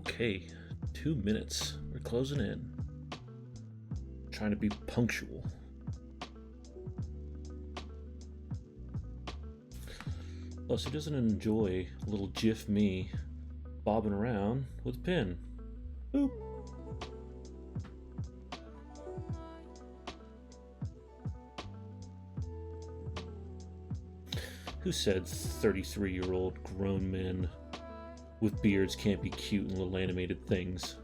Okay, 2 minutes. We're closing in. Trying to be punctual. Plus, who doesn't enjoy a little GIF me bobbing around with a pin? Boop. Who said 33-year-old grown men with beards can't be cute and little animated things?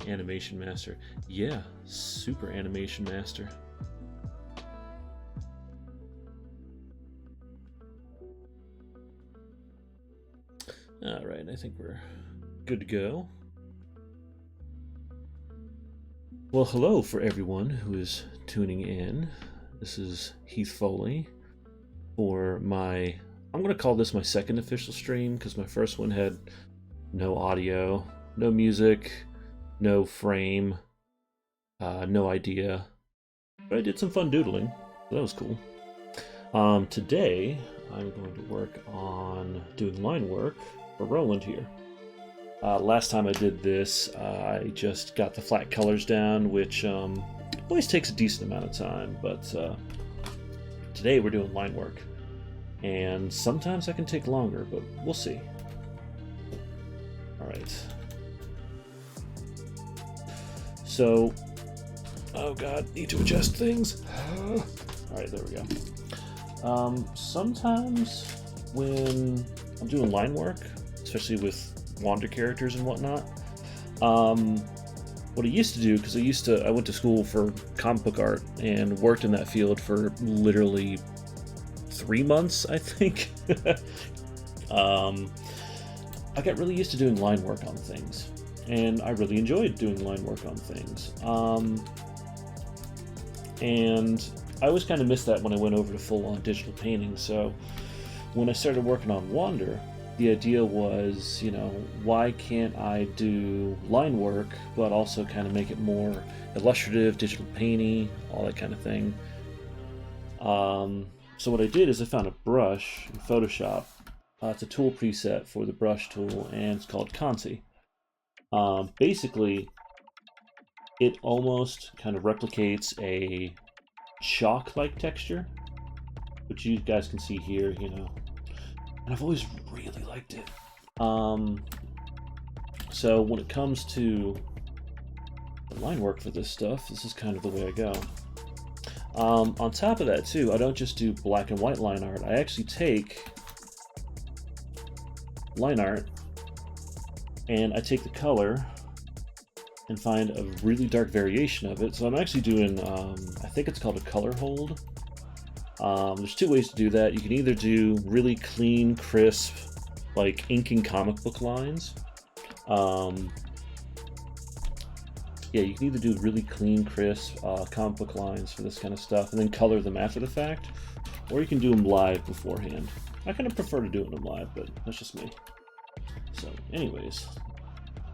Animation master. Yeah, super animation master. Alright, I think we're good to go. Well, hello for everyone who is tuning in. This is Heath Foley for my, I'm going to call this my second official stream because my first one had no audio, no music, no frame, no idea. But I did some fun doodling, so that was cool. Today, I'm going to work on doing line work for Roland here. Last time I did this, I just got the flat colors down, which always takes a decent amount of time, but today we're doing line work. And sometimes that can take longer, but we'll see. Alright. So, oh god, need to adjust things. Alright, there we go. Sometimes when I'm doing line work, especially with Wander characters and whatnot, what I used to do, because I went to school for comic book art and worked in that field for literally 3 months, I think. I got really used to doing line work on things, and I really enjoyed doing line work on things. And I always kind of missed that when I went over to full-on digital painting, so when I started working on Wander, the idea was, you know, why can't I do line work, but also kind of make it more illustrative, digital painty, all that kind of thing. So what I did is I found a brush in Photoshop. It's a tool preset for the brush tool, and it's called Consi. Basically, it almost kind of replicates a chalk-like texture, which you guys can see here, you know. And I've always really liked it. So when it comes to the line work for this stuff, this is kind of the way I go. On top of that too, I don't just do black and white line art. I actually take line art and I take the color and find a really dark variation of it. So I'm actually doing, I think it's called a color hold. There's two ways to do that. You can either do really clean, crisp, like inking comic book lines. Yeah, you can either do really clean, crisp comic book lines for this kind of stuff and then color them after the fact, or you can do them live beforehand. I kind of prefer to do them live, but that's just me. So anyways,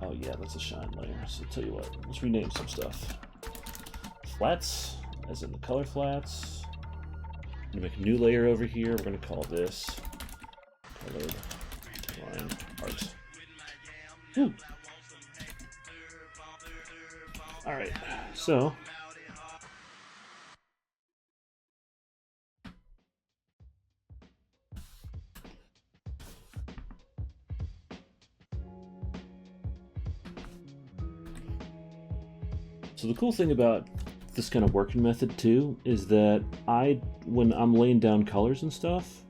oh yeah, that's a shine layer. So tell you what, let's rename some stuff. Flats, as in the color flats. I'm going to make a new layer over here. We're going to call this colored line art. Woo. Alright, so the cool thing about this kind of working method too is that when I'm laying down colors and stuff,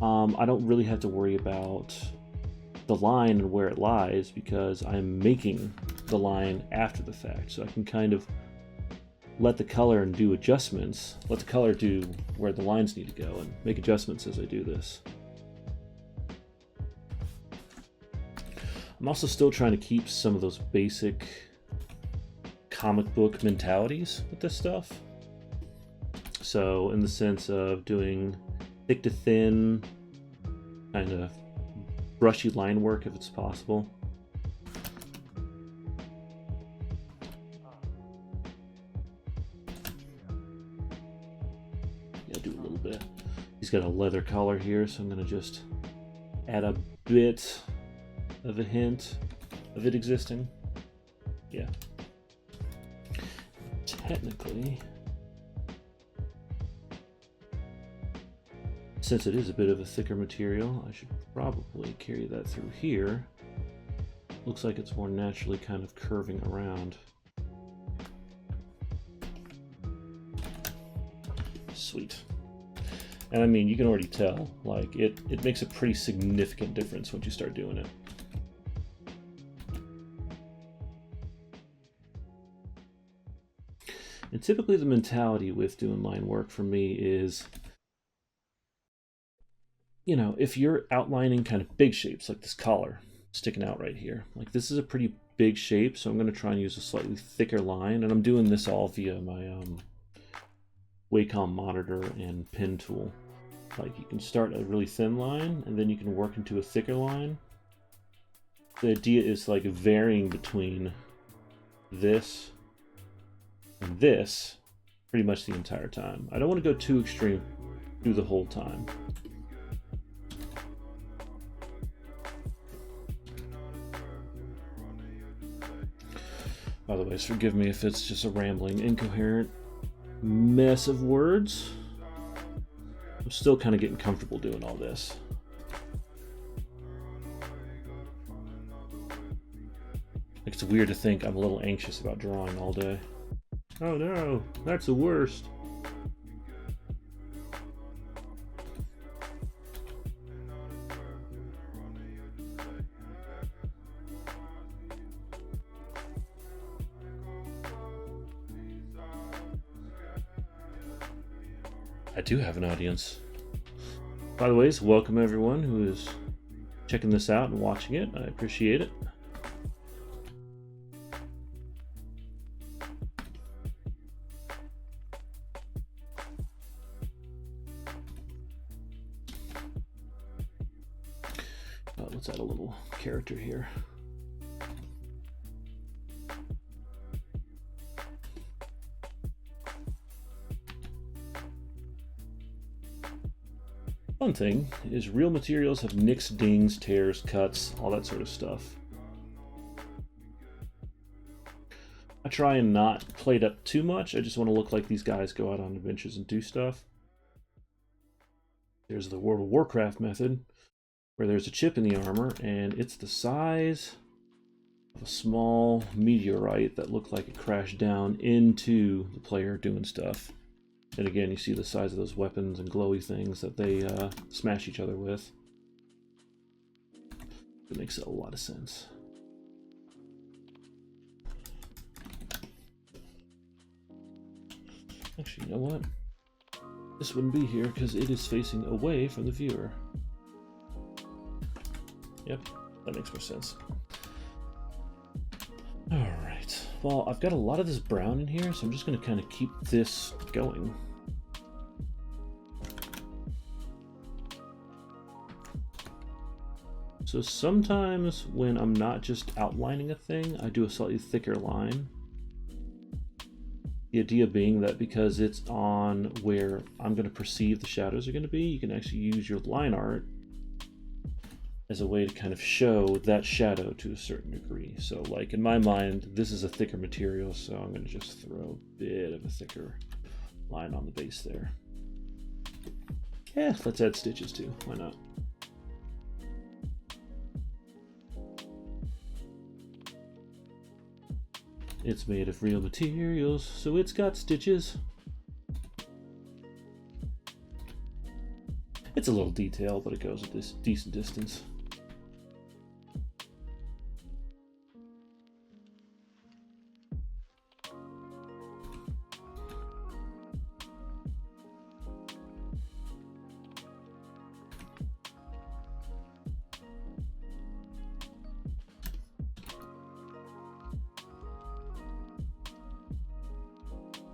I don't really have to worry about the line and where it lies because I'm making the line after the fact. So I can kind of let the color and do adjustments, let the color do where the lines need to go and make adjustments as I do this. I'm also still trying to keep some of those basic comic book mentalities with this stuff. So in the sense of doing thick to thin, kind of brushy line work if it's possible. Yeah, do a little bit. He's got a leather collar here, so I'm gonna just add a bit of a hint of it existing. Yeah. Technically, since it is a bit of a thicker material, I should probably carry that through here. Looks like it's more naturally kind of curving around. Sweet. And I mean, you can already tell, like, it makes a pretty significant difference once you start doing it. And typically the mentality with doing line work for me is, you know, if you're outlining kind of big shapes, like this collar sticking out right here, like this is a pretty big shape, so I'm going to try and use a slightly thicker line, and I'm doing this all via my Wacom monitor and pen tool. Like, you can start a really thin line, and then you can work into a thicker line. The idea is like varying between this and this pretty much the entire time. I don't want to go too extreme through the whole time. By the way, forgive me if it's just a rambling, incoherent mess of words. I'm still kind of getting comfortable doing all this. Like, it's weird to think I'm a little anxious about drawing all day. Oh no, that's the worst. I do have an audience. By the way, welcome everyone who is checking this out and watching it. I appreciate it. Let's add a little character here. One thing is real materials have nicks, dings, tears, cuts, all that sort of stuff. I try and not play it up too much. I just want to look like these guys go out on adventures and do stuff. There's the World of Warcraft method, where there's a chip in the armor, and it's the size of a small meteorite that looked like it crashed down into the player doing stuff. And again, you see the size of those weapons and glowy things that they smash each other with. It makes a lot of sense. Actually, you know what? This wouldn't be here because it is facing away from the viewer. Yep, that makes more sense. Alright, well, I've got a lot of this brown in here, so I'm just going to kind of keep this going. So sometimes when I'm not just outlining a thing, I do a slightly thicker line. The idea being that because it's on where I'm going to perceive the shadows are going to be, you can actually use your line art as a way to kind of show that shadow to a certain degree. So like in my mind, this is a thicker material, so I'm going to just throw a bit of a thicker line on the base there. Yeah, let's add stitches too, why not? It's made of real materials, so it's got stitches. It's a little detail, but it goes at this decent distance.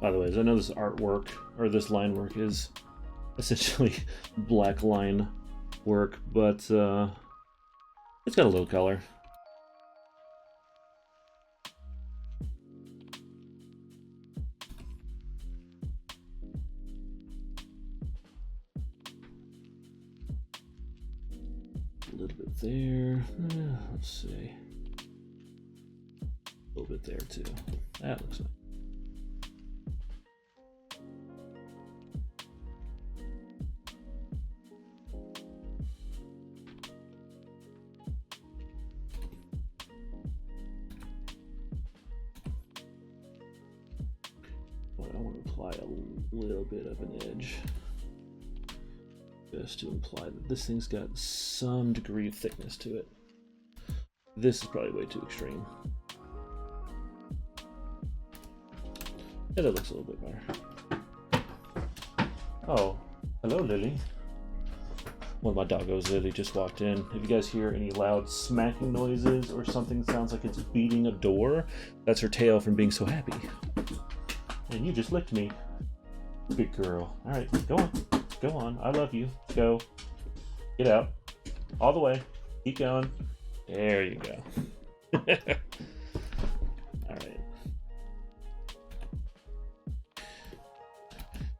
By the way, I know this artwork, or this line work, is essentially black line work, but it's got a little color. A little bit there. Let's see. A little bit there too. That looks nice. I want to apply a little bit of an edge, just to imply that this thing's got some degree of thickness to it. This is probably way too extreme. Yeah, that looks a little bit better. Oh, hello, Lily. One of my doggos, Lily, just walked in. If you guys hear any loud smacking noises or something sounds like it's beating a door, that's her tail from being so happy. And you just licked me. Good girl. All right, go on. Go on. I love you. Go. Get out. All the way. Keep going. There you go. All right.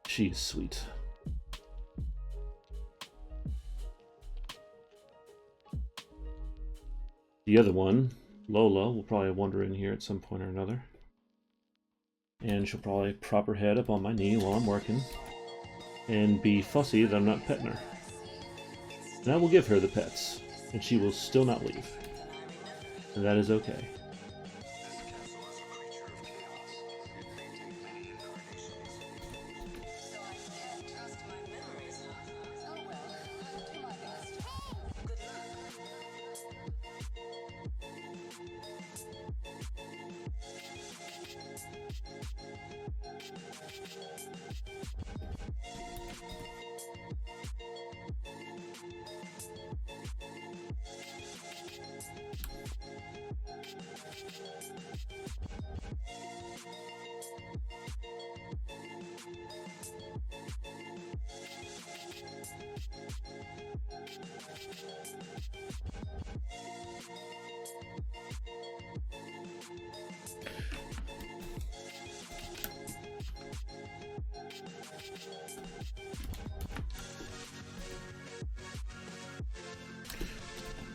She is sweet. The other one, Lola, will probably wander in here at some point or another. And she'll probably prop her head up on my knee while I'm working and be fussy that I'm not petting her. And I will give her the pets, and she will still not leave. And that is okay.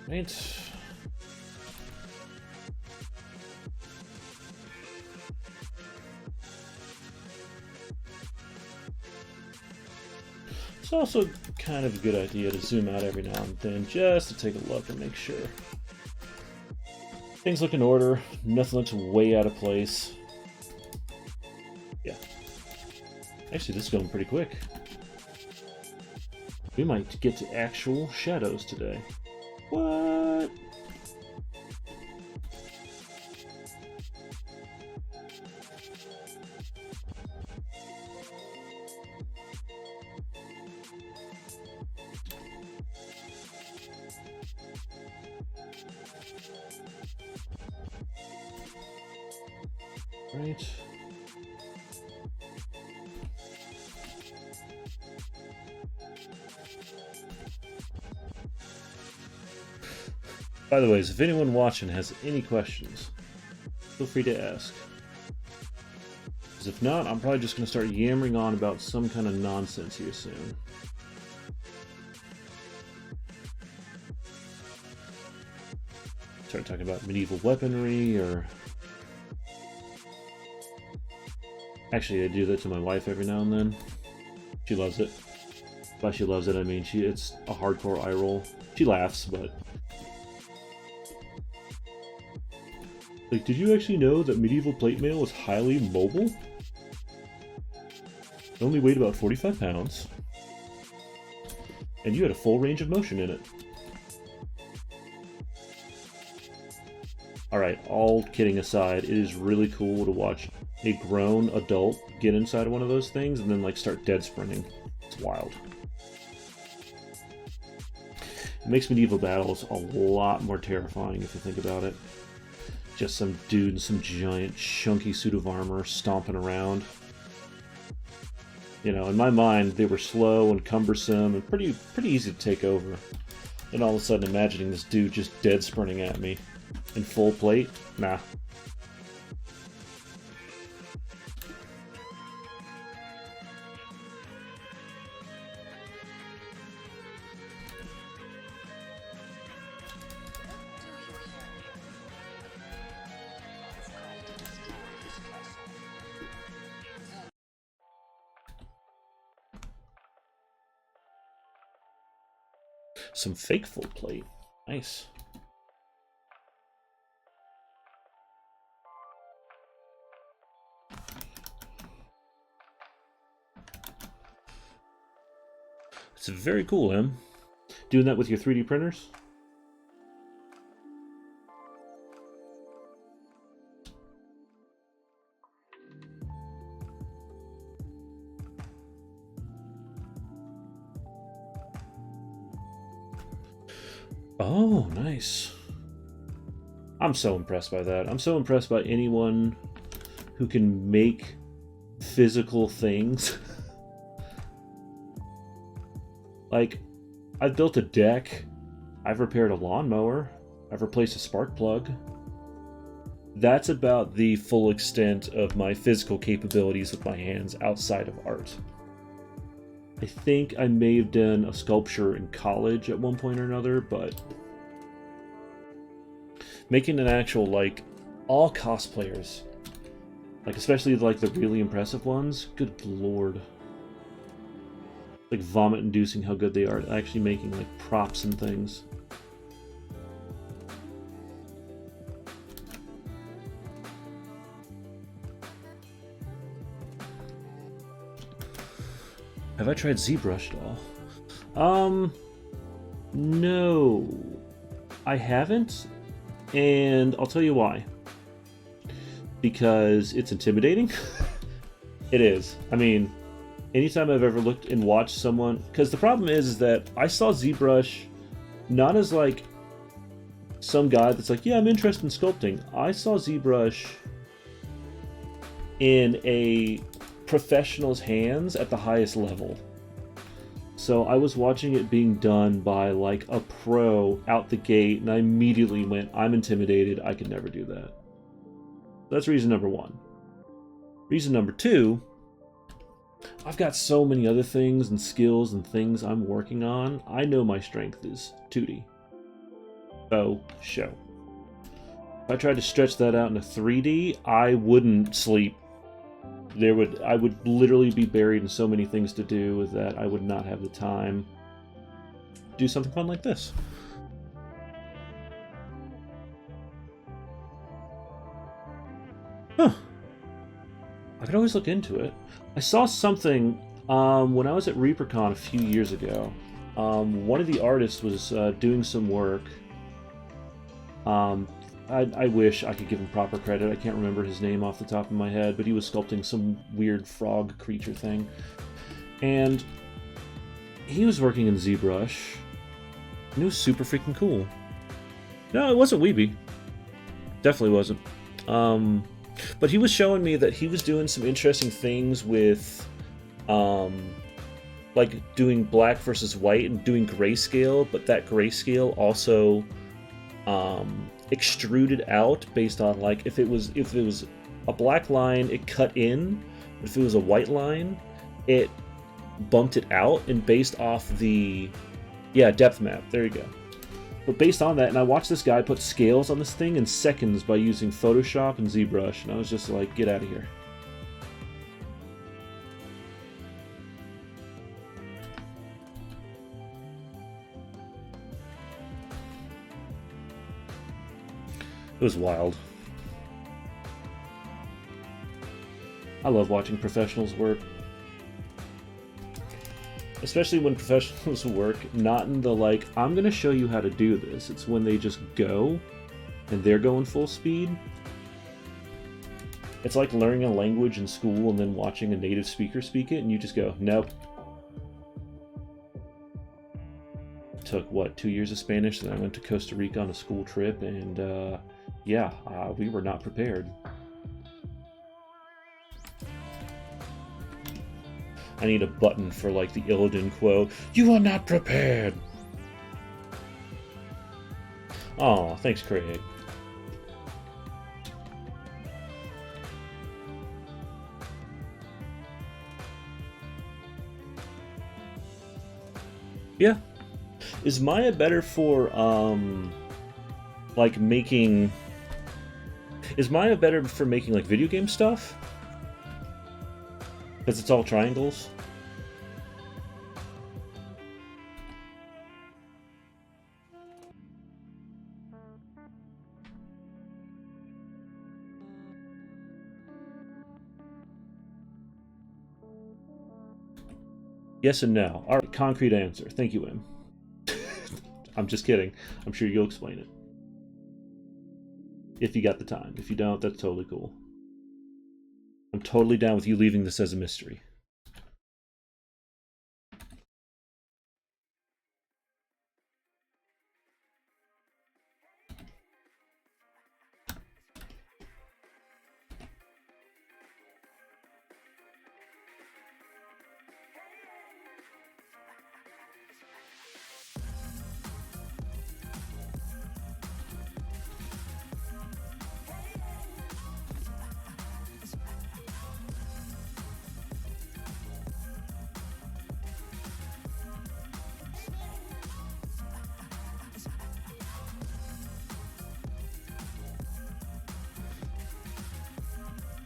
Right. It's also kind of a good idea to zoom out every now and then just to take a look and make sure things look in order, nothing looks way out of place. Yeah. Actually, this is going pretty quick. We might get to actual shadows today. What? Right. By the way, if anyone watching has any questions, feel free to ask. Because if not, I'm probably just going to start yammering on about some kind of nonsense here soon. Start talking about medieval weaponry, or... Actually, I do that to my wife every now and then. She loves it. By she loves it, I mean it's a hardcore eye roll. She laughs, but... Like, did you actually know that medieval plate mail was highly mobile? It only weighed about 45 pounds. And you had a full range of motion in it. Alright, all kidding aside, it is really cool to watch a grown adult get inside of one of those things and then, like, start dead sprinting. It's wild. It makes medieval battles a lot more terrifying if you think about it. Just some dude in some giant chunky suit of armor stomping around. You know, in my mind, they were slow and cumbersome and pretty easy to take over. And all of a sudden imagining this dude just dead sprinting at me in full plate? Nah. Some fake full plate. Nice. It's very cool, Em. Doing that with your 3D printers? Oh, nice. I'm so impressed by that. I'm so impressed by anyone who can make physical things. Like, I've built a deck, I've repaired a lawnmower, I've replaced a spark plug. That's about the full extent of my physical capabilities with my hands outside of art. I think I may have done a sculpture in college at one point or another, but making an actual, like, all cosplayers, like, especially, like, the really impressive ones, good lord. Like, vomit-inducing how good they are at actually making, like, props and things. Have I tried ZBrush at all? No. I haven't, and I'll tell you why. Because it's intimidating. It is. I mean, anytime I've ever looked and watched someone... Because the problem is that I saw ZBrush not as, like, some guy that's like, yeah, I'm interested in sculpting. I saw ZBrush in a professional's hands at the highest level. So I was watching it being done by, like, a pro out the gate, and I immediately went, I'm intimidated, I could never do that. That's reason number one. Reason number two, I've got so many other things and skills and things I'm working on. I know my strength is 2D. So, show. If I tried to stretch that out into 3D, I wouldn't sleep. I would literally be buried in so many things to do that I would not have the time to do something fun like this. Huh. I could always look into it. I saw something when I was at ReaperCon a few years ago. One of the artists was doing some work. I wish I could give him proper credit. I can't remember his name off the top of my head, but he was sculpting some weird frog creature thing. And he was working in ZBrush, and it was super freaking cool. No, it wasn't Weeby. Definitely wasn't. But he was showing me that he was doing some interesting things with, like doing black versus white and doing grayscale, but that grayscale also extruded out based on, like, if it was a black line, it cut in, but if it was a white line, it bumped it out, and based off the depth map, there you go. But based on that, and I watched this guy put scales on this thing in seconds by using Photoshop and ZBrush, and I was just like, get out of here. It was wild. I love watching professionals work. Especially when professionals work, not in the, like, I'm gonna show you how to do this. It's when they just go, and they're going full speed. It's like learning a language in school and then watching a native speaker speak it, and you just go, nope. Took, what, 2 years of Spanish, then I went to Costa Rica on a school trip, and, we were not prepared. I need a button for, like, the Illidan quote, "You are not prepared!" Aw, thanks, Craig. Yeah. Is Maya better for, like, making... Is Maya better for making, like, video game stuff? Because it's all triangles? Yes and no. All right, concrete answer. Thank you, Em. I'm just kidding. I'm sure you'll explain it. If you got the time. If you don't, that's totally cool. I'm totally down with you leaving this as a mystery.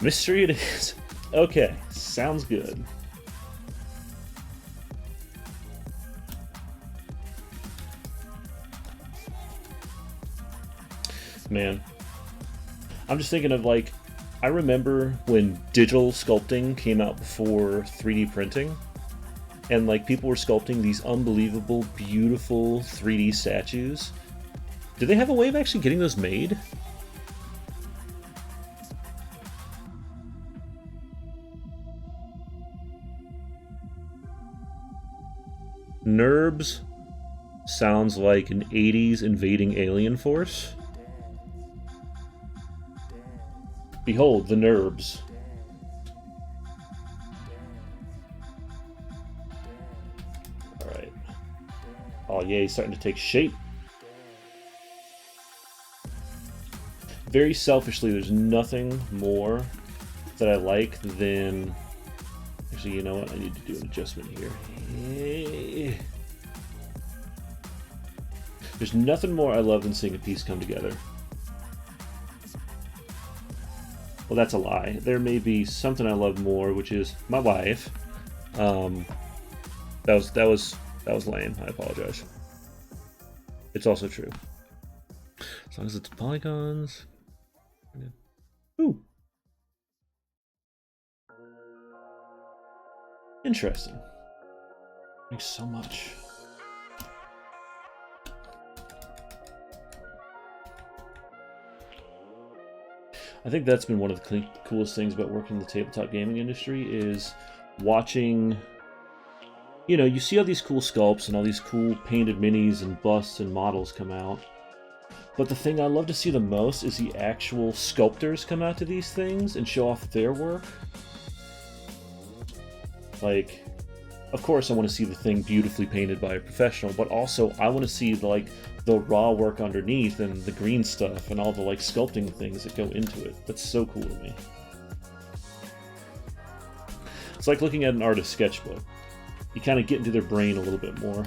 Mystery it is. Okay, sounds good. Man, I'm just thinking of like, I remember when digital sculpting came out before 3D printing, and like people were sculpting these unbelievable, beautiful 3D statues. Did they have a way of actually getting those made? NURBS sounds like an 80s invading alien force. Behold, the NURBS. Alright. Oh yeah, he's starting to take shape. Very selfishly, there's nothing more that I like than... Actually, you know what? I need to do an adjustment here. There's nothing more I love than seeing a piece come together. Well, that's a lie. There may be something I love more, which is my wife. That was lame. I apologize. It's also true. As long as it's polygons. Ooh. Interesting. Thanks so much. I think that's been one of the coolest things about working in the tabletop gaming industry is watching, you know, you see all these cool sculpts and all these cool painted minis and busts and models come out. But the thing I love to see the most is the actual sculptors come out to these things and show off their work. Like, of course I want to see the thing beautifully painted by a professional, but also I want to see like the raw work underneath and the green stuff and all the like sculpting things that go into it. That's so cool to me. It's like looking at an artist's sketchbook. You kind of get into their brain a little bit more.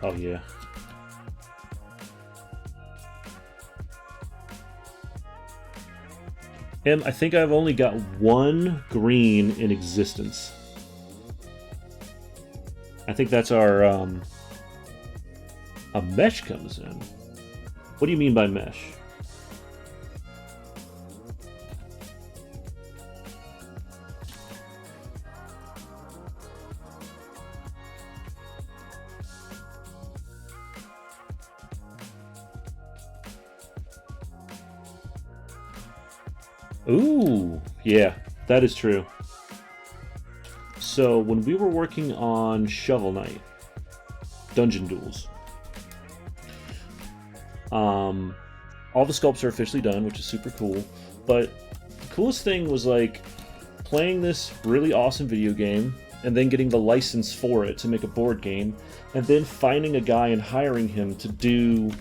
Oh yeah. And I think I've only got one green in existence. I think that's our, a mesh comes in. What do you mean by mesh? Ooh, yeah, that is true. So when we were working on Shovel Knight, Dungeon Duels, all the sculpts are officially done, which is super cool. But the coolest thing was like playing this really awesome video game and then getting the license for it to make a board game, and then finding a guy and hiring him to do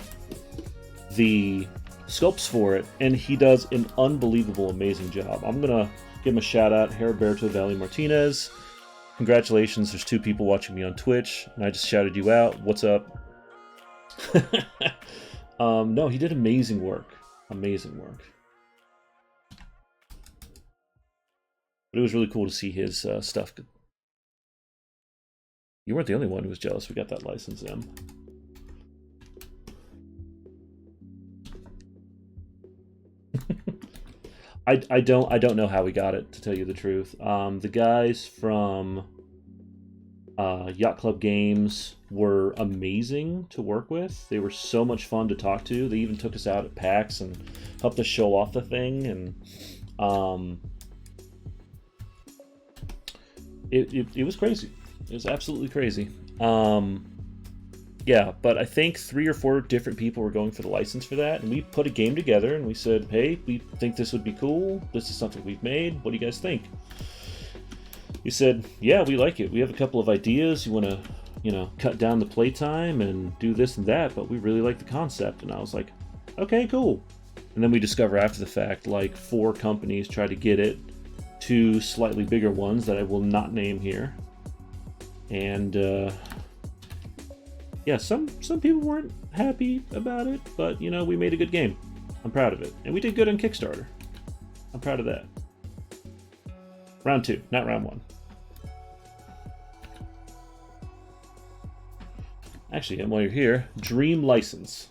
the sculpts for it, and he does an unbelievable, amazing job. I'm gonna give him a shout out, Heriberto Valley Martinez. Congratulations, there's 2 people watching me on Twitch, and I just shouted you out. What's up? No, he did amazing work. Amazing work. But it was really cool to see his stuff. You weren't the only one who was jealous we got that license in. I don't know how we got it, to tell you the truth. The guys from Yacht Club Games were amazing to work with. They were so much fun to talk to. They even took us out at PAX and helped us show off the thing, and it was crazy. It was absolutely crazy. Yeah, but I think 3 or 4 different people were going for the license for that, and we put a game together and we said, hey, we think this would be cool. This is something we've made. What do you guys think? He said, yeah, we like it. We have a couple of ideas. You want to, cut down the playtime and do this and that, but we really like the concept. And I was like, okay, cool. And then we discover after the fact, like 4 companies tried to get it, 2 slightly bigger ones that I will not name here. And yeah, some people weren't happy about it, but we made a good game. I'm proud of it. And we did good on Kickstarter. I'm proud of that. Round 2, not round 1. Actually, and while you're here, Dream License.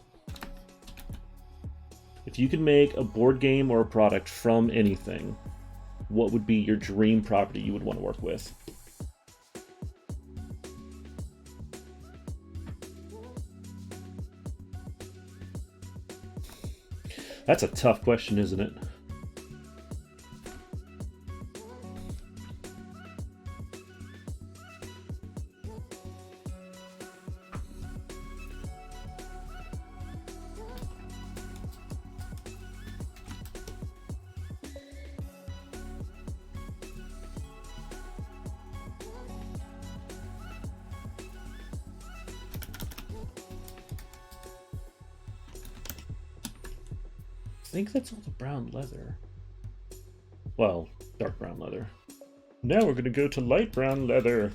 If you could make a board game or a product from anything, what would be your dream property you would want to work with? That's a tough question, isn't it? I think that's all the brown leather. Well, dark brown leather. Now we're gonna go to light brown leather.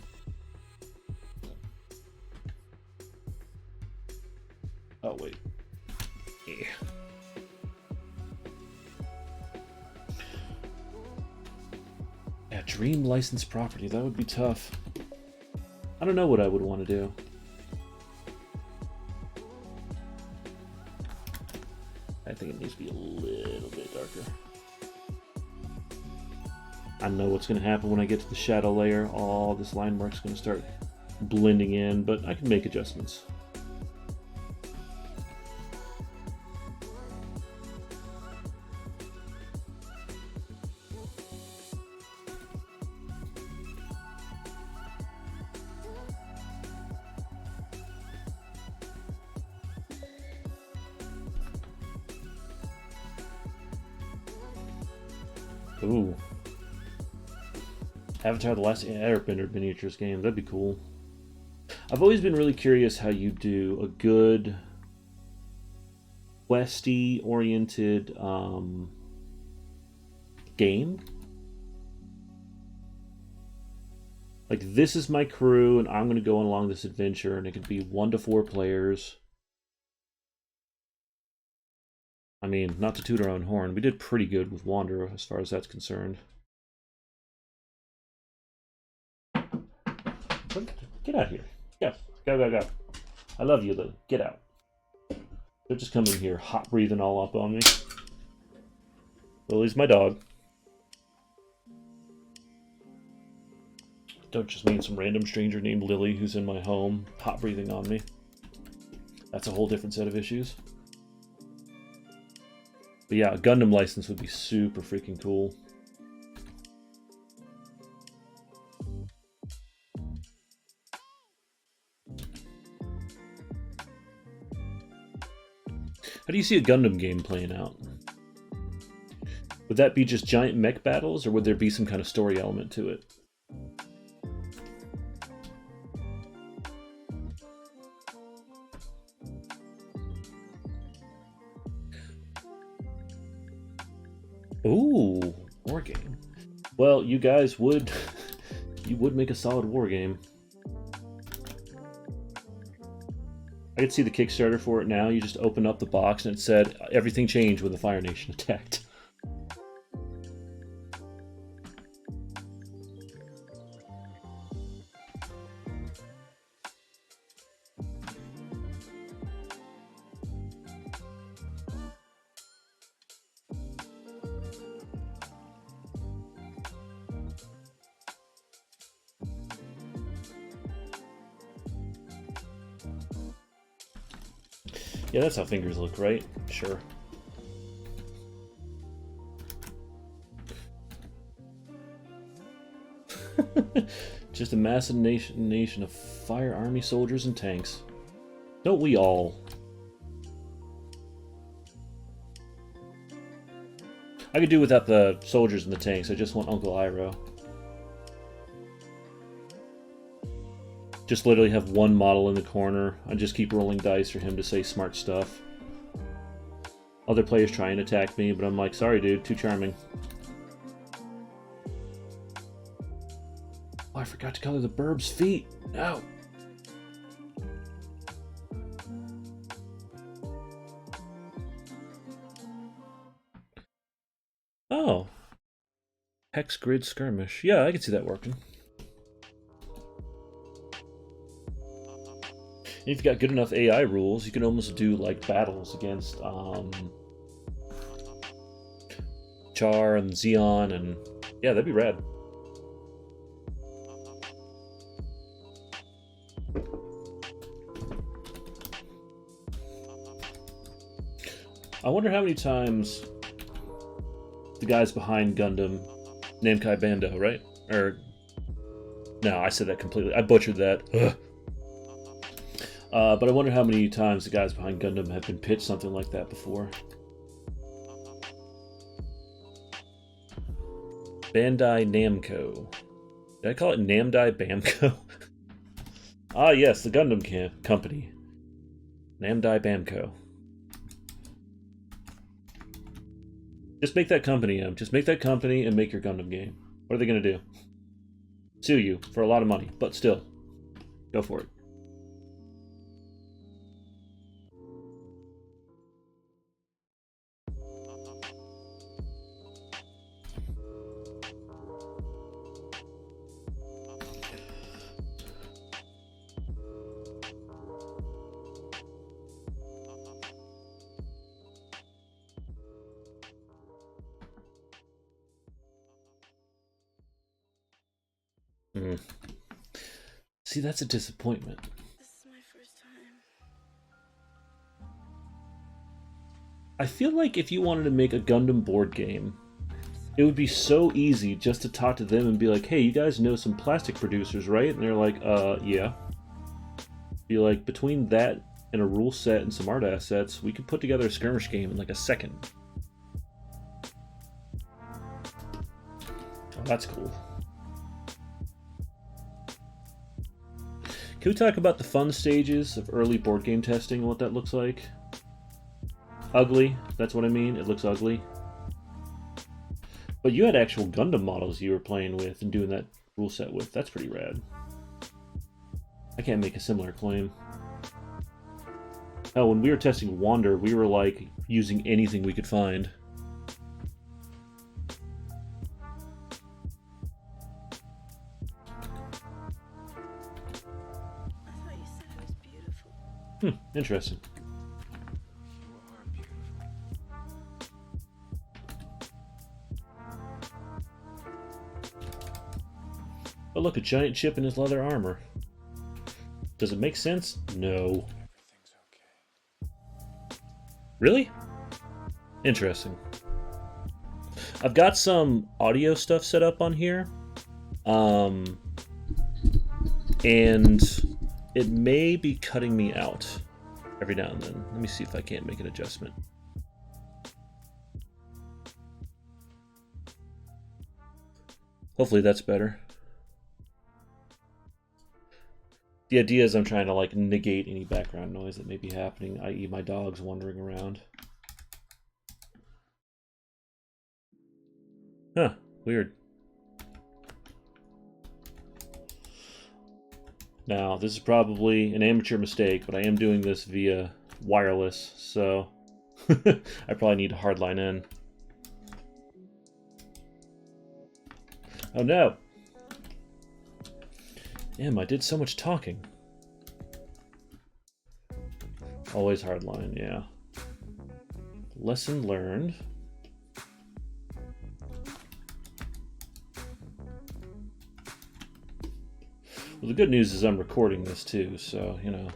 Oh, wait. Yeah. Yeah, dream license property. That would be tough. I don't know what I would want to do. I think it needs to be a little bit darker. I know what's going to happen when I get to the shadow layer. All this line work's going to start blending in, but I can make adjustments. Ooh. Avatar: The Last Airbender miniatures game. That'd be cool. I've always been really curious how you do a good questy-oriented game. Like, this is my crew, and I'm going to go along this adventure, and it could be 1 to 4 players. I mean, not to toot our own horn, we did pretty good with Wander as far as that's concerned. Get out here. Yeah, go. I love you, Lily. Get out. Don't just come in here hot breathing all up on me. Lily's my dog. Don't just mean some random stranger named Lily who's in my home hot breathing on me. That's a whole different set of issues. But yeah, a Gundam license would be super freaking cool. How do you see a Gundam game playing out? Would that be just giant mech battles, or would there be some kind of story element to it? Ooh, war game. Well, you guys would you would make a solid war game. I could see the Kickstarter for it now. You just open up the box and it said everything changed when the Fire Nation attacked. Yeah, that's how fingers look, right? Sure. Just a massive nation of fire army soldiers and tanks. Don't we all? I could do without the soldiers and the tanks. I just want Uncle Iroh. Just literally have one model in the corner. I just keep rolling dice for him to say smart stuff. Other players try and attack me, but I'm like, sorry dude, too charming. Oh, I forgot to color the burb's feet. No. Oh. Hex grid skirmish. Yeah, I can see that working. And if you got good enough AI rules, you can almost do like battles against Char and Xeon, and yeah, that'd be rad. I wonder how many times the guys behind Gundam, Namkai Bando, right? Or no, I said that completely. I butchered that. But I wonder how many times the guys behind Gundam have been pitched something like that before. Bandai Namco. Did I call it Namdai Bamco? Ah, yes, the Gundam company. Namdai Bamco. Just make that company, just make that company and make your Gundam game. What are they going to do? Sue you for a lot of money, but still, go for it. See, that's a disappointment. This is my first time. I feel like if you wanted to make a Gundam board game, it would be so easy just to talk to them and be like, hey, you guys know some plastic producers, right? And they're like, yeah. Be like, between that and a rule set and some art assets, we could put together a skirmish game in like a second. Oh, that's cool. Can we talk about the fun stages of early board game testing and what that looks like? Ugly, that's what I mean. It looks ugly. But you had actual Gundam models you were playing with and doing that rule set with. That's pretty rad. I can't make a similar claim. Oh, when we were testing Wander, we were like using anything we could find. Interesting. You are beautiful. Oh, look, a giant chip in his leather armor. Does it make sense? No. Everything's okay. Really? Interesting. I've got some audio stuff set up on here. And it may be cutting me out every now and then. Let me see if I can't make an adjustment. Hopefully that's better. The idea is I'm trying to like negate any background noise that may be happening, i.e. my dog's wandering around. Huh, weird. Now, this is probably an amateur mistake, but I am doing this via wireless, so I probably need to hardline in. Oh no! Damn, I did so much talking. Always hardline, yeah. Lesson learned. Well, the good news is I'm recording this too, so, you know.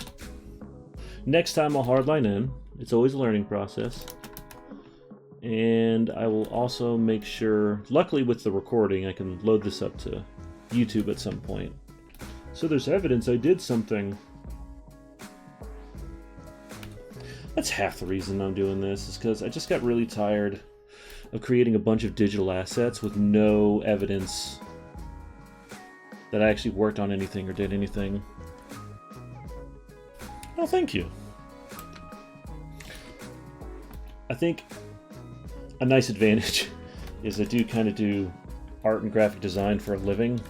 Next time I'll hardline in. It's always a learning process. And I will also make sure, luckily with the recording, I can load this up to YouTube at some point. So there's evidence I did something. That's half the reason I'm doing this, is because I just got really tired of creating a bunch of digital assets with no evidence that I actually worked on anything or did anything. Oh, thank you. I think a nice advantage is I do kind of do art and graphic design for a living,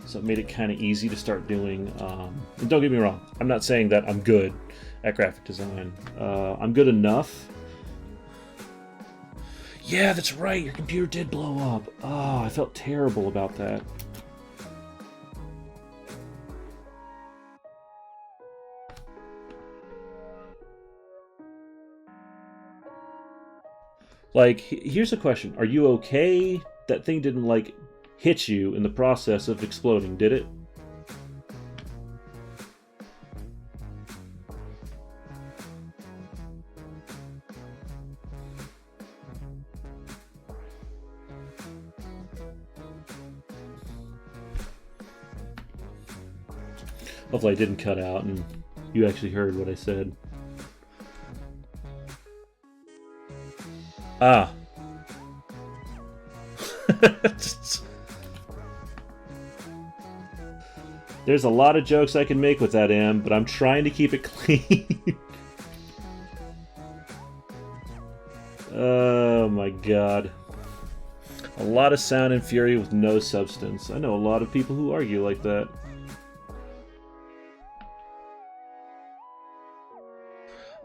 so it made it kind of easy to start doing, and don't get me wrong, I'm not saying that I'm good at graphic design. I'm good enough. Yeah, that's right, your computer did blow up. Oh, I felt terrible about that. Like, here's a question. Are you okay? That thing didn't, like, hit you in the process of exploding, did it? Hopefully I didn't cut out and you actually heard what I said. Ah. There's a lot of jokes I can make with that M, but I'm trying to keep it clean. Oh my god. A lot of sound and fury with no substance. I know a lot of people who argue like that.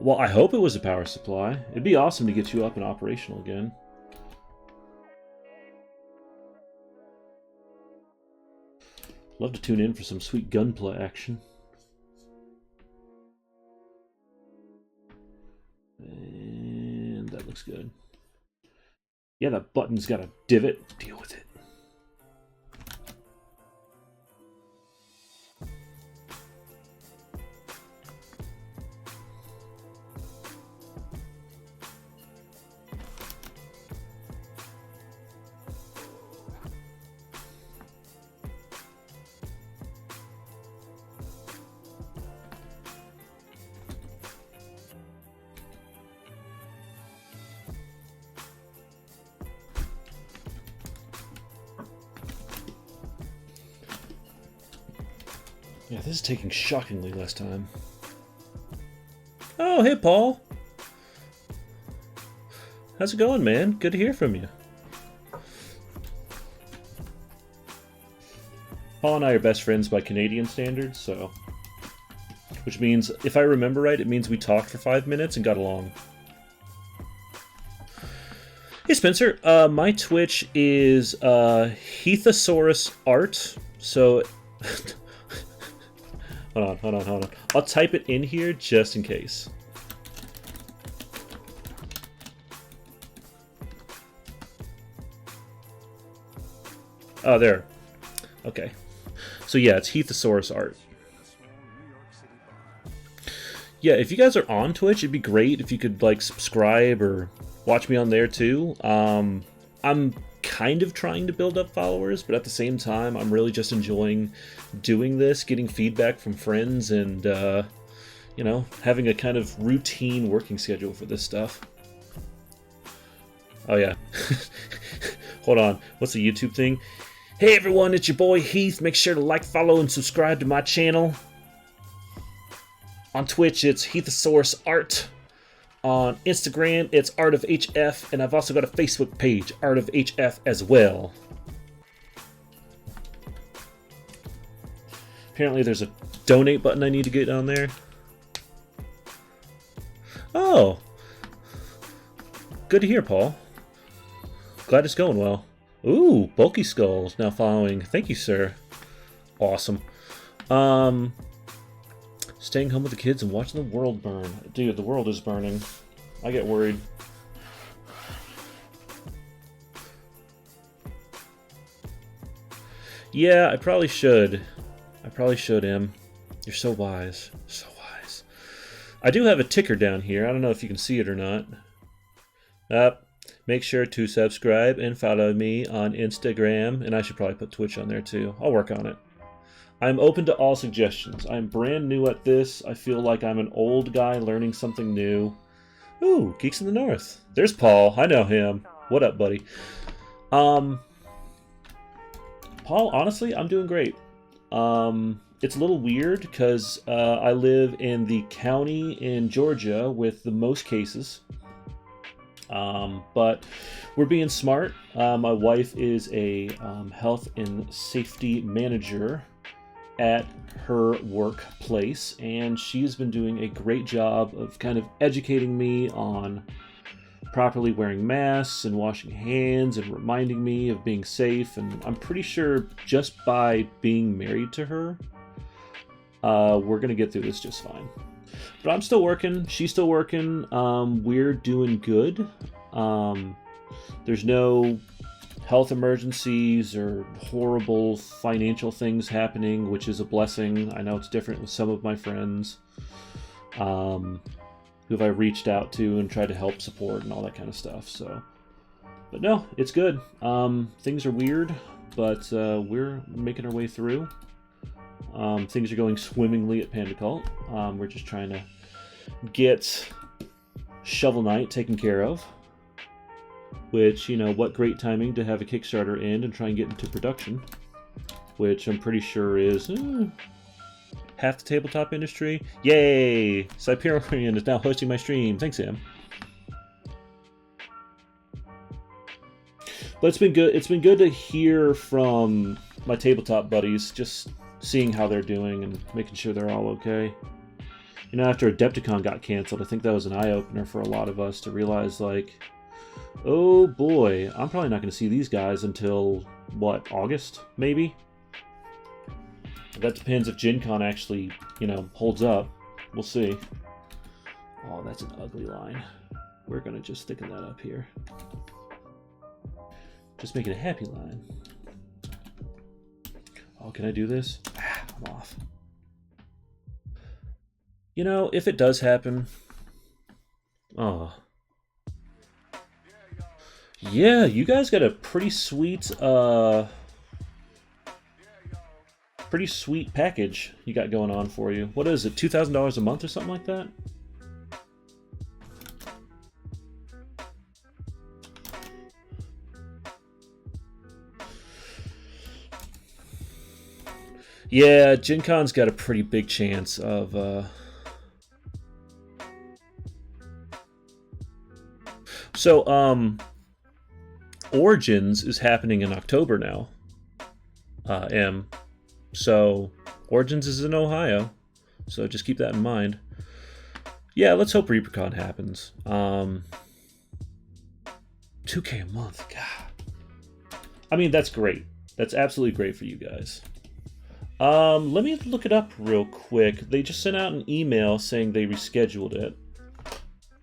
Well, I hope it was a power supply. It'd be awesome to get you up and operational again. Love to tune in for some sweet gunplay action. And that looks good. Yeah, that button's got a divot. Deal with it. Yeah, this is taking shockingly less time. Oh, hey, Paul. How's it going, man? Good to hear from you. Paul and I are best friends by Canadian standards, so... Which means, if I remember right, it means we talked for 5 minutes and got along. Hey, Spencer. My Twitch is Heathosaurus Art, so... Hold on. I'll type it in here just in case. Oh, there. Okay. So yeah, it's Heathosaurus Art. Yeah, if you guys are on Twitch, it'd be great if you could, like, subscribe or watch me on there too. I'm kind of trying to build up followers, but at the same time, I'm really just enjoying doing this, getting feedback from friends, and, you know, having a kind of routine working schedule for this stuff. Oh, yeah. Hold on. What's the YouTube thing? Hey, everyone, it's your boy Heath. Make sure to like, follow, and subscribe to my channel. On Twitch, it's Heathosaurus Art. On Instagram, it's Art of HF, and I've also got a Facebook page, Art of HF, as well. Apparently there's a donate button I need to get on there. Oh! Good to hear, Paul. Glad it's going well. Ooh, Bulky Skull's now following. Thank you, sir. Awesome. Staying home with the kids and watching the world burn. Dude, the world is burning. I get worried. Yeah, I probably should. I probably should, Em. You're so wise. So wise. I do have a ticker down here. I don't know if you can see it or not. Make sure to subscribe and follow me on Instagram, and I should probably put Twitch on there too. I'll work on it. I'm open to all suggestions. I'm brand new at this. I feel like I'm an old guy learning something new. Ooh, Geeks in the North. There's Paul. I know him. What up, buddy? Paul, honestly, I'm doing great. It's a little weird because I live in the county in Georgia with the most cases. But we're being smart. My wife is a health and safety manager at her workplace, and she's been doing a great job of kind of educating me on properly wearing masks and washing hands and reminding me of being safe. And I'm pretty sure just by being married to her, we're gonna get through this just fine. But I'm still working. She's still working. We're doing good. There's no health emergencies or horrible financial things happening, which is a blessing. I know it's different with some of my friends who I reached out to and tried to help support and all that kind of stuff. So, but no, it's good. Things are weird, but we're making our way through. Things are going swimmingly at Panda Cult. We're just trying to get Shovel Knight taken care of. Which, you know, what great timing to have a Kickstarter end and try and get into production. Which I'm pretty sure is half the tabletop industry. Yay! Cyperion is now hosting my stream. Thanks, Sam. But it's been good. It's been good to hear from my tabletop buddies, just seeing how they're doing and making sure they're all okay. You know, after Adepticon got canceled, I think that was an eye-opener for a lot of us to realize, like, oh boy, I'm probably not going to see these guys until, what, August, maybe? That depends if Gen Con actually, you know, holds up. We'll see. Oh, that's an ugly line. We're going to just thicken that up here. Just make it a happy line. Oh, can I do this? Ah, I'm off. You know, if it does happen... Oh. Yeah, you guys got a pretty sweet package you got going on for you. What is it, $2,000 a month or something like that? Yeah, Gen Con's got a pretty big chance of Origins is happening in October now. So Origins is in Ohio, so just keep that in mind. Yeah, let's hope ReaperCon happens. 2K a month, God. I mean, that's great. That's absolutely great for you guys. Let me look it up real quick. They just sent out an email saying they rescheduled it.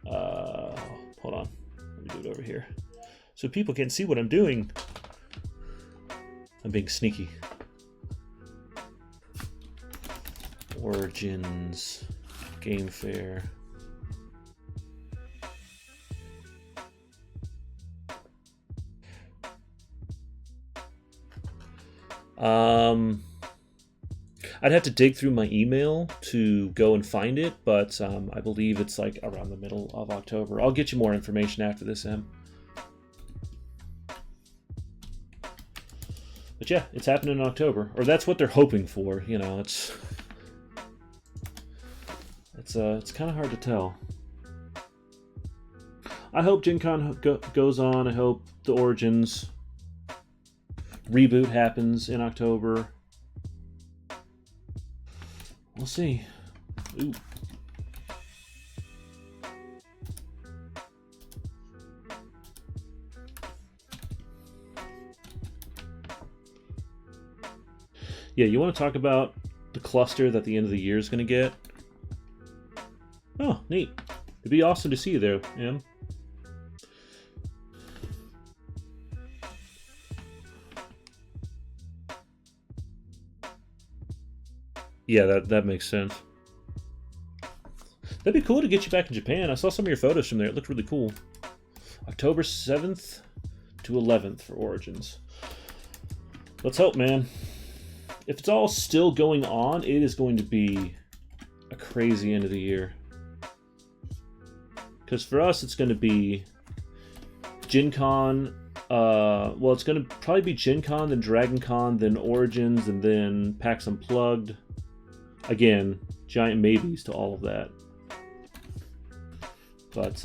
Hold on. Let me do it over here, so people can see what I'm doing. I'm being sneaky. Origins Game Fair. I'd have to dig through my email to go and find it, but I believe it's like around the middle of October. I'll get you more information after this, Em. But yeah, it's happening in October, or that's what they're hoping for. You know, it's kind of hard to tell. I hope Gen Con goes on. I hope the Origins reboot happens in October. We'll see. Ooh. Yeah, you want to talk about the cluster that the end of the year is going to get? Oh, neat. It'd be awesome to see you there, Em. Yeah, that makes sense. That'd be cool to get you back in Japan. I saw some of your photos from there. It looked really cool. October 7th to 11th for Origins. Let's hope, man. If it's all still going on, it is going to be a crazy end of the year. Because for us, it's going to be Gen Con. Well, it's going to probably be Gen Con, then Dragon Con, then Origins, and then PAX Unplugged. Again, giant maybes to all of that. But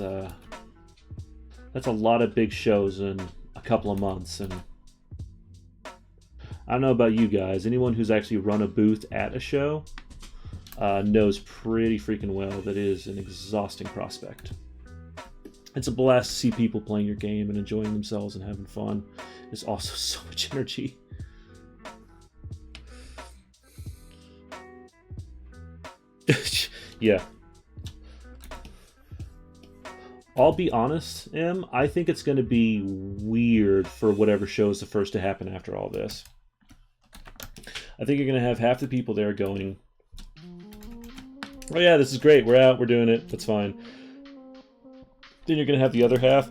that's a lot of big shows in a couple of months. And I don't know about you guys. Anyone who's actually run a booth at a show knows pretty freaking well that it is an exhausting prospect. It's a blast to see people playing your game and enjoying themselves and having fun. It's also so much energy. Yeah. I'll be honest, Em. I think it's going to be weird for whatever show is the first to happen after all this. I think you're going to have half the people there going, oh yeah, this is great. We're out. We're doing it. That's fine. Then you're going to have the other half.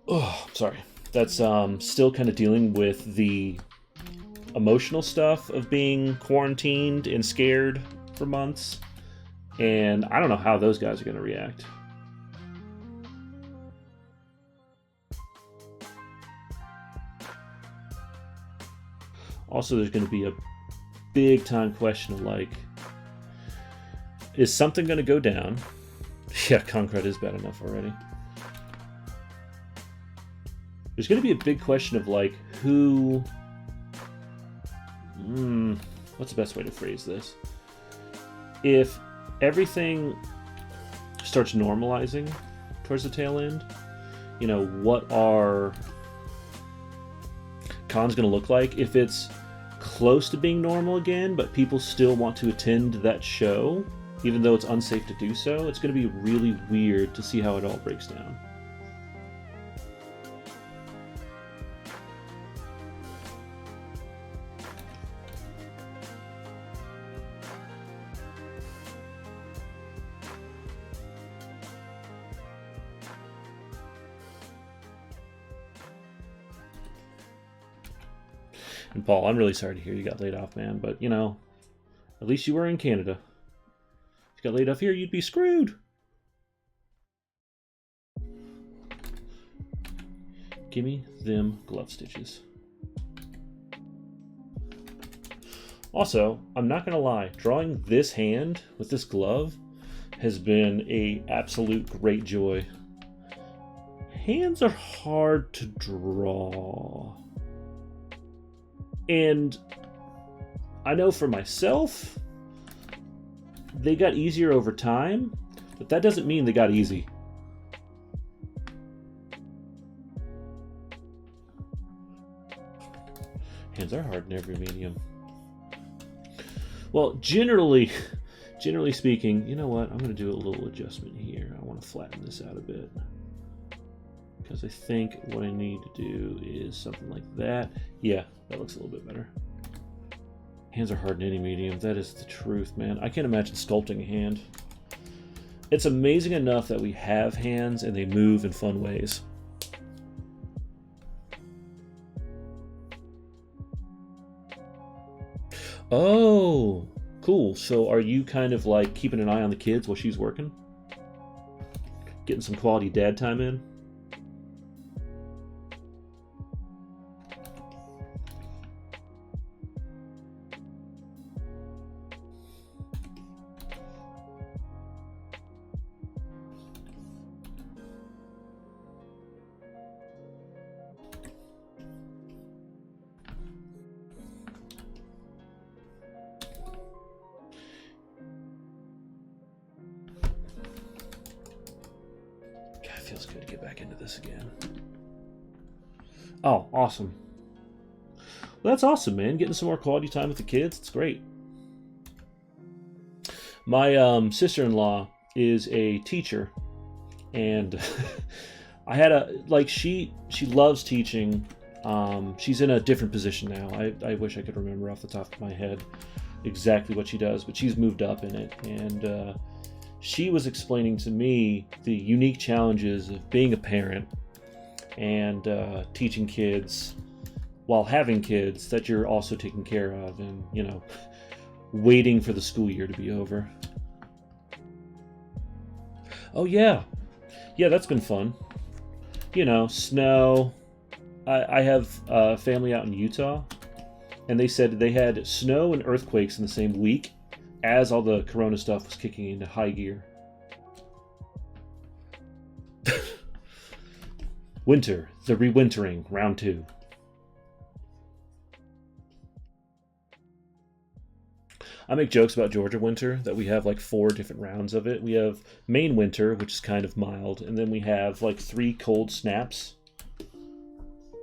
Oh, sorry. That's still kind of dealing with the emotional stuff of being quarantined and scared for months. And I don't know how those guys are going to react. Also, there's going to be a big time question of like, is something going to go down? Yeah, Concrete is bad enough already. There's going to be a big question of like, who... what's the best way to phrase this? If everything starts normalizing towards the tail end, you know, what are cons going to look like? If it's close to being normal again, but people still want to attend that show, even though it's unsafe to do so, it's going to be really weird to see how it all breaks down. And Paul, I'm really sorry to hear you got laid off, man, but you know, at least you were in Canada. If you got laid off here, you'd be screwed. Gimme them glove stitches. Also, I'm not gonna lie, drawing this hand with this glove has been a absolute great joy. Hands are hard to draw. And I know for myself, they got easier over time, but that doesn't mean they got easy. Hands are hard in every medium. Well, generally speaking, you know what? I'm going to do a little adjustment here. I want to flatten this out a bit. Because I think what I need to do is something like that. Yeah, that looks a little bit better. Hands are hard in any medium. That is the truth, man. I can't imagine sculpting a hand. It's amazing enough that we have hands and they move in fun ways. Oh, cool. So are you kind of like keeping an eye on the kids while she's working? Getting some quality dad time in? Feels good to get back into this again. Oh, awesome. Well, that's awesome, man. Getting some more quality time with the kids. It's great. My sister-in-law is a teacher, and I had a like she loves teaching. She's in a different position now. I wish I could remember off the top of my head exactly what she does, but she's moved up in it, and she was explaining to me the unique challenges of being a parent and teaching kids while having kids that you're also taking care of, and, you know, waiting for the school year to be over. Oh yeah, that's been fun. You know, snow. I have family out in Utah, and they said they had snow and earthquakes in the same week as all the corona stuff was kicking into high gear. Winter, the rewintering, round 2. I make jokes about Georgia winter, that we have like 4 different rounds of it. We have Maine winter, which is kind of mild, and then we have like 3 cold snaps.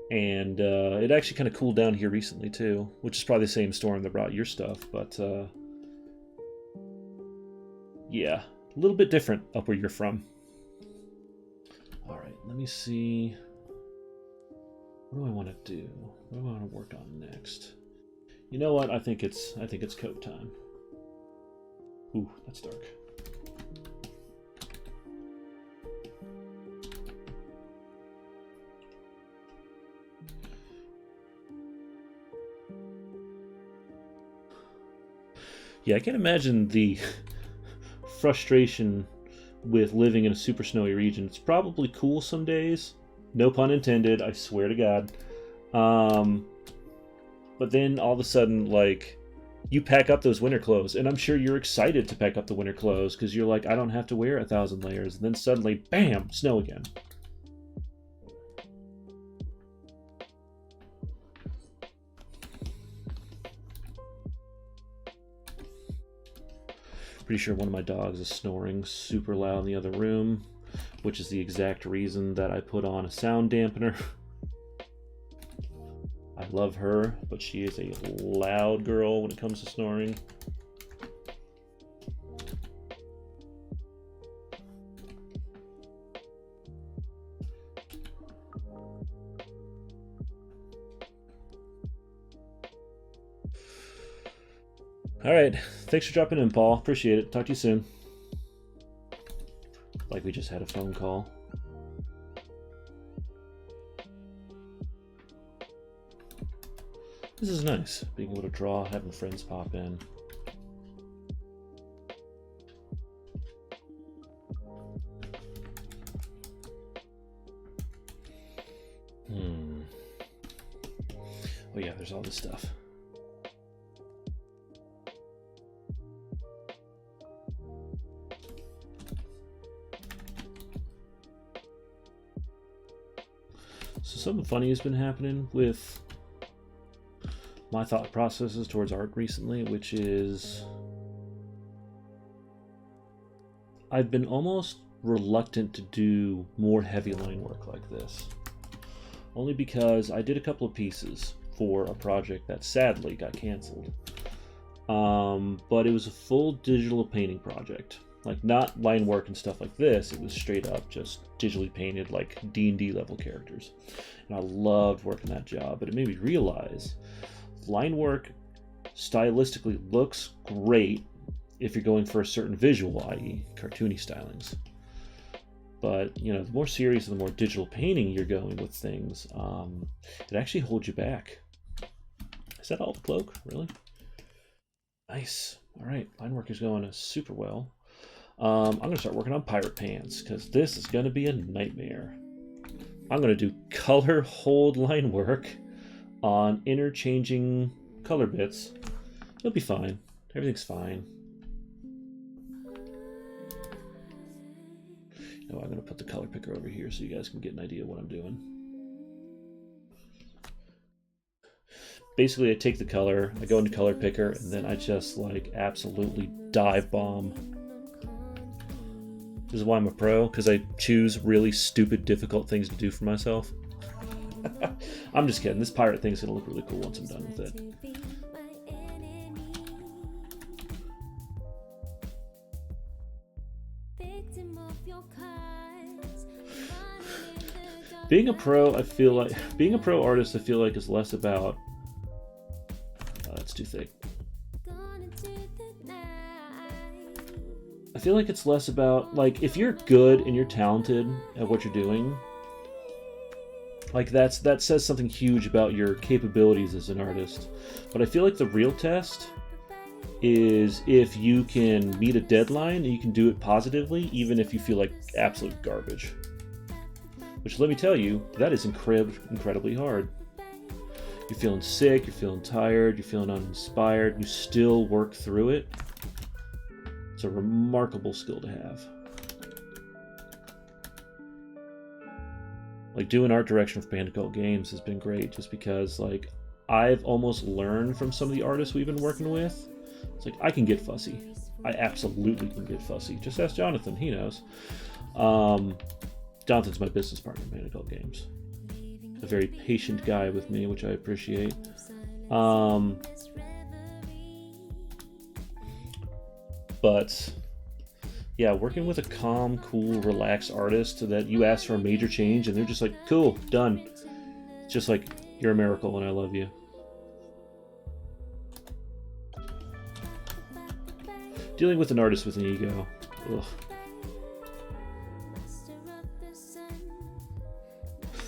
And it actually kind of cooled down here recently too, which is probably the same storm that brought your stuff, but yeah, a little bit different up where you're from. All right, let me see. What do I want to do? What do I want to work on next? You know what? I think it's coat time. Ooh, that's dark. Yeah, I can imagine the frustration with living in a super snowy region. It's probably cool some days. No pun intended, I swear to God. But then all of a sudden, like, you pack up those winter clothes, and I'm sure you're excited to pack up the winter clothes because you're like, I don't have to wear 1,000 layers. And then suddenly, bam, snow again. Pretty sure one of my dogs is snoring super loud in the other room, which is the exact reason that I put on a sound dampener. I love her, but she is a loud girl when it comes to snoring. All right, thanks for dropping in, Paul. Appreciate it. Talk to you soon. Like we just had a phone call. This is nice, being able to draw, having friends pop in. Oh yeah, there's all this stuff. So something funny has been happening with my thought processes towards art recently, which is I've been almost reluctant to do more heavy line work like this. Only because I did a couple of pieces for a project that sadly got canceled. But it was a full digital painting project. Like, not line work and stuff like this, it was straight up just digitally painted, like D&D level characters. And I loved working that job, but it made me realize line work stylistically looks great if you're going for a certain visual, i.e. cartoony stylings. But, you know, the more serious and the more digital painting you're going with things, it actually holds you back. Is that all the cloak? Really? Nice. All right, line work is going super well. I'm going to start working on pirate pants because this is going to be a nightmare. I'm going to do color hold line work on interchanging color bits. It'll be fine. Everything's fine. Oh, I'm going to put the color picker over here so you guys can get an idea of what I'm doing. Basically, I take the color, I go into color picker, and then I just like absolutely dive bomb. This is why I'm a pro, because I choose really stupid, difficult things to do for myself. I'm just kidding. This pirate thing's gonna look really cool once I'm done with it. Being a pro, I feel like being a pro artist, I feel like is less about. It's too thick. I feel like it's less about, like, if you're good and you're talented at what you're doing, like, that says something huge about your capabilities as an artist. But I feel like the real test is if you can meet a deadline and you can do it positively, even if you feel like absolute garbage. Which, let me tell you, that is incredibly hard. You're feeling sick, you're feeling tired, you're feeling uninspired, you still work through it. It's a remarkable skill to have. Like, doing art direction for Bandicoot Games has been great, just because, like, I've almost learned from some of the artists we've been working with. It's like, I can get fussy. I absolutely can get fussy. Just ask Jonathan, he knows. Jonathan's my business partner in Bandicoot Games. A very patient guy with me, which I appreciate. But yeah, working with a calm, cool, relaxed artist that you ask for a major change and they're just like, cool, done. It's just like, you're a miracle and I love you. Dealing with an artist with an ego. Ugh.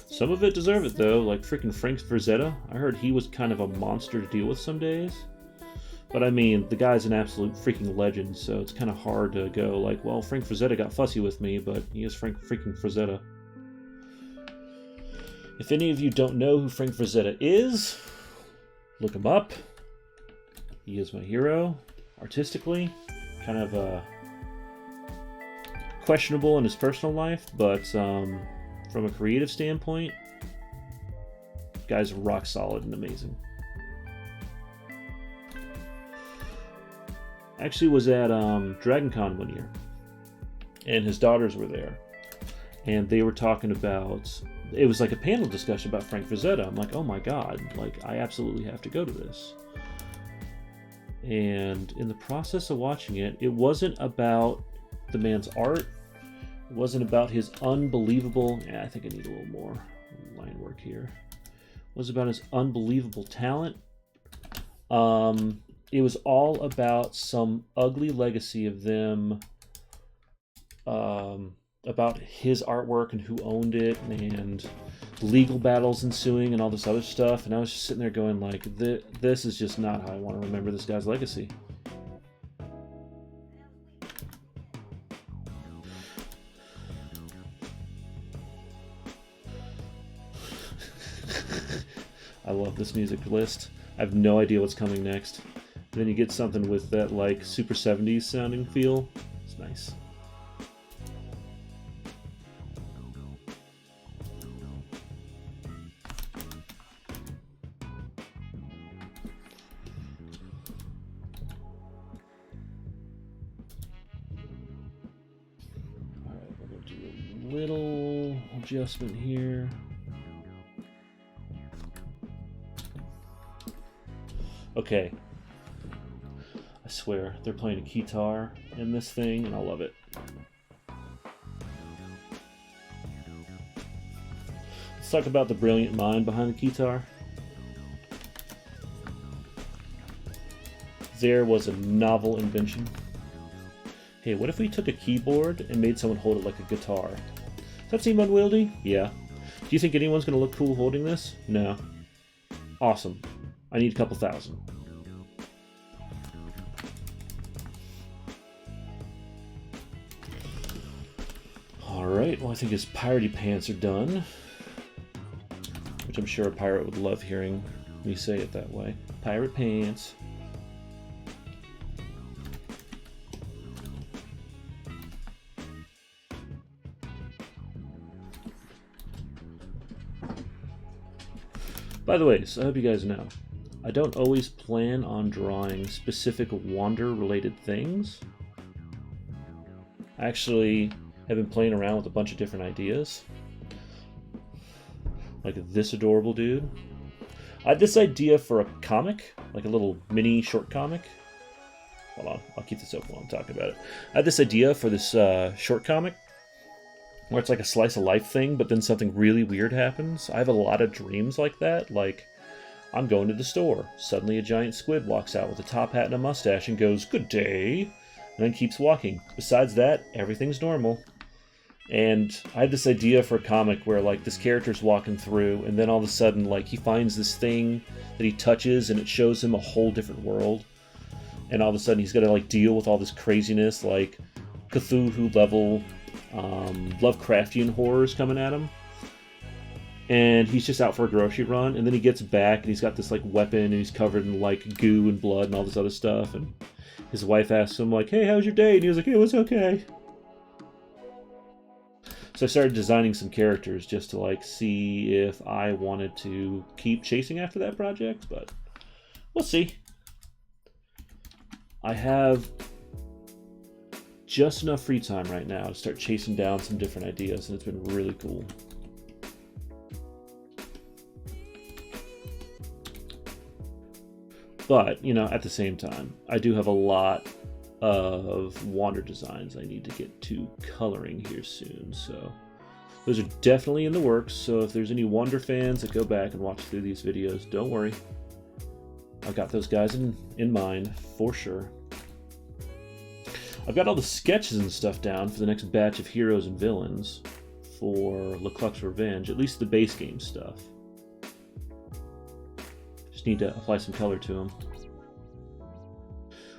Some of it deserve it though, like freaking Frank Frazetta. I heard he was kind of a monster to deal with some days. But I mean, the guy's an absolute freaking legend, so it's kind of hard to go like, well, Frank Frazetta got fussy with me, but he is Frank freaking Frazetta. If any of you don't know who Frank Frazetta is, look him up. He is my hero, artistically. Kind of questionable in his personal life, but from a creative standpoint, guy's rock solid and amazing. Actually was at DragonCon one year, and his daughters were there, and they were talking about, it was like a panel discussion about Frank Frazetta. I'm like, oh my god, like, I absolutely have to go to this. And in the process of watching it, it wasn't about the man's art. It wasn't about his unbelievable, I think I need a little more line work here. It was about his unbelievable talent. It was all about some ugly legacy of them, about his artwork and who owned it, and legal battles ensuing and all this other stuff. And I was just sitting there going like, this is just not how I want to remember this guy's legacy. I love this music list. I have no idea what's coming next. And then you get something with that like super 70s sounding feel. It's nice. Alright, we're going to do a little adjustment here. Okay. I swear, they're playing a guitar in this thing, and I love it. Let's talk about the brilliant mind behind the guitar. There was a novel invention. Hey, what if we took a keyboard and made someone hold it like a guitar? Does that seem unwieldy? Yeah. Do you think anyone's going to look cool holding this? No. Awesome. I need a couple thousand. Alright, well I think his piratey pants are done. Which I'm sure a pirate would love hearing me say it that way. Pirate pants. By the way, so I hope you guys know, I don't always plan on drawing specific Wander-related things. I actually have been playing around with a bunch of different ideas. Like this adorable dude. I had this idea for a comic, like a little mini short comic. Hold on, I'll keep this open while I'm talking about it. I had this idea for this short comic, where it's like a slice of life thing, but then something really weird happens. I have a lot of dreams like that, like I'm going to the store. Suddenly a giant squid walks out with a top hat and a mustache and goes, "Good day." and then keeps walking. Besides that, everything's normal. And I had this idea for a comic where, like, this character's walking through, and then all of a sudden, like, he finds this thing that he touches, and it shows him a whole different world. And all of a sudden, he's got to, like, deal with all this craziness, like Cthulhu-level Lovecraftian horrors coming at him. And he's just out for a grocery run, and then he gets back, and he's got this, like, weapon, and he's covered in, like, goo and blood and all this other stuff. And his wife asks him, like, hey, how's your day? And he was like, it was okay. So I started designing some characters just to, like, see if I wanted to keep chasing after that project, but we'll see. I have just enough free time right now to start chasing down some different ideas, and it's been really cool. But, you know, at the same time, I do have a lot of Wander designs I need to get to coloring here soon, so those are definitely in the works. So if there's any Wander fans that go back and watch through these videos, don't worry. I've got those guys in mind, for sure. I've got all the sketches and stuff down for the next batch of heroes and villains for LeCluck's Revenge, at least the base game stuff. Just need to apply some color to them.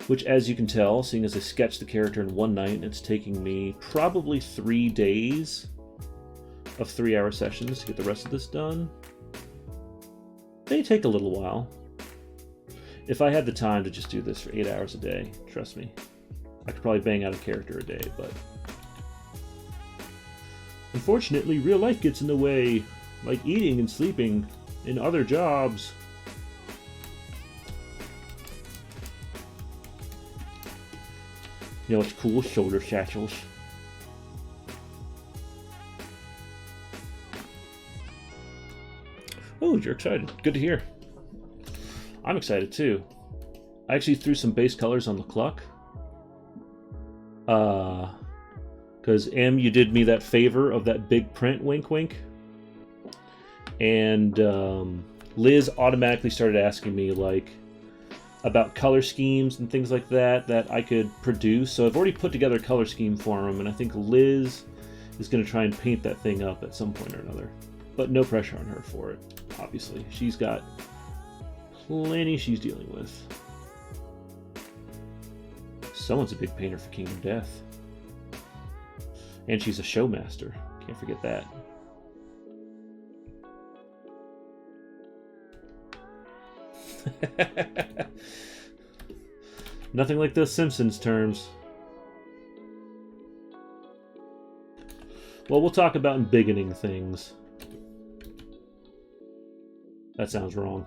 Which, as you can tell, seeing as I sketched the character in one night, it's taking me probably 3 days of 3-hour sessions to get the rest of this done. They take a little while. If I had the time to just do this for 8 hours a day, trust me, I could probably bang out a character a day, but unfortunately, real life gets in the way, like eating and sleeping and other jobs. You know, it's cool, shoulder satchels. Oh, you're excited. Good to hear. I'm excited too. I actually threw some base colors on LeCluck. Because you did me that favor of that big print, wink wink. And Liz automatically started asking me, like, about color schemes and things like that I could produce. So I've already put together a color scheme for him, and I think Liz is going to try and paint that thing up at some point or another. But no pressure on her for it, obviously. She's got plenty she's dealing with. Someone's a big painter for Kingdom Death. And she's a showmaster. Can't forget that. Nothing like those Simpsons terms. Well, we'll talk about embiggening things. That sounds wrong.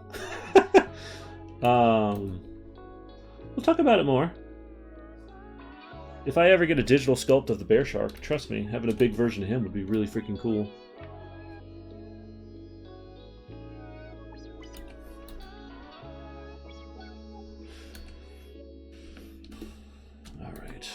We'll talk about it more. If I ever get a digital sculpt of the bear shark, trust me, having a big version of him would be really freaking cool. Alright.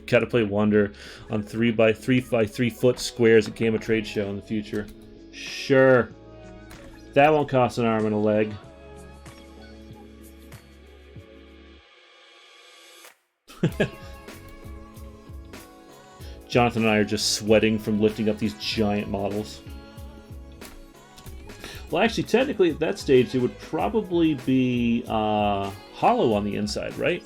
Gotta play Wander on 3x3 foot squares at Gamma Trade Show in the future. Sure. That won't cost an arm and a leg. Jonathan and I are just sweating from lifting up these giant models. Well, actually, technically, at that stage, it would probably be hollow on the inside, right?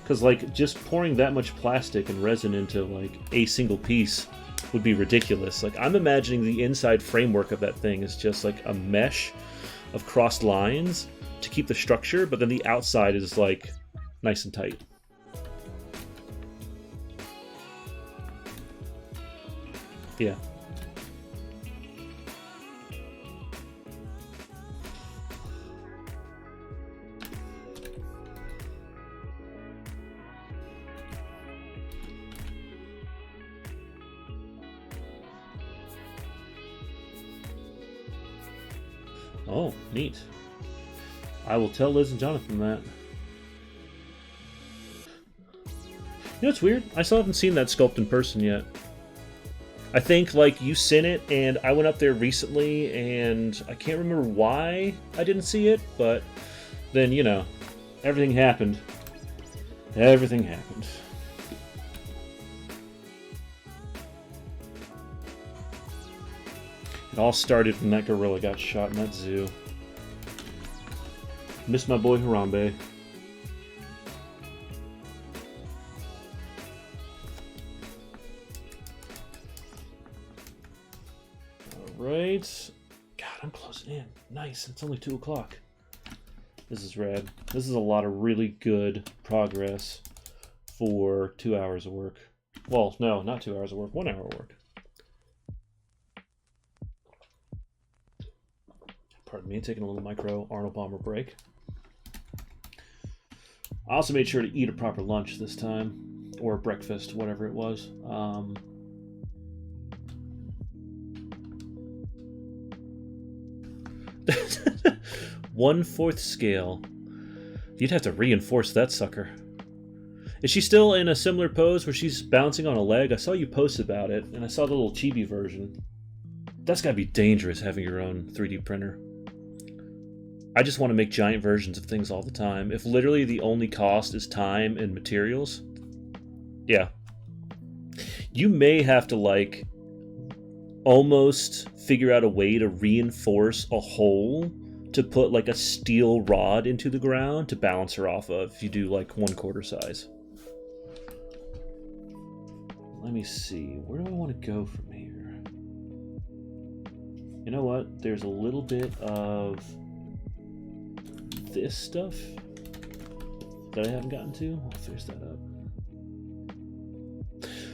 Because, like, just pouring that much plastic and resin into, like, a single piece would be ridiculous. Like, I'm imagining the inside framework of that thing is just, like, a mesh of crossed lines to keep the structure, but then the outside is, like, nice and tight. Yeah. Oh, neat. I will tell Liz and Jonathan that. You know, it's weird. I still haven't seen that sculpt in person yet. I think like you sent it, and I went up there recently, and I can't remember why I didn't see it, but then, you know, everything happened. Everything happened. It all started when that gorilla got shot in that zoo. Miss my boy Harambe. Alright. God, I'm closing in. Nice. It's only 2 o'clock. This is rad. This is a lot of really good progress for 2 hours of work. Well, no, not 2 hours of work. 1 hour of work. Pardon me, taking a little micro Arnold Palmer break. I also made sure to eat a proper lunch this time, or breakfast, whatever it was. 1/4 scale. You'd have to reinforce that sucker. Is she still in a similar pose where she's bouncing on a leg? I saw you post about it, and I saw the little chibi version. That's gotta be dangerous having your own 3D printer. I just want to make giant versions of things all the time. If literally the only cost is time and materials, yeah. You may have to, like, almost figure out a way to reinforce a hole to put, like, a steel rod into the ground to balance her off of if you do, like, 1/4 size. Let me see. Where do I want to go from here? You know what? There's a little bit of this stuff that I haven't gotten to. I'll finish that up.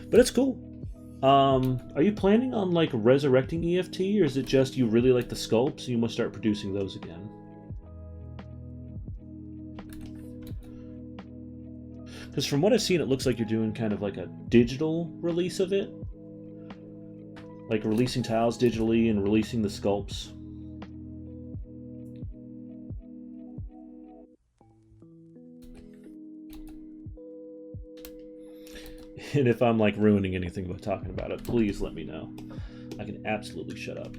But it's cool. Are you planning on like resurrecting EFT, or is it just you really like the sculpts and you must start producing those again? Because from what I've seen, it looks like you're doing kind of like a digital release of it. Like releasing tiles digitally and releasing the sculpts. And if I'm like ruining anything by talking about it, please let me know. I can absolutely shut up.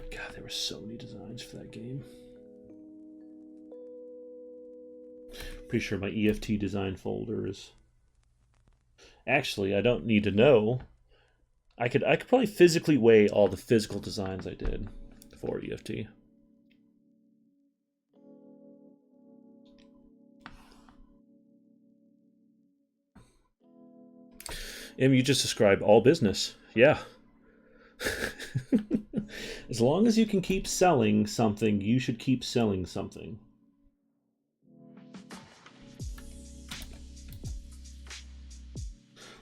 God, there were so many designs for that game. Pretty sure my EFT design folder is... Actually, I don't need to know. I could probably physically weigh all the physical designs I did for EFT. You just described all business. Yeah. As long as you can keep selling something, you should keep selling something.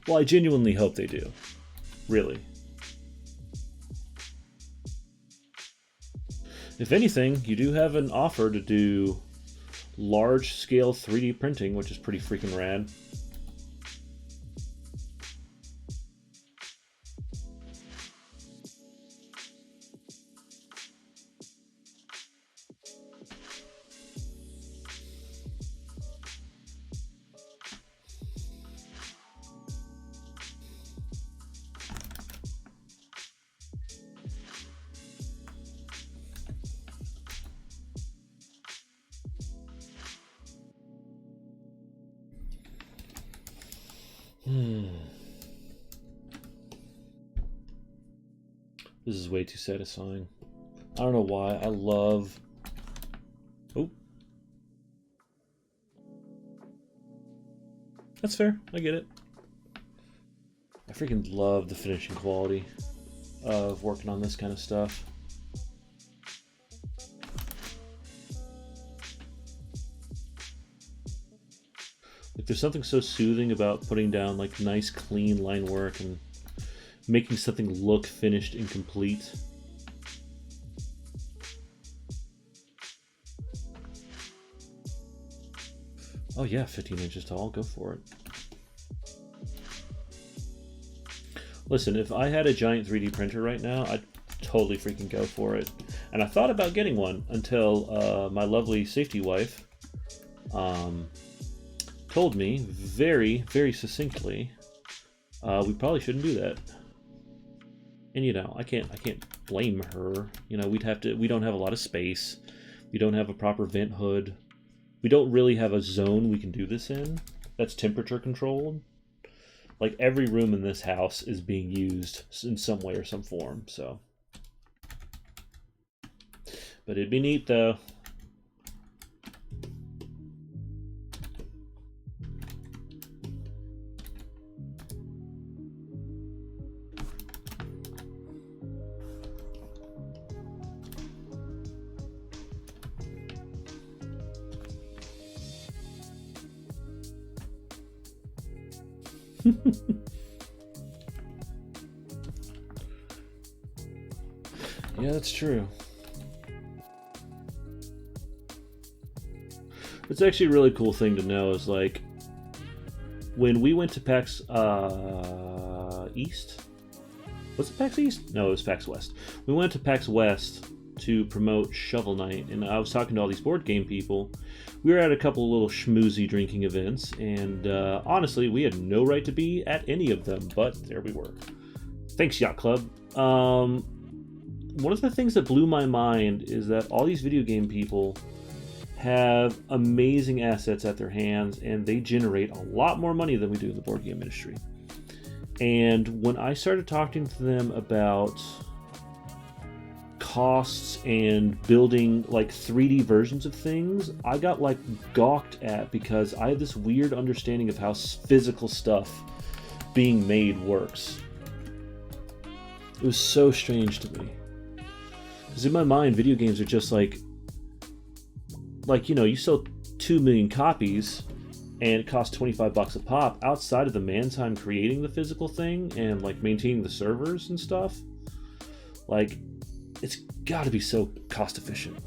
Well, I genuinely hope they do. Really. If anything, you do have an offer to do large-scale 3D printing, which is pretty freaking rad. This is way too satisfying. I don't know why. I love... Oh. That's fair. I get it. I freaking love the finishing quality of working on this kind of stuff. Like, there's something so soothing about putting down like nice clean line work and making something look finished and complete. Oh yeah, 15 inches tall. Go for it. Listen, if I had a giant 3D printer right now, I'd totally freaking go for it. And I thought about getting one until my lovely safety wife told me very, very succinctly we probably shouldn't do that. And you know, I can't blame her. You know, we don't have a lot of space. We don't have a proper vent hood. We don't really have a zone we can do this in that's temperature controlled. Like, every room in this house is being used in some way or some form, so. But it'd be neat, though. Yeah, that's true. It's actually a really cool thing to know is, like, when we went to PAX East? Was it PAX East? No, it was PAX West. We went to PAX West to promote Shovel Knight, and I was talking to all these board game people. We were at a couple of little schmoozy drinking events, and honestly, we had no right to be at any of them, but there we were. Thanks, Yacht Club. One of the things that blew my mind is that all these video game people have amazing assets at their hands, and they generate a lot more money than we do in the board game industry. And when I started talking to them about costs and building like 3D versions of things, I got like gawked at because I have this weird understanding of how physical stuff being made works. It was so strange to me. Because in my mind, video games are just like, you know, you sell 2 million copies and it costs $25 a pop. Outside of the man time creating the physical thing and like maintaining the servers and stuff, like, it's got to be so cost efficient.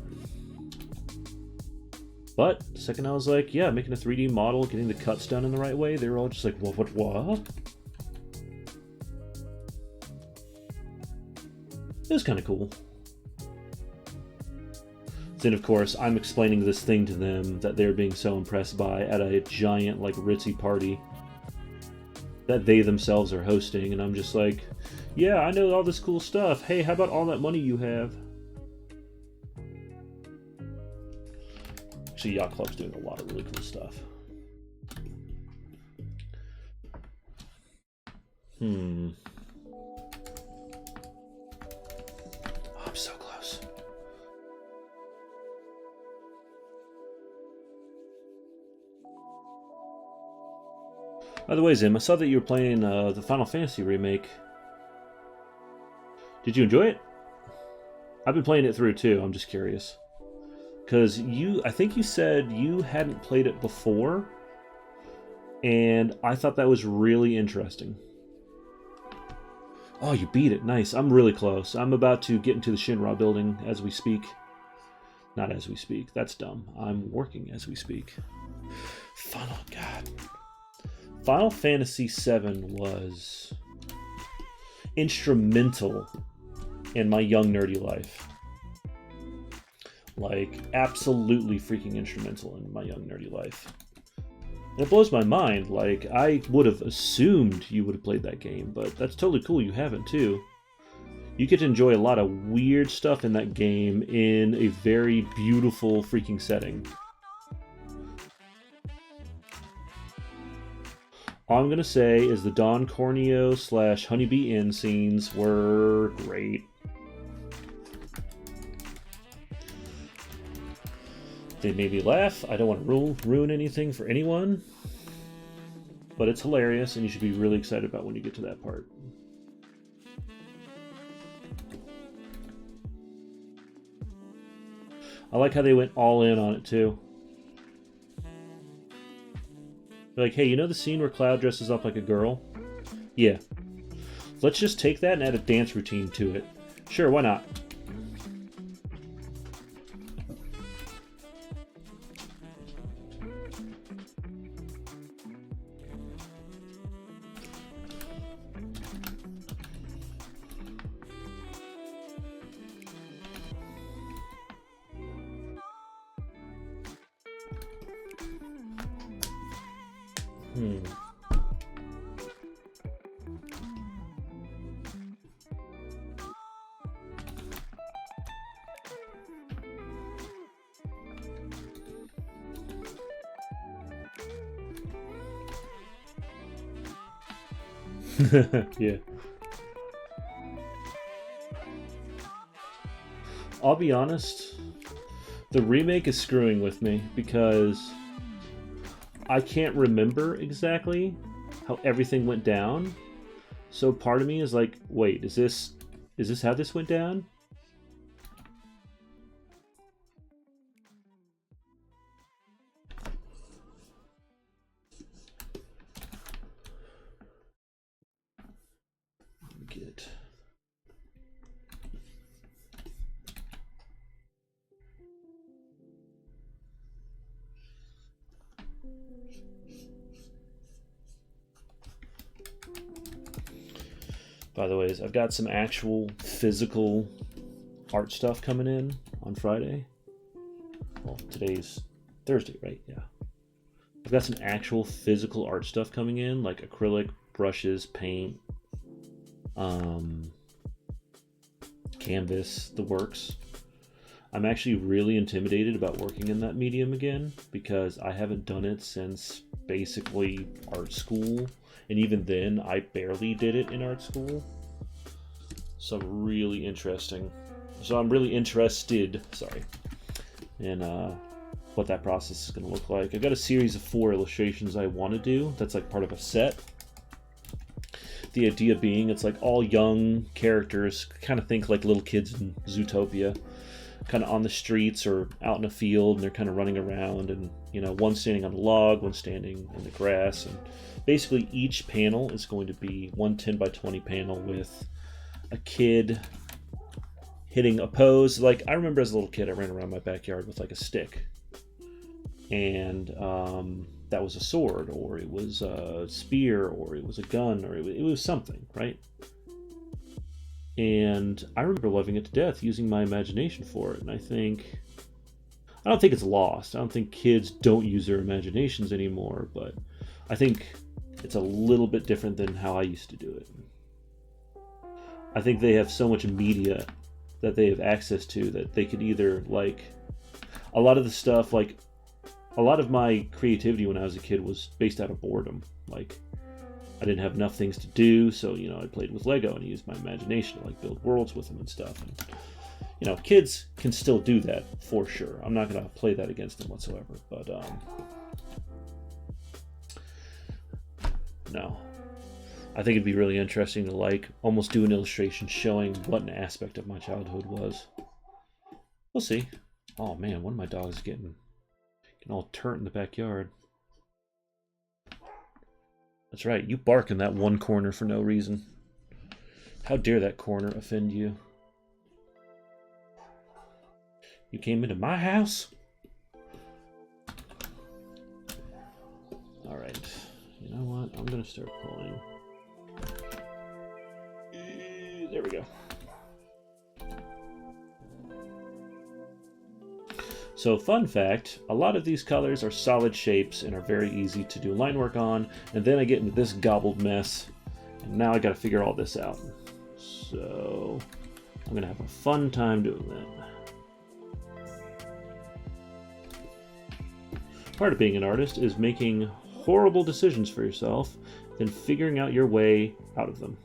But the second I was like, yeah, making a 3D model, getting the cuts done in the right way, they were all just like, what? It was kind of cool. Then, of course, I'm explaining this thing to them that they're being so impressed by at a giant, like, ritzy party that they themselves are hosting, and I'm just like, yeah, I know all this cool stuff. Hey, how about all that money you have? Actually, Yacht Club's doing a lot of really cool stuff. Oh, I'm so close. By the way, Zim, I saw that you were playing the Final Fantasy remake. Did you enjoy it? I've been playing it through too. I'm just curious. Because I think you said you hadn't played it before, and I thought that was really interesting. Oh, you beat it. Nice. I'm really close. I'm about to get into the Shinra building as we speak. Not as we speak. That's dumb. I'm working as we speak. Final Fantasy VII was instrumental in my young nerdy life. Like, absolutely freaking instrumental in my young nerdy life. And it blows my mind. Like, I would have assumed you would have played that game, but that's totally cool you haven't too. You get to enjoy a lot of weird stuff in that game in a very beautiful freaking setting. All I'm going to say is the Don Corneo / Honeybee Inn scenes were great. They made me laugh. I don't want to ruin anything for anyone. But it's hilarious, and you should be really excited about when you get to that part. I like how they went all in on it, too. They're like, hey, you know the scene where Cloud dresses up like a girl? Yeah. Let's just take that and add a dance routine to it. Sure, why not? Hmm. Yeah. I'll be honest, the remake is screwing with me because I can't remember exactly how everything went down. So part of me is like, wait, is this how this went down? Get By the way, I've got some actual physical art stuff coming in on Friday. Well, today's Thursday, right? Yeah. I've got some actual physical art stuff coming in, like acrylic, brushes, paint, um, canvas, the works. I'm actually really intimidated about working in that medium again because I haven't done it since basically art school. And even then, I barely did it in art school. So I'm really interested, sorry, in what that process is going to look like. I've got a series of 4 illustrations I want to do. That's like part of a set. The idea being it's like all young characters, kind of think like little kids in Zootopia, kind of on the streets or out in a field, and they're kind of running around, and one standing on a log, one standing in the grass, and basically each panel is going to be one 10 by 20 panel with a kid hitting a pose. Like, I remember as a little kid, I ran around my backyard with like a stick, and that was a sword, or it was a spear, or it was a gun, or it was something, right? And I remember loving it to death, using my imagination for it. And I don't think it's lost. I don't think kids don't use their imaginations anymore, but I think it's a little bit different than how I used to do it. I think they have so much media that they have access to that they could either, like, a lot of the stuff, like, a lot of my creativity when I was a kid was based out of boredom. Like, I didn't have enough things to do, so, I played with Lego and used my imagination to, like, build worlds with them and stuff. And, kids can still do that, for sure. I'm not going to play that against them whatsoever, but, no. I think it'd be really interesting to, like, almost do an illustration showing what an aspect of my childhood was. We'll see. Oh, man, one of my dogs is getting all turnt in the backyard. That's right, you bark in that one corner for no reason. How dare that corner offend you? You came into my house? Alright, you know what? I'm gonna start pulling. There we go. So, fun fact, a lot of these colors are solid shapes and are very easy to do line work on, and then I get into this gobbled mess, and now I gotta figure all this out. So, I'm gonna have a fun time doing that. Part of being an artist is making horrible decisions for yourself, then figuring out your way out of them.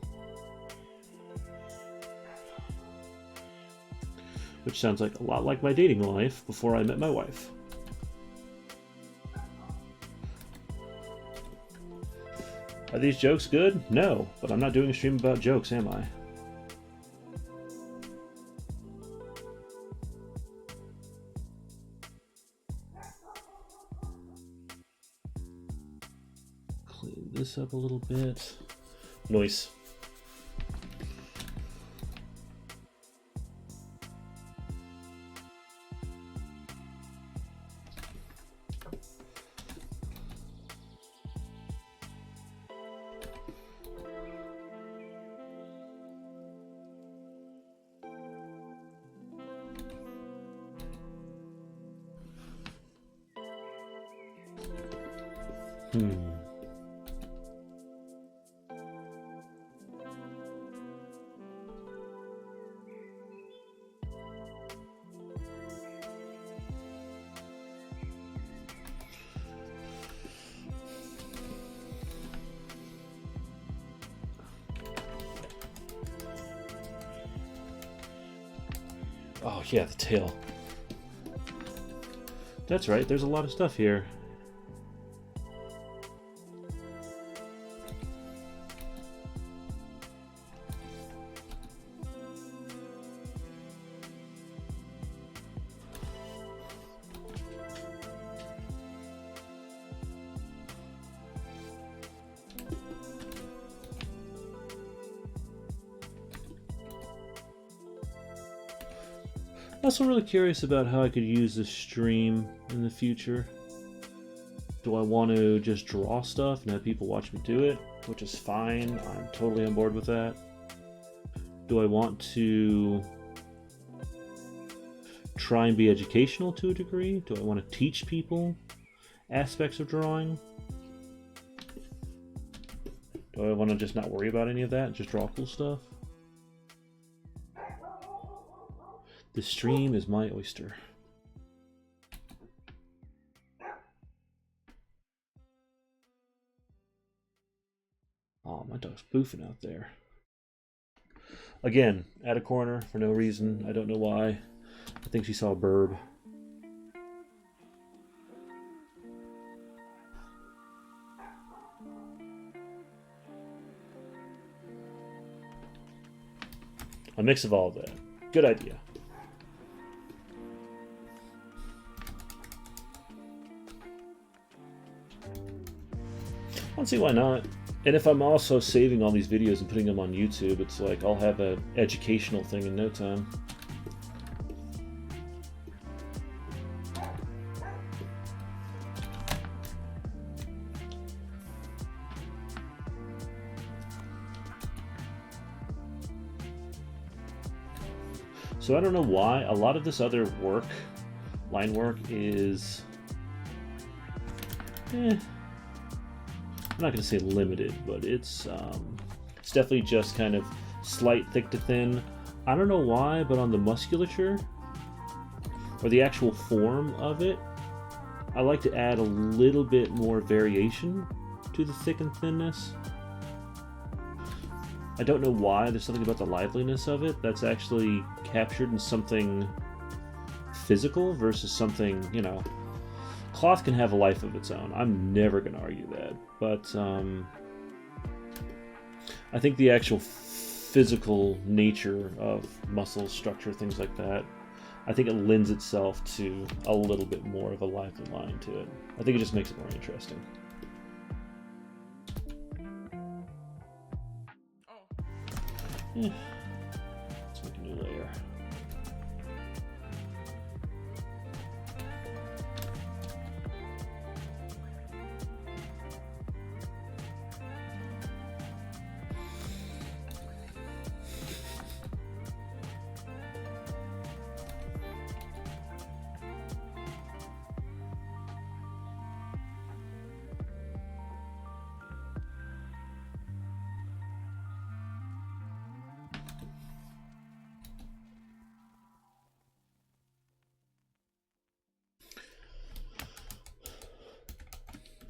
Which sounds like a lot like my dating life before I met my wife. Are these jokes good? No, but I'm not doing a stream about jokes, am I? Clean this up a little bit. Noise. Oh yeah, the tail. That's right, there's a lot of stuff here. I'm also really curious about how I could use this stream in the future. Do I want to just draw stuff and have people watch me do it, which is fine. I'm totally on board with that. Do I want to try and be educational to a degree? Do I want to teach people aspects of drawing? Do I want to just not worry about any of that and just draw cool stuff? The stream is my oyster. Oh, my dog's boofing out there. Again, at a corner for no reason. I don't know why. I think she saw a burb. A mix of all of that. Good idea. I don't see why not. And if I'm also saving all these videos and putting them on YouTube, it's like I'll have an educational thing in no time. So I don't know why a lot of this other work, line work, is I'm not going to say limited, but it's definitely just kind of slight thick to thin. I don't know why, but on the musculature or the actual form of it, I like to add a little bit more variation to the thick and thinness. I don't know why. There's something about the liveliness of it that's actually captured in something physical versus something, you know. Cloth can have a life of its own. I'm never going to argue that. But I think the actual physical nature of muscle structure, things like that, I think it lends itself to a little bit more of a lively line to it. I think it just makes it more interesting. Let's make a new layer.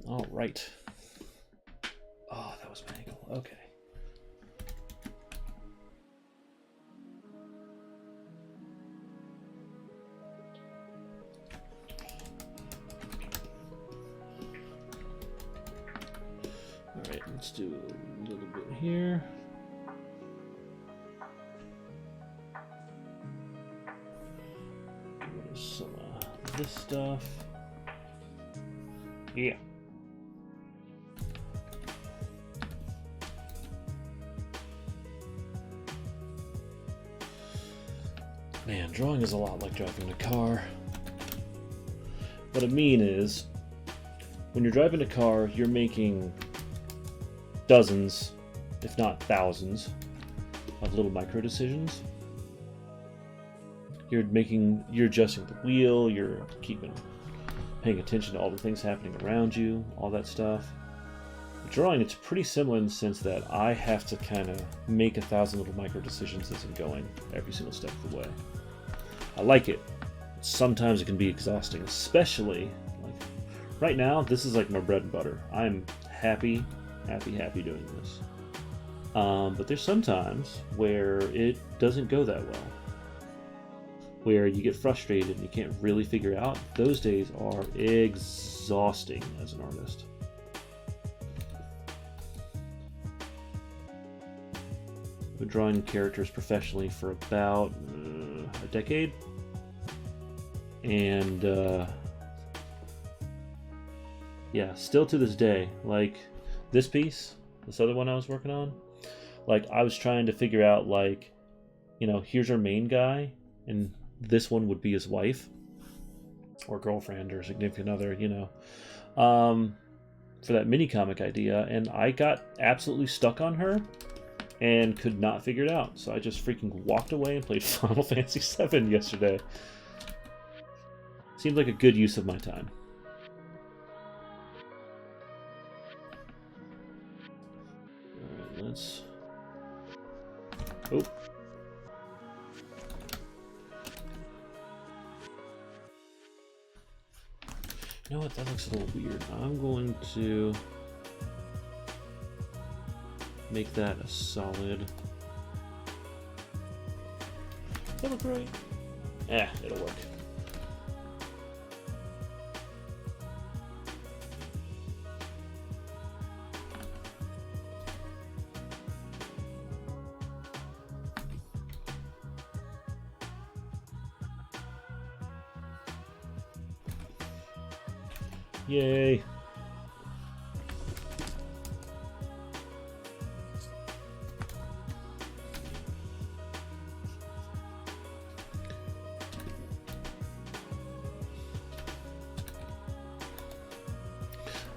All right. Oh, that was my angle. Okay. All right, let's do a little bit here. Some of this stuff. Yeah. Man, drawing is a lot like driving a car. What I mean is, when you're driving a car, you're making dozens, if not thousands, of little micro decisions. You're adjusting the wheel, you're paying attention to all the things happening around you, all that stuff. Drawing, it's pretty similar in the sense that I have to kind of make 1,000 little micro decisions as I'm going every single step of the way. I like it. Sometimes it can be exhausting, especially like right now. This is like my bread and butter. I'm happy doing this. But there's sometimes where it doesn't go that well. where you get frustrated and you can't really figure out, those days are exhausting as an artist. I've been drawing characters professionally for about a decade, and yeah, still to this day, like this piece, this other one I was working on, like I was trying to figure out, like, you know, here's our main guy, and this one would be his wife or girlfriend or significant other, you know, for that mini comic idea, and I got absolutely stuck on her and could not figure it out. So I just freaking walked away and played Final Fantasy VII yesterday. Seemed like a good use of my time. Alright, let's... Oh. You know what? That looks a little weird. I'm going to make that a solid. That look right? It'll work. Yay.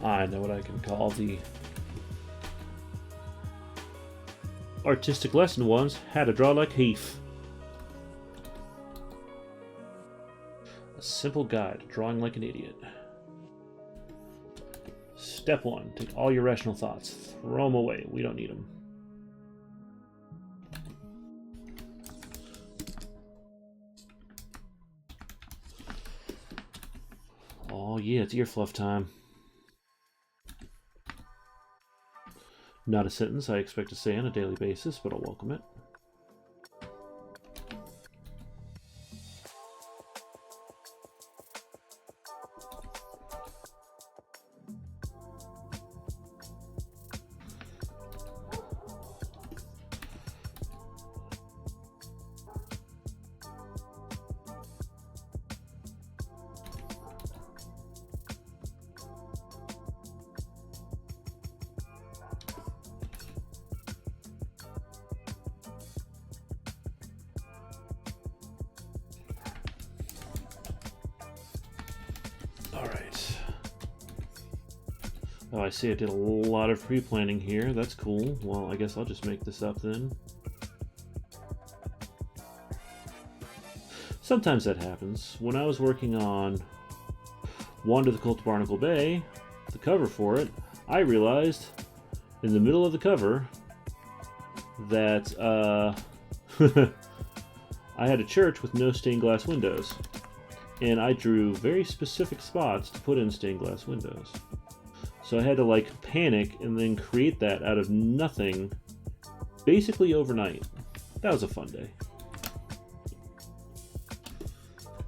I know what I can call the artistic lesson ones. How to draw like Heath. A simple guide to drawing like an idiot. Step 1. Take all your rational thoughts. Throw them away. We don't need them. Oh yeah, it's ear fluff time. Not a sentence I expect to say on a daily basis, but I'll welcome it. Alright. Oh, I see I did a lot of pre-planning here. That's cool. Well, I guess I'll just make this up then. Sometimes that happens. When I was working on Wander the Cult of Barnacle Bay, the cover for it, I realized in the middle of the cover that I had a church with no stained glass windows. And I drew very specific spots to put in stained glass windows. So I had to like panic and then create that out of nothing, basically overnight. That was a fun day.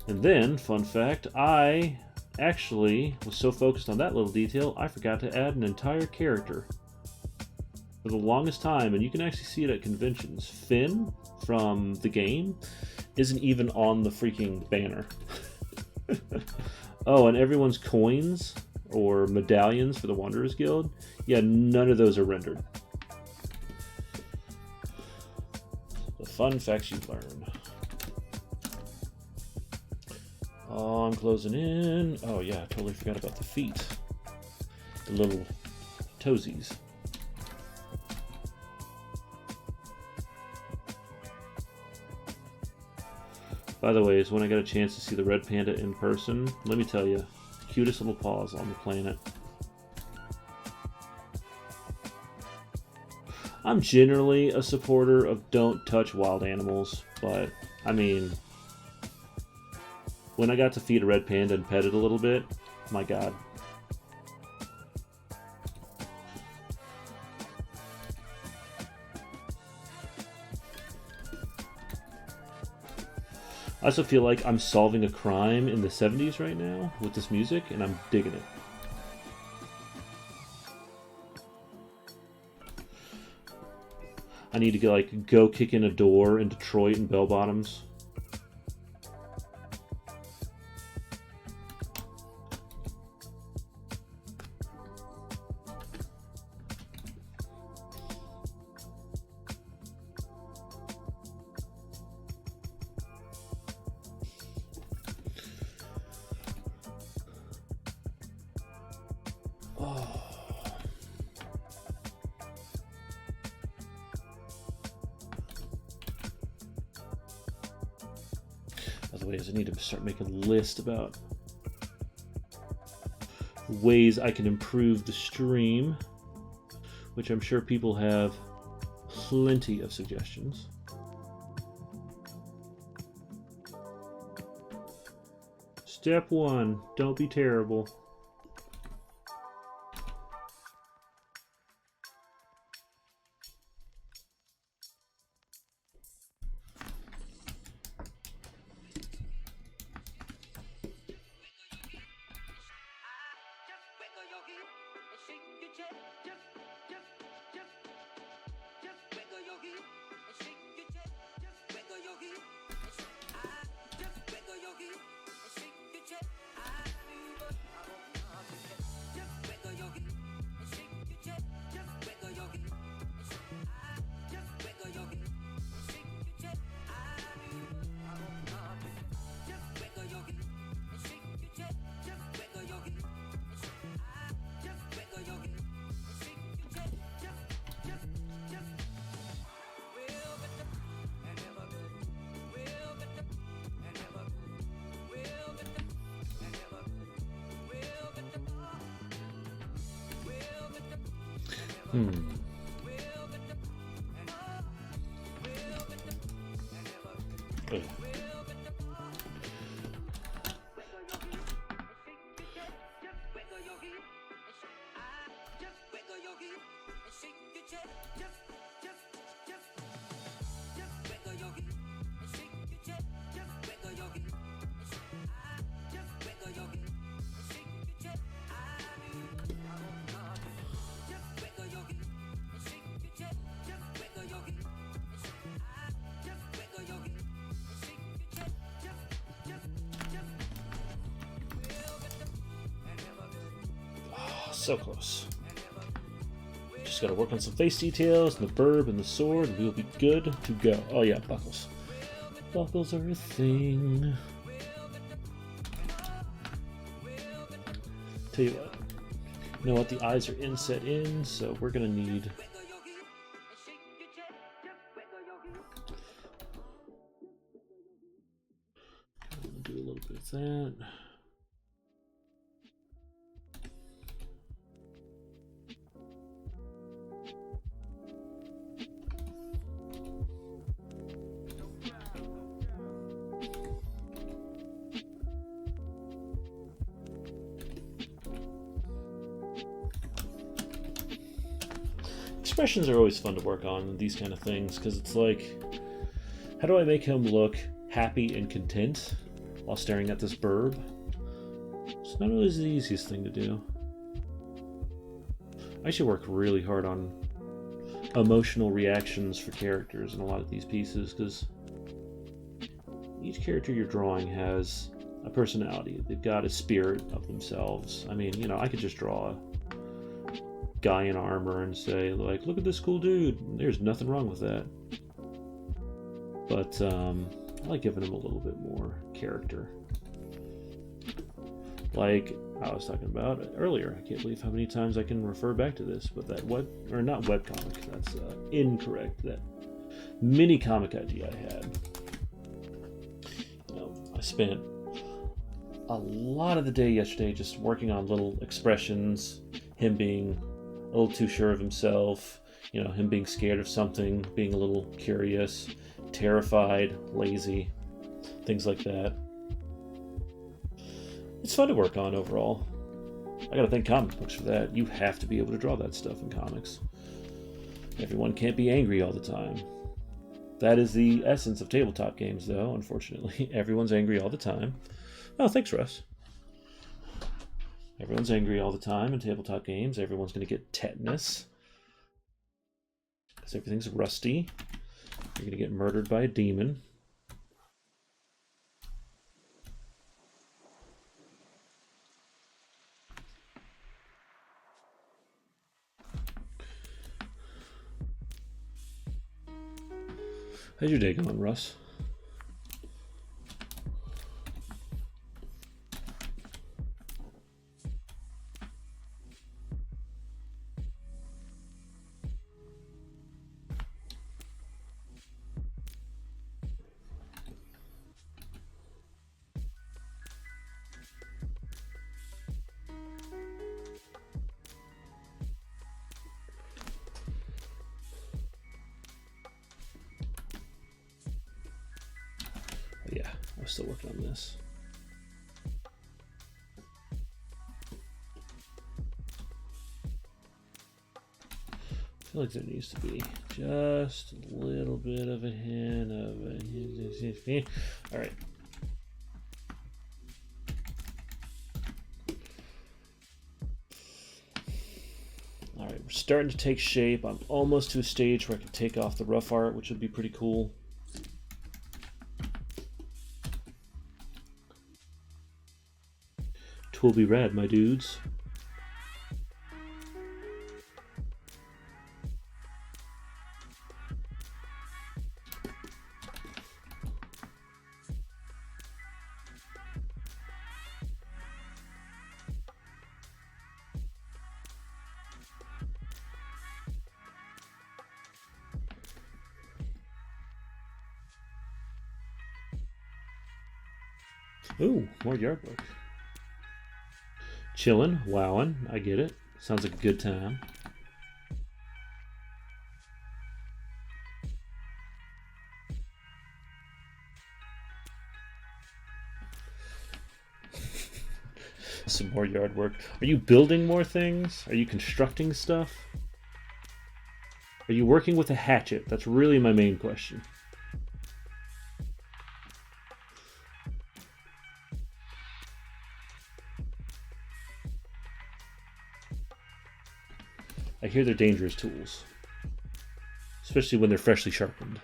And then, fun fact, I actually was so focused on that little detail, I forgot to add an entire character. For the longest time, and you can actually see it at conventions, Finn from the game isn't even on the freaking banner. Oh, and everyone's coins or medallions for the Wanderers Guild, yeah, none of those are rendered. The fun facts you learn. Oh, I'm closing in. Oh yeah, I totally forgot about the feet. The little toesies. By the way, is when I got a chance to see the red panda in person, let me tell you, cutest little paws on the planet. I'm generally a supporter of don't touch wild animals, but I mean, when I got to feed a red panda and pet it a little bit, my God. I also feel like I'm solving a crime in the 70s right now with this music, and I'm digging it. I need to go kick in a door in Detroit and bell bottoms. Otherwise, I need to start making a list about ways I can improve the stream, which I'm sure people have plenty of suggestions. Step 1, don't be terrible. So close. Just gotta work on some face details, and the burb and the sword, and we'll be good to go. Oh yeah, buckles. Buckles are a thing. Tell you what. You know what? The eyes are inset in, so we're gonna need... do a little bit of that. Expressions are always fun to work on these kind of things, because it's like, how do I make him look happy and content while staring at this burb? It's not always the easiest thing to do. I should work really hard on emotional reactions for characters in a lot of these pieces, because each character you're drawing has a personality. They've got a spirit of themselves. I mean, you know, I could just draw a guy in armor and say, like, look at this cool dude. There's nothing wrong with that. But I like giving him a little bit more character. Like I was talking about earlier. I can't believe how many times I can refer back to this, but that not webcomic, that's incorrect. That mini comic idea I had. You know, I spent a lot of the day yesterday just working on little expressions, him being a little too sure of himself, you know, him being scared of something, being a little curious, terrified, lazy, things like that. It's fun to work on overall. I gotta thank comic books for that. You have to be able to draw that stuff in comics. Everyone can't be angry all the time. That is the essence of tabletop games, though, unfortunately. Everyone's angry all the time. Oh, thanks, Russ. Everyone's angry all the time in tabletop games. Everyone's going to get tetanus. Because everything's rusty. You're going to get murdered by a demon. How's your day going, Russ? Yeah, I'm still working on this. I feel like there needs to be just a little bit of a hint of a... All right. All right, we're starting to take shape. I'm almost to a stage where I can take off the rough art, which would be pretty cool. Twill be rad, my dudes. Ooh, more yard work. Chillin', wowin', I get it. Sounds like a good time. Some more yard work. Are you building more things? Are you constructing stuff? Are you working with a hatchet? That's really my main question. I hear they're dangerous tools, especially when they're freshly sharpened.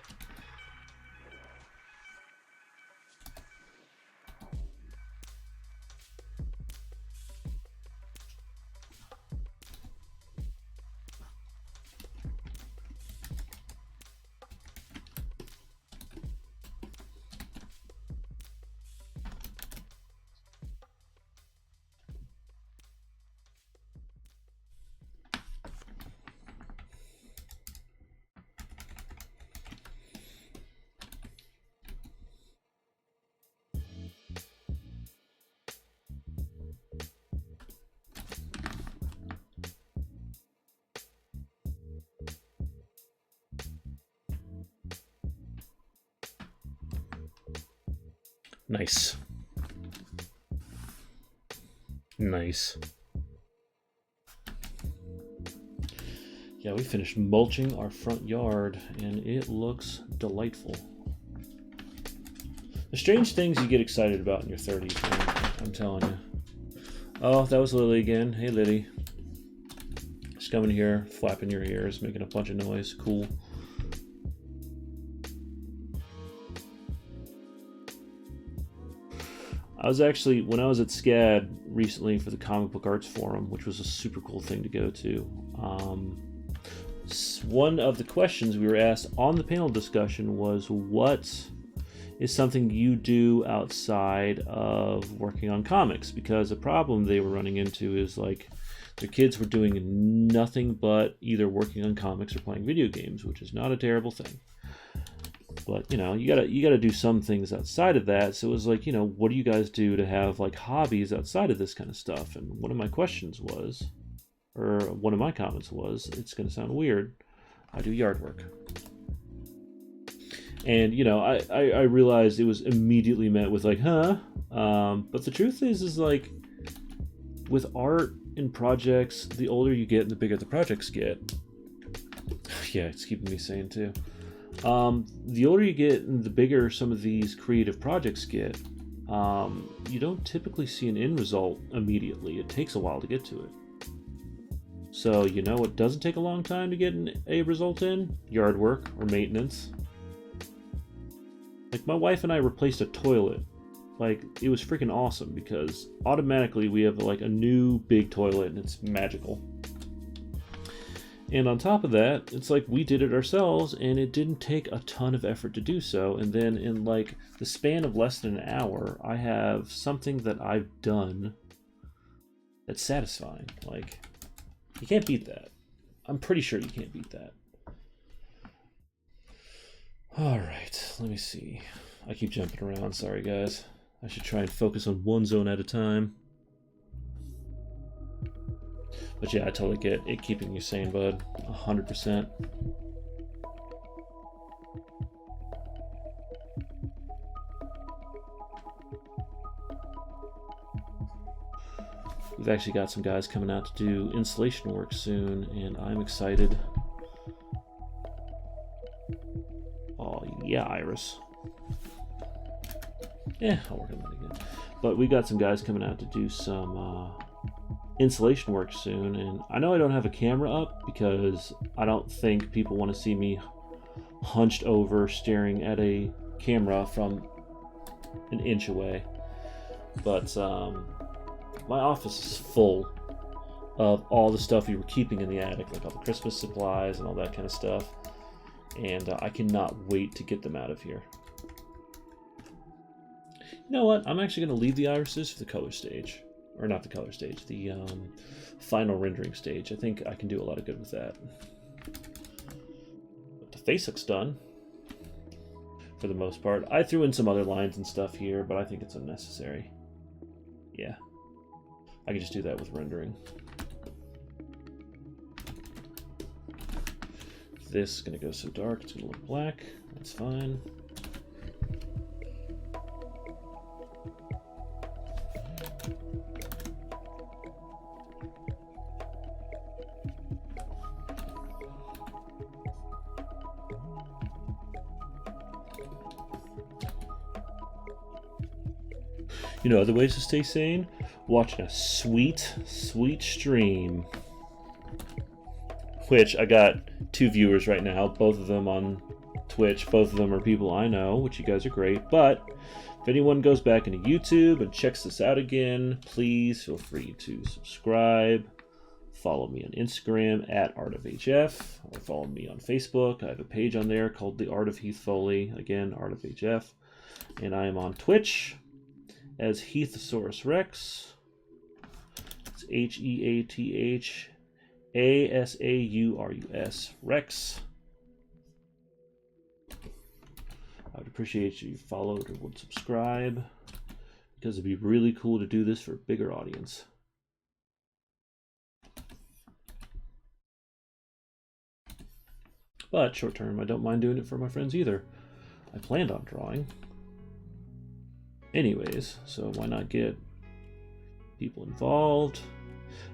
Nice. Nice. Yeah, we finished mulching our front yard, and it looks delightful. The strange things you get excited about in your 30s, man, I'm telling you. Oh, that was Lily again. Hey, Lily. Just coming here, flapping your ears, making a bunch of noise. Cool. I was actually, when I was at SCAD recently for the Comic Book Arts Forum, which was a super cool thing to go to, one of the questions we were asked on the panel discussion was, what is something you do outside of working on comics? Because the problem they were running into is, like, their kids were doing nothing but either working on comics or playing video games, which is not a terrible thing. But, you know, you gotta do some things outside of that. So it was like, you know, what do you guys do to have, like, hobbies outside of this kind of stuff? And one of my questions was, or one of my comments was, it's gonna sound weird, I do yard work. And, you know, I realized it was immediately met with, like, huh? But the truth is like, with art and projects, the older you get and the bigger the projects get. Yeah, it's keeping me sane too. The older you get and the bigger some of these creative projects get, you don't typically see an end result immediately. It takes a while to get to it. So, you know what doesn't take a long time to get a result in? Yard work or maintenance. Like, my wife and I replaced a toilet. Like, it was freaking awesome because automatically we have like a new big toilet and it's magical. And on top of that, it's like we did it ourselves and it didn't take a ton of effort to do so. And then in like the span of less than an hour, I have something that I've done that's satisfying. Like, you can't beat that. I'm pretty sure you can't beat that. All right, let me see. I keep jumping around, sorry guys. I should try and focus on one zone at a time. But yeah, I totally get it keeping you sane, bud. 100%. We've actually got some guys coming out to do installation work soon, and I'm excited. Oh yeah, Iris. Yeah, I'll work on that again. But we got some guys coming out to do some installation work soon, and I know I don't have a camera up because I don't think people want to see me hunched over staring at a camera from an inch away. But my office is full of all the stuff we were keeping in the attic, like all the Christmas supplies and all that kind of stuff, and I cannot wait to get them out of here. You know what? I'm actually going to leave the irises for the color stage. Or not the color stage, the final rendering stage. I think I can do a lot of good with that. But the face looks done, for the most part. I threw in some other lines and stuff here, but I think it's unnecessary. Yeah. I can just do that with rendering. This is going to go so dark, it's going to look black. That's fine. You know, other ways to stay sane? Watching a sweet, sweet stream. Which I got 2 viewers right now, both of them on Twitch. Both of them are people I know, which you guys are great. But if anyone goes back into YouTube and checks this out again, please feel free to subscribe. Follow me on Instagram at ArtofHF, or follow me on Facebook. I have a page on there called The Art of Heath Foley. Again, Art of HF. And I am on Twitch as Heathosaurus Rex. It's HEATHASAURUS Rex. I would appreciate if you followed or would subscribe, because it'd be really cool to do this for a bigger audience. But short term, I don't mind doing it for my friends either. I planned on drawing. Anyways, so why not get people involved?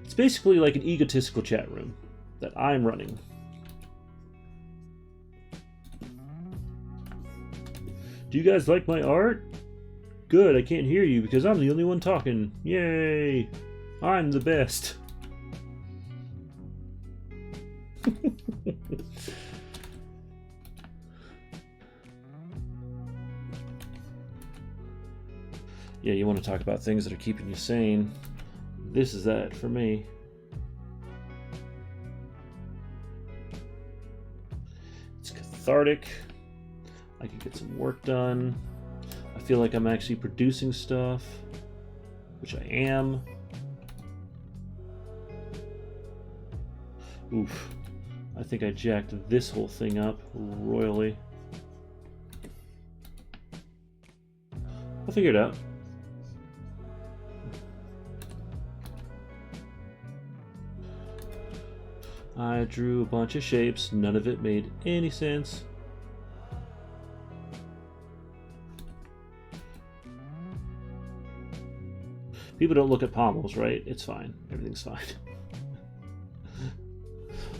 It's basically like an egotistical chat room that I'm running. Do you guys like my art? Good, I can't hear you because I'm the only one talking. Yay! I'm the best. Yeah, you want to talk about things that are keeping you sane. This is that for me. It's cathartic. I can get some work done. I feel like I'm actually producing stuff, which I am. Oof. I think I jacked this whole thing up royally. I'll figure it out. I drew a bunch of shapes, none of it made any sense. People don't look at pommels, right? It's fine. Everything's fine.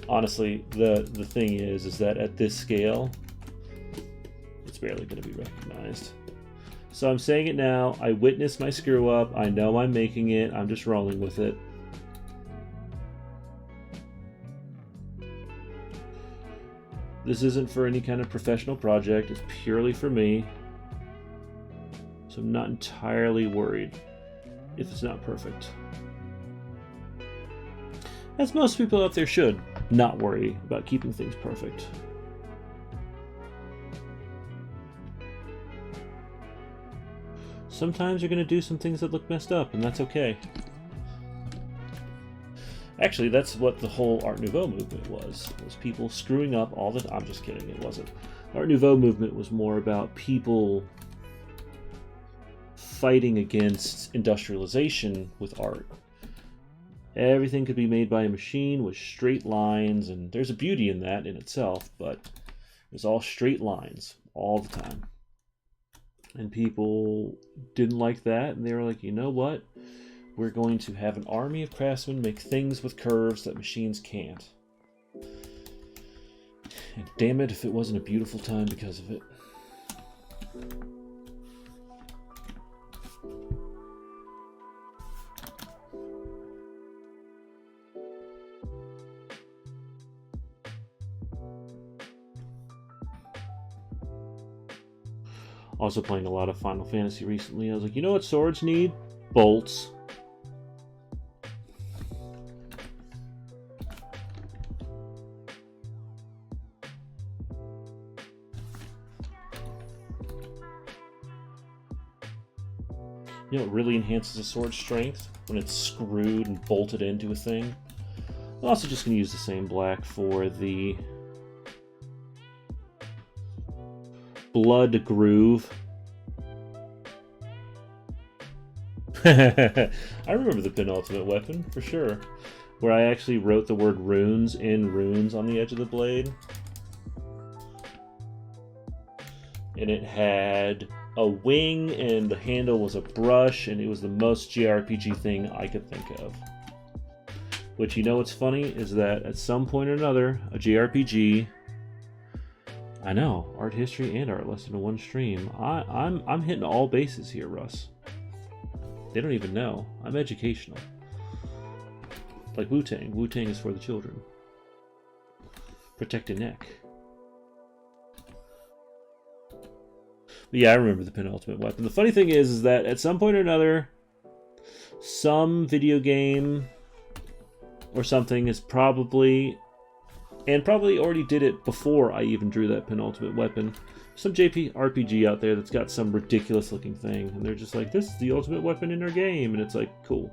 Honestly, the thing is that at this scale, barely going to be recognized. So I'm saying it now. I witnessed my screw up. I know I'm making it. I'm just rolling with it. This isn't for any kind of professional project. It's purely for me. So I'm not entirely worried if it's not perfect. As most people out there should not worry about keeping things perfect. Sometimes you're going to do some things that look messed up, and that's okay. Actually, that's what the whole Art Nouveau movement was people screwing up all the time. I'm just kidding, it wasn't. The Art Nouveau movement was more about people fighting against industrialization with art. Everything could be made by a machine with straight lines, and there's a beauty in that in itself, but it was all straight lines all the time. And people didn't like that, and they were like, you know what? We're going to have an army of craftsmen make things with curves that machines can't. And damn it if it wasn't a beautiful time because of it. Also playing a lot of Final Fantasy recently. I was like, you know what swords need? Bolts. You know what really enhances a sword's strength? When it's screwed and bolted into a thing. I'm also just going to use the same black for the blood groove. I remember the penultimate weapon, for sure. Where I actually wrote the word runes in runes on the edge of the blade. And it had a wing, and the handle was a brush, and it was the most JRPG thing I could think of. Which, you know what's funny, is that at some point or another, a JRPG... I know, art history and art lesson in one stream. I'm hitting all bases here, Russ. They don't even know. I'm educational. Like Wu-Tang. Wu-Tang is for the children. Protect your neck. But yeah, I remember the penultimate weapon. The funny thing is that at some point or another, some video game or something is probably already did it before I even drew that penultimate weapon. Some RPG out there that's got some ridiculous looking thing, and they're just like, this is the ultimate weapon in our game, and it's like, cool.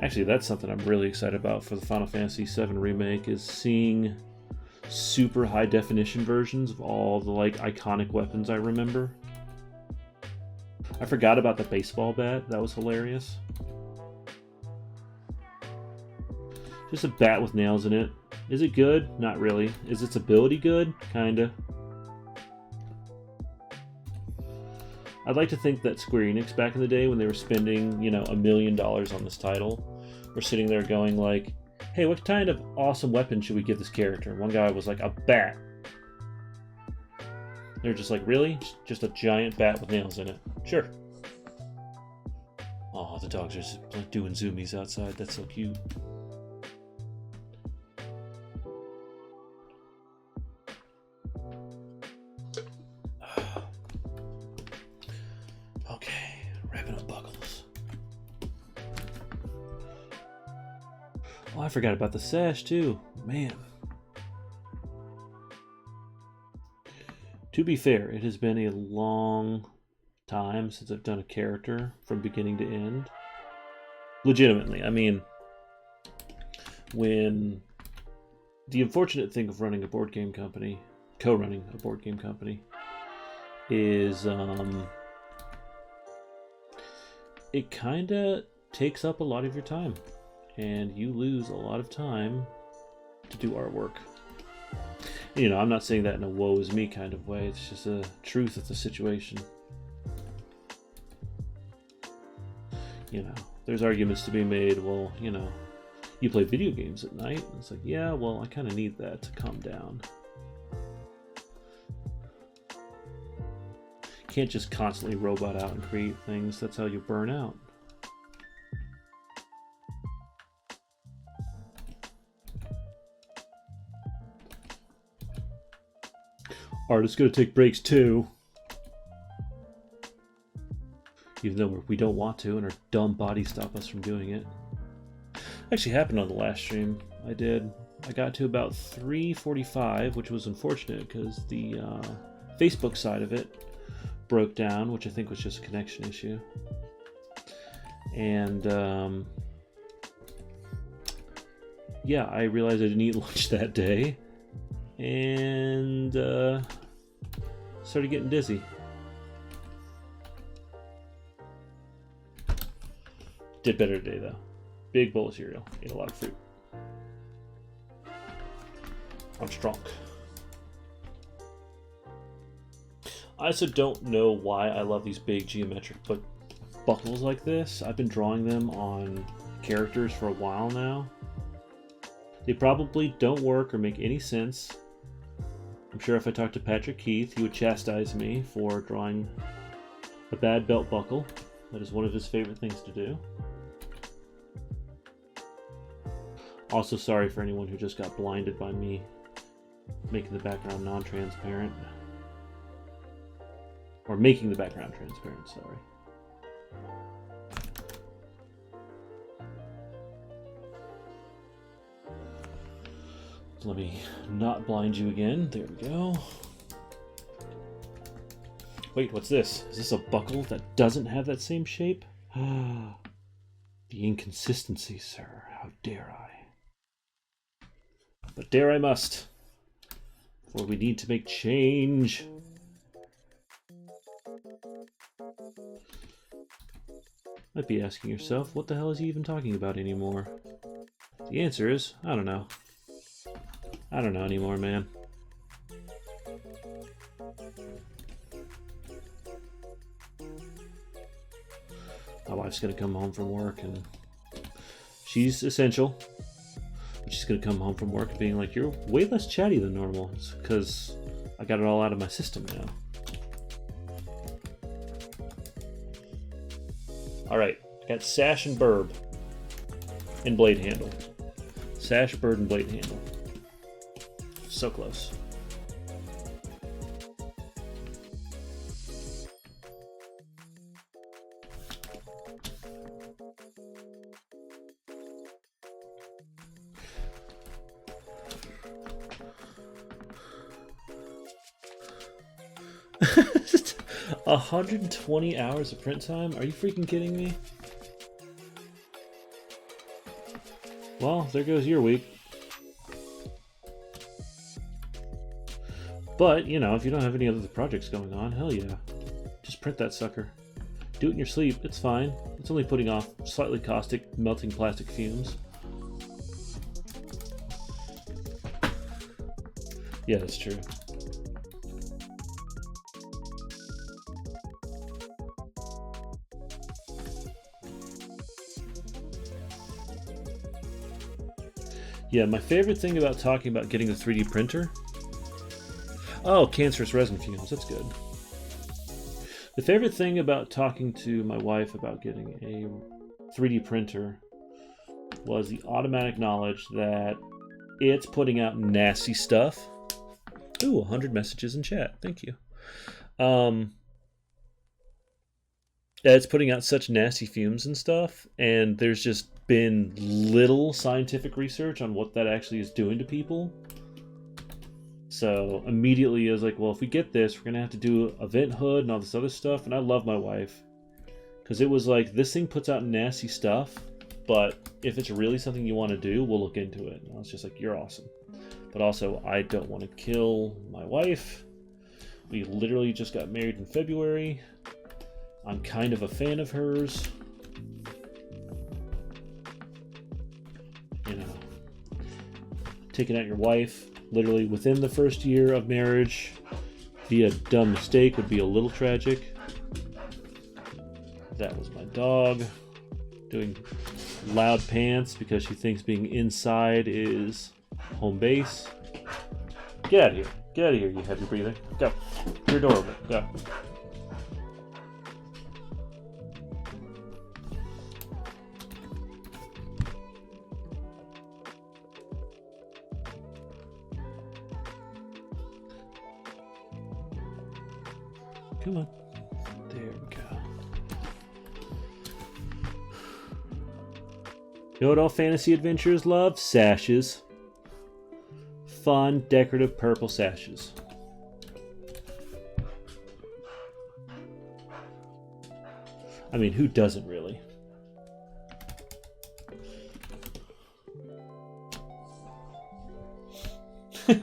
Actually, that's something I'm really excited about for the Final Fantasy VII Remake, is seeing super high definition versions of all the like iconic weapons I remember. I forgot about the baseball bat. That was hilarious. Just a bat with nails in it. Is it good? Not really. Is its ability good? Kinda. I'd like to think that Square Enix back in the day when they were spending, you know, $1 million on this title, were sitting there going like, hey, what kind of awesome weapon should we give this character? And one guy was like, a bat. They're just like, really? Just a giant bat with nails in it? Sure. Oh, the dogs are like doing zoomies outside. That's so cute. Okay, wrapping up buckles. Oh, I forgot about the sash too. Man. To be fair, it has been a long time since I've done a character from beginning to end. Legitimately, I mean, when the unfortunate thing of running a board game company, co-running a board game company, is it kind of takes up a lot of your time, and you lose a lot of time to do artwork. You know, I'm not saying that in a woe is me kind of way. It's just a truth of the situation. you know, there's arguments to be made. Well, you know, you play video games at night. It's like, yeah, well, I kind of need that to calm down. Can't just constantly robot out and create things. That's how you burn out. Artists gonna take breaks too. Even though we don't want to, and our dumb bodies stop us from doing it. Actually happened on the last stream I did. I got to about 3:45, which was unfortunate because the Facebook side of it broke down, which I think was just a connection issue. And yeah, I realized I didn't eat lunch that day, and started getting dizzy. Did better today though. Big bowl of cereal. Ate a lot of fruit. I'm strong. I also don't know why I love these big geometric buckles like this. I've been drawing them on characters for a while now. They probably don't work or make any sense. I'm sure if I talked to Patrick Keith, he would chastise me for drawing a bad belt buckle. That is one of his favorite things to do. Also sorry for anyone who just got blinded by me making the background non-transparent. Or making the background transparent, sorry. Let me not blind you again. There we go. Wait, what's this? Is this a buckle that doesn't have that same shape? The inconsistency, sir. How dare I? But dare I must. For we need to make change. Might be asking yourself, what the hell is he even talking about anymore? The answer is, I don't know. I don't know anymore, man. My wife's gonna come home from work and she's essential. But she's gonna come home from work and being like, you're way less chatty than normal. It's because I got it all out of my system now. Alright, got sash and burb. And blade handle. Sash, bird, and blade handle. So close. Just 120 hours of print time? Are you freaking kidding me? Well, there goes your week. But, you know, if you don't have any other projects going on, hell yeah. Just print that sucker. Do it in your sleep, it's fine. It's only putting off slightly caustic, melting plastic fumes. Yeah, that's true. Yeah, my favorite thing about talking about getting a 3D printer... Oh, cancerous resin fumes, that's good. The favorite thing about talking to my wife about getting a 3D printer was the automatic knowledge that it's putting out nasty stuff. Ooh, 100 messages in chat, thank you. It's putting out such nasty fumes and stuff, and there's just been little scientific research on what that actually is doing to people. So immediately I was like, well, if we get this, we're going to have to do a vent hood and all this other stuff. And I love my wife, because it was like, this thing puts out nasty stuff, but if it's really something you want to do, we'll look into it. And I was just like, you're awesome. But also, I don't want to kill my wife. We literally just got married in February. I'm kind of a fan of hers. You know, taking out your wife literally within the first year of marriage via dumb mistake would be a little tragic. That was my dog. doing loud pants because she thinks being inside is home base. Get out of here. Get out of here, you heavy breather. Go. Your door open. Go. Come on. There we go. You know what all fantasy adventurers love? Sashes. Fun, decorative purple sashes. I mean, who doesn't really? You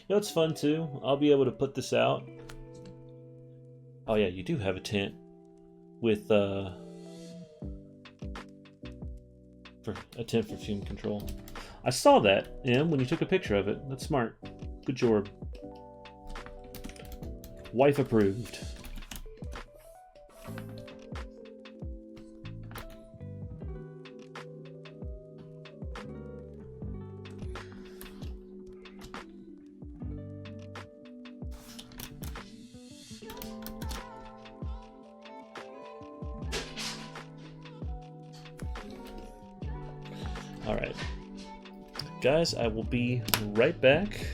know what's fun too? I'll be able to put this out. Oh yeah, you do have a tent with for a tent for fume control. I saw that, Em, when you took a picture of it. That's smart. Good job. Wife approved. Alright. Guys, I will be right back.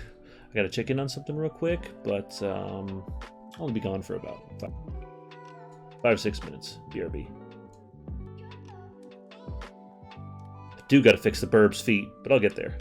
I gotta check in on something real quick, but I'll only be gone for about 5 or 6 minutes. BRB. I do gotta fix the burb's feet, but I'll get there.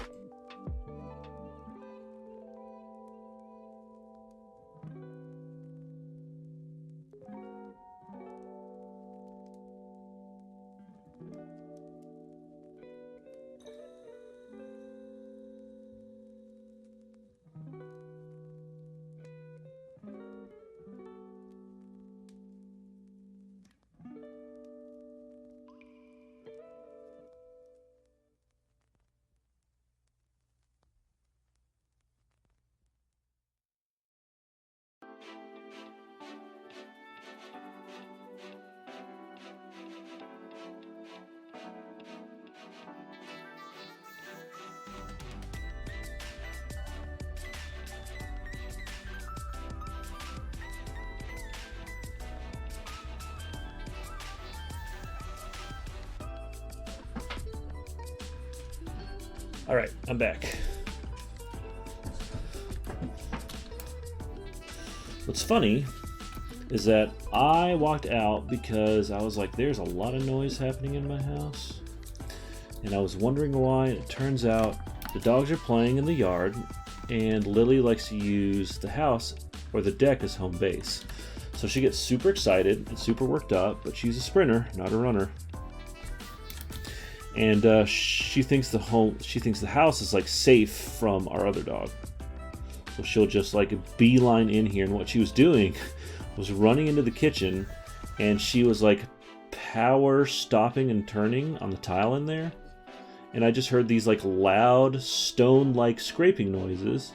Alright, I'm back. What's funny is that I walked out because I was like, there's a lot of noise happening in my house. And I was wondering why. It turns out the dogs are playing in the yard, and Lily likes to use the house or the deck as home base. So she gets super excited and super worked up, but she's a sprinter, not a runner. And she thinks the house is like safe from our other dog. So she'll just like beeline in here, and what she was doing was running into the kitchen, and she was like power stopping and turning on the tile in there. And I just heard these like loud stone-like scraping noises.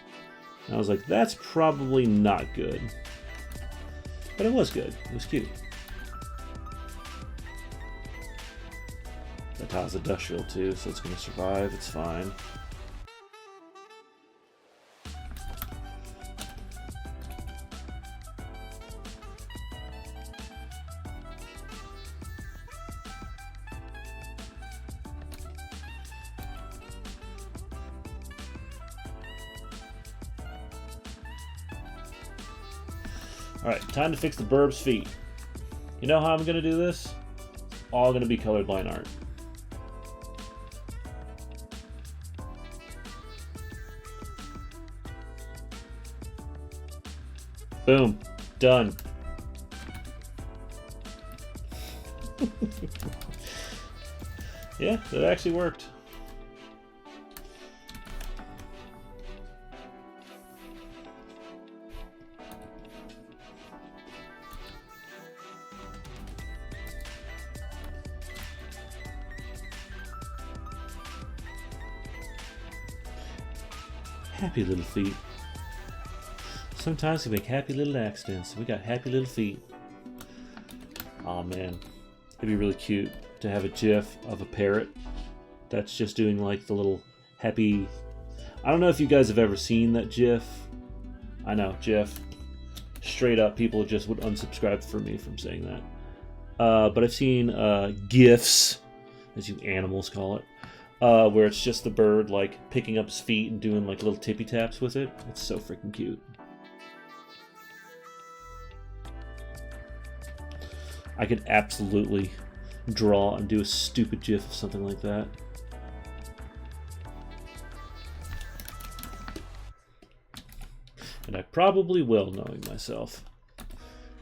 And I was like, that's probably not good. But it was good. It was cute. That tile's industrial too, so it's going to survive. It's fine. Alright, time to fix the burb's feet. You know how I'm going to do this? All going to be colored line art. Boom. Done. Yeah, that actually worked. Happy little feet. Sometimes we make happy little accidents. We got happy little feet. Aw, man. It'd be really cute to have a GIF of a parrot that's just doing like the little happy. I don't know if you guys have ever seen that GIF. I know, GIF. Straight up, people just would unsubscribe for me from saying that. But I've seen GIFs, as you animals call it, where it's just the bird like picking up his feet and doing like little tippy taps with it. It's so freaking cute. I could absolutely draw and do a stupid GIF of something like that. And I probably will, knowing myself.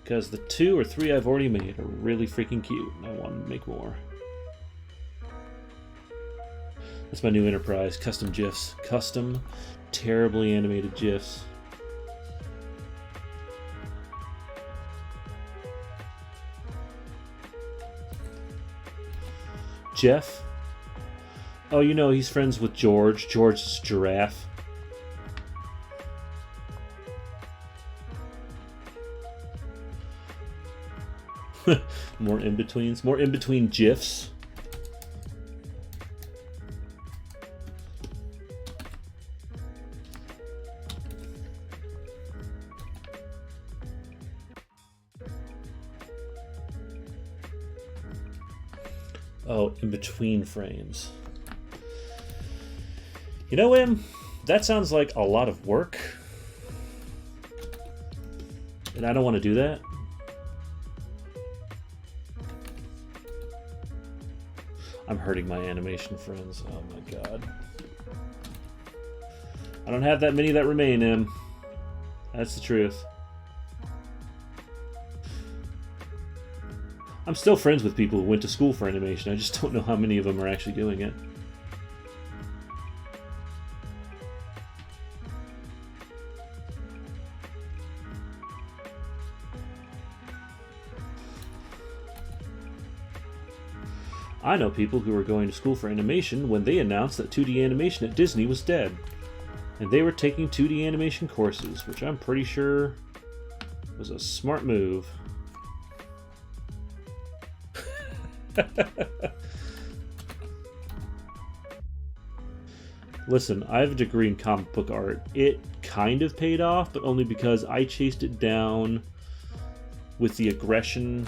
Because the 2 or 3 I've already made are really freaking cute, and I want to make more. That's my new enterprise, custom GIFs. Custom, terribly animated GIFs. Jeff? Oh, you know, he's friends with George. George's giraffe. More in-betweens. More in-between GIFs. Oh, in between frames. You know, Em, that sounds like a lot of work. And I don't want to do that. I'm hurting my animation friends. Oh my god. I don't have that many that remain, Em. That's the truth. I'm still friends with people who went to school for animation. I just don't know how many of them are actually doing it. I know people who were going to school for animation when they announced that 2D animation at Disney was dead. And they were taking 2D animation courses, which I'm pretty sure was a smart move. Listen, I have a degree in comic book art. It kind of paid off, but only because I chased it down with the aggression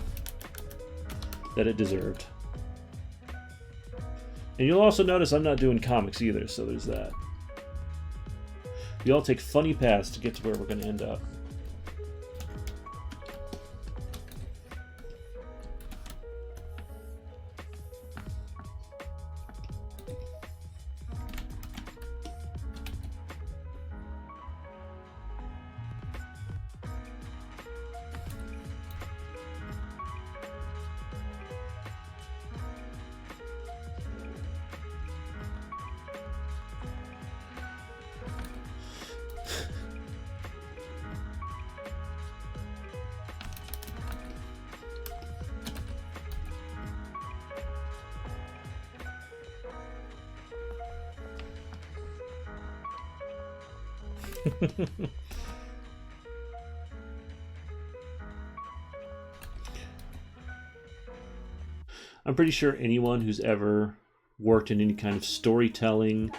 that it deserved. And you'll also notice I'm not doing comics either, so there's that. We all take funny paths to get to where we're going to end up. I'm pretty sure anyone who's ever worked in any kind of storytelling,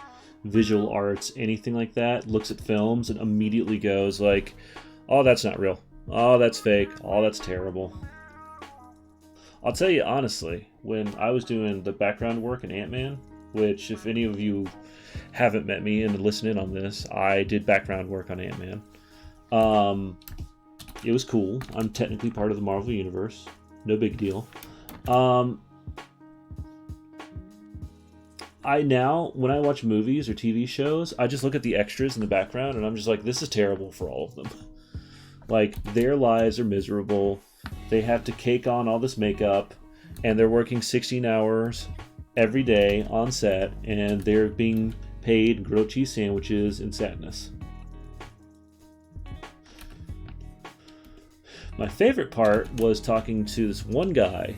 visual arts, anything like that, looks at films and immediately goes like, oh, that's not real. Oh, that's fake. Oh, that's terrible. I'll tell you honestly, when I was doing the background work in Ant-Man, which if any of you haven't met me and listen in on this, I did background work on Ant-Man. It was cool. I'm technically part of the Marvel Universe. No big deal. I now, when I watch movies or TV shows, I just look at the extras in the background and I'm just like, this is terrible for all of them. Like, their lives are miserable. They have to cake on all this makeup and they're working 16 hours every day on set and they're being paid grilled cheese sandwiches and sadness. My favorite part was talking to this one guy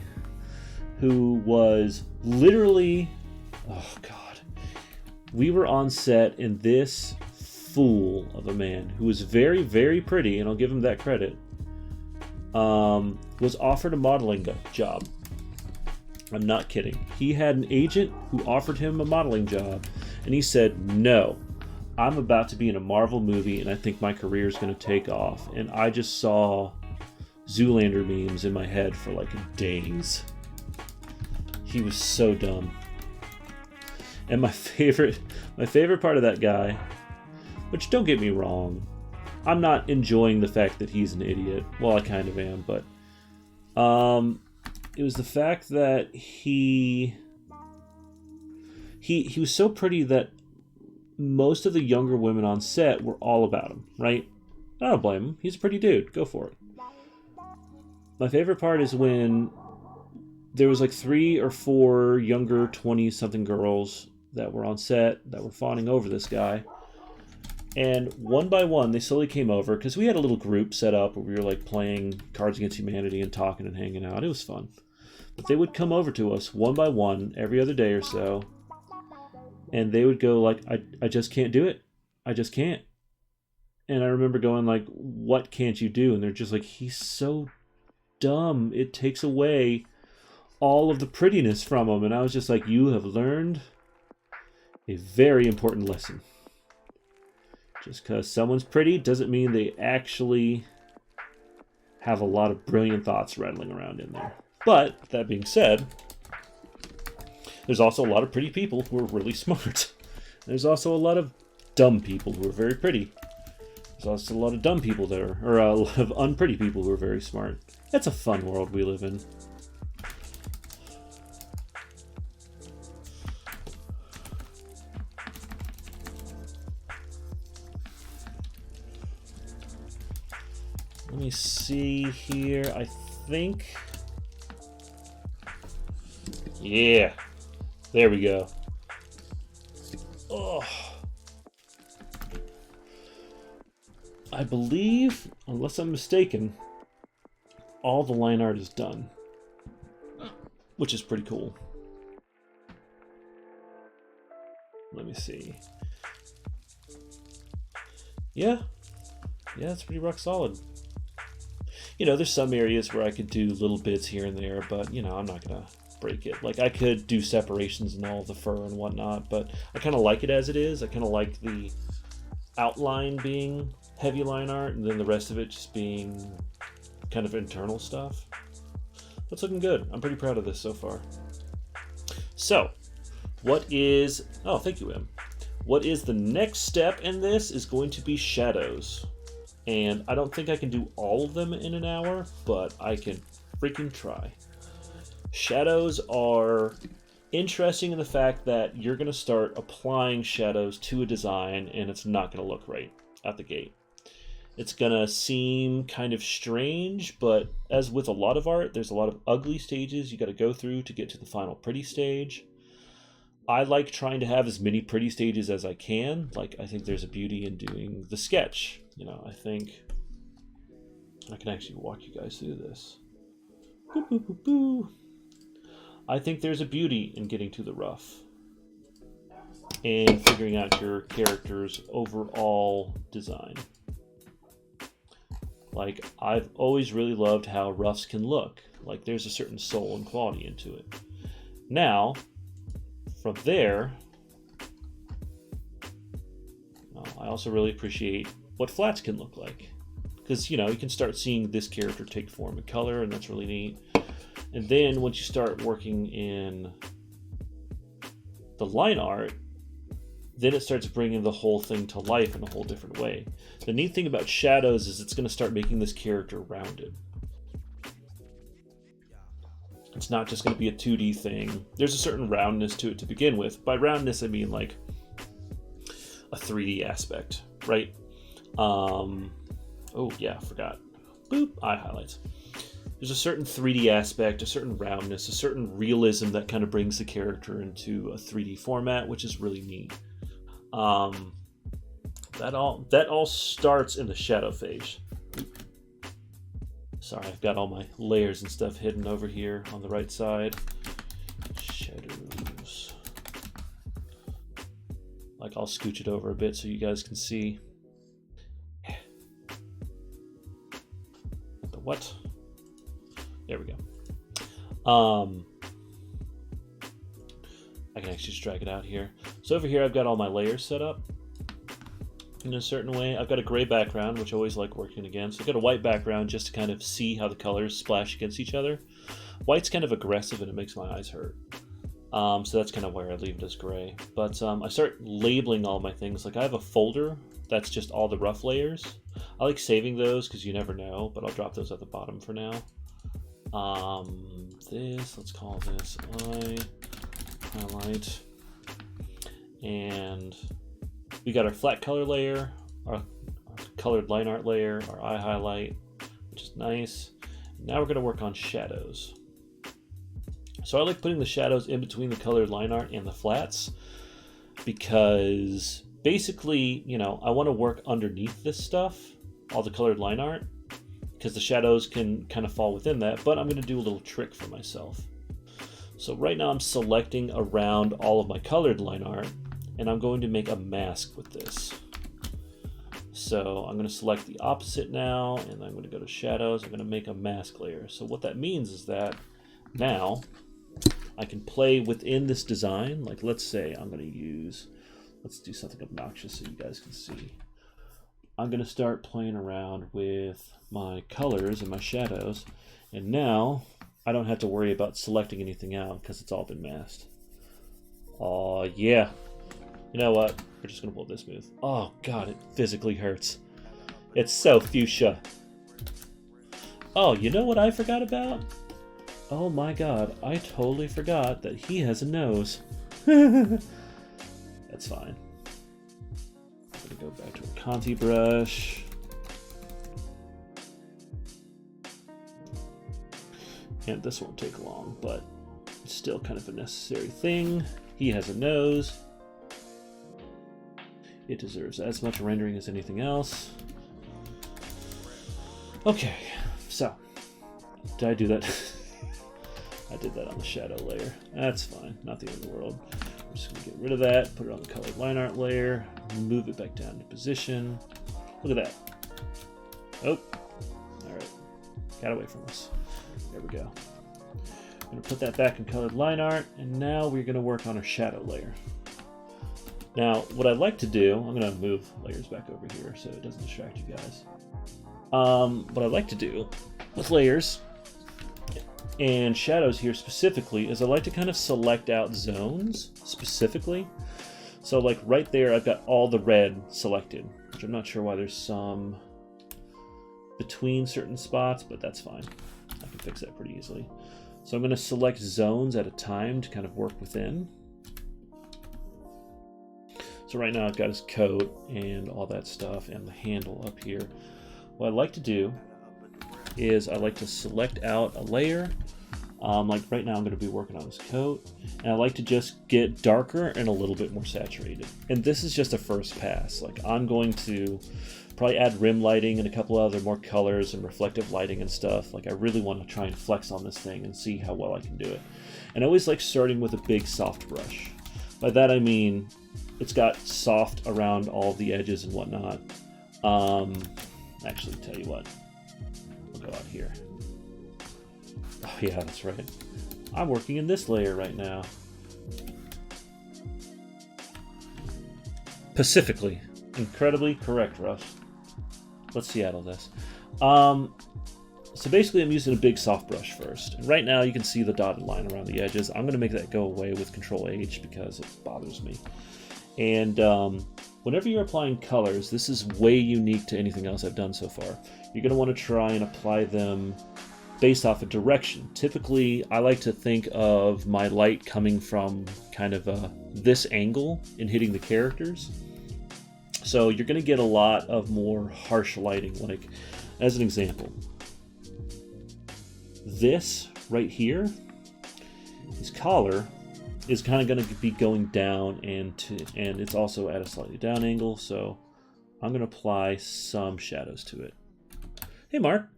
who was literally, oh God, we were on set and this fool of a man who was very, very pretty, and I'll give him that credit, was offered a modeling job. I'm not kidding. He had an agent who offered him a modeling job, and he said, no, I'm about to be in a Marvel movie, and I think my career is going to take off. And I just saw Zoolander memes in my head for like days. He was so dumb. And my favorite part of that guy, which don't get me wrong, I'm not enjoying the fact that he's an idiot. Well, I kind of am, but it was the fact that he was so pretty that most of the younger women on set were all about him, right? I don't blame him. He's a pretty dude. Go for it. My favorite part is when there was like 3 or 4 younger 20-something girls that were on set that were fawning over this guy. And one by one, they slowly came over, because we had a little group set up where we were like playing Cards Against Humanity and talking and hanging out. It was fun. But they would come over to us one by one every other day or so, and they would go like, I just can't do it. I just can't. And I remember going like, what can't you do? And they're just like, he's so dumb. It takes away all of the prettiness from him. And I was just like, you have learned a very important lesson. Just because someone's pretty doesn't mean they actually have a lot of brilliant thoughts rattling around in there. But, that being said, there's also a lot of pretty people who are really smart. There's also a lot of dumb people who are very pretty. There's also a lot of dumb people that are, or a lot of unpretty people who are very smart. It's a fun world we live in. Let me see here. I think... Yeah. There we go. Oh. I believe, unless I'm mistaken, all the line art is done. Which is pretty cool. Let me see. Yeah. Yeah, it's pretty rock solid. You know, there's some areas where I could do little bits here and there, but, you know, I'm not going to break it. Like, I could do separations and all the fur and whatnot, but I kind of like it as it is. I kind of like the outline being heavy line art, and then the rest of it just being kind of internal stuff. That's looking good. I'm pretty proud of this so far. So, what is... Oh, thank you, Em. What is the next step in this is going to be shadows. And I don't think I can do all of them in an hour, but I can freaking try. Shadows are interesting in the fact that you're going to start applying shadows to a design, and it's not going to look right out the gate. It's going to seem kind of strange, but as with a lot of art, there's a lot of ugly stages you got to go through to get to the final pretty stage. I like trying to have as many pretty stages as I can. Like, I think there's a beauty in doing the sketch. You know, I think I can actually walk you guys through this. Boo, boo, boo, boo. I think there's a beauty in getting to the rough and figuring out your character's overall design. Like, I've always really loved how roughs can look. Like, there's a certain soul and quality into it. Now, from there, I also really appreciate what flats can look like. Because, you know, you can start seeing this character take form and color, and that's really neat. And then once you start working in the line art, then it starts bringing the whole thing to life in a whole different way. The neat thing about shadows is it's going to start making this character rounded. It's not just going to be a 2D thing. There's a certain roundness to it to begin with. By roundness, I mean like a 3D aspect, right? Oh yeah, forgot. Boop, eye highlights. There's a certain 3D aspect, a certain roundness, a certain realism that kind of brings the character into a 3D format, which is really neat. That all starts in the shadow phase. Sorry, I've got all my layers and stuff hidden over here on the right side. Shadows. Like, I'll scooch it over a bit so you guys can see. The what? There we go. I can actually just drag it out here. So over here I've got all my layers set up in a certain way. I've got a gray background, which I always like working against. I've got a white background just to kind of see how the colors splash against each other. White's kind of aggressive and it makes my eyes hurt. So that's kind of where I leave it as gray. But I start labeling all my things. Like I have a folder that's just all the rough layers. I like saving those because you never know, but I'll drop those at the bottom for now. Let's call this eye highlight. And we got our flat color layer, our colored line art layer, our eye highlight, which is nice. Now we're going to work on shadows. So I like putting the shadows in between the colored line art and the flats because basically, you know, I want to work underneath this stuff, all the colored line art, because the shadows can kind of fall within that, but I'm going to do a little trick for myself. So right now I'm selecting around all of my colored line art, and I'm going to make a mask with this. So I'm going to select the opposite now, and I'm going to go to shadows. I'm going to make a mask layer. So what that means is that now I can play within this design. Like let's say I'm going to use, let's do something obnoxious so you guys can see. I'm going to start playing around with my colors and my shadows, and now I don't have to worry about selecting anything out because it's all been masked. Oh yeah, you know what, we're just going to pull this smooth. Oh god, it physically hurts. It's so fuchsia. Oh, you know what I forgot about? Oh my god, I totally forgot that he has a nose. That's fine. I'm gonna go back to a Conti brush. And this won't take long, but it's still kind of a necessary thing. He has a nose. It deserves as much rendering as anything else. Okay, so did I do that? I did that on the shadow layer. That's fine, not the end of the world. I'm just gonna get rid of that, put it on the colored line art layer, move it back down to position. Look at that. Oh, all right, got away from us. There we go. I'm gonna put that back in colored line art, and now we're gonna work on our shadow layer. Now, what I like to do, I'm gonna move layers back over here so it doesn't distract you guys. What I like to do with layers and shadows here specifically is I like to kind of select out zones specifically. So like right there, I've got all the red selected, which I'm not sure why there's some between certain spots, but that's fine. I can fix that pretty easily. So I'm going to select zones at a time to kind of work within. So right now I've got his coat and all that stuff and the handle up here. What I like to do is I like to select out a layer. Like right now I'm going to be working on his coat, and I like to just get darker and a little bit more saturated. And this is just a first pass. Like I'm going to probably add rim lighting and a couple other more colors and reflective lighting and stuff. Like I really want to try and flex on this thing and see how well I can do it. And I always like starting with a big soft brush. By that I mean it's got soft around all the edges and whatnot. Actually, tell you what, we'll go out here. Oh yeah, that's right. I'm working in this layer right now. Pacifically. Incredibly correct, Russ. Let's Seattle this. So basically I'm using a big soft brush first. And right now you can see the dotted line around the edges. I'm going to make that go away with Control H because it bothers me. And whenever you're applying colors, this is way unique to anything else I've done so far. You're going to want to try and apply them based off a direction. Typically, I like to think of my light coming from kind of this angle and hitting the characters. So you're going to get a lot of more harsh lighting. Like, as an example, this right here, his collar is kind of going to be going down, and it's also at a slightly down angle. So I'm going to apply some shadows to it. Hey, Mark.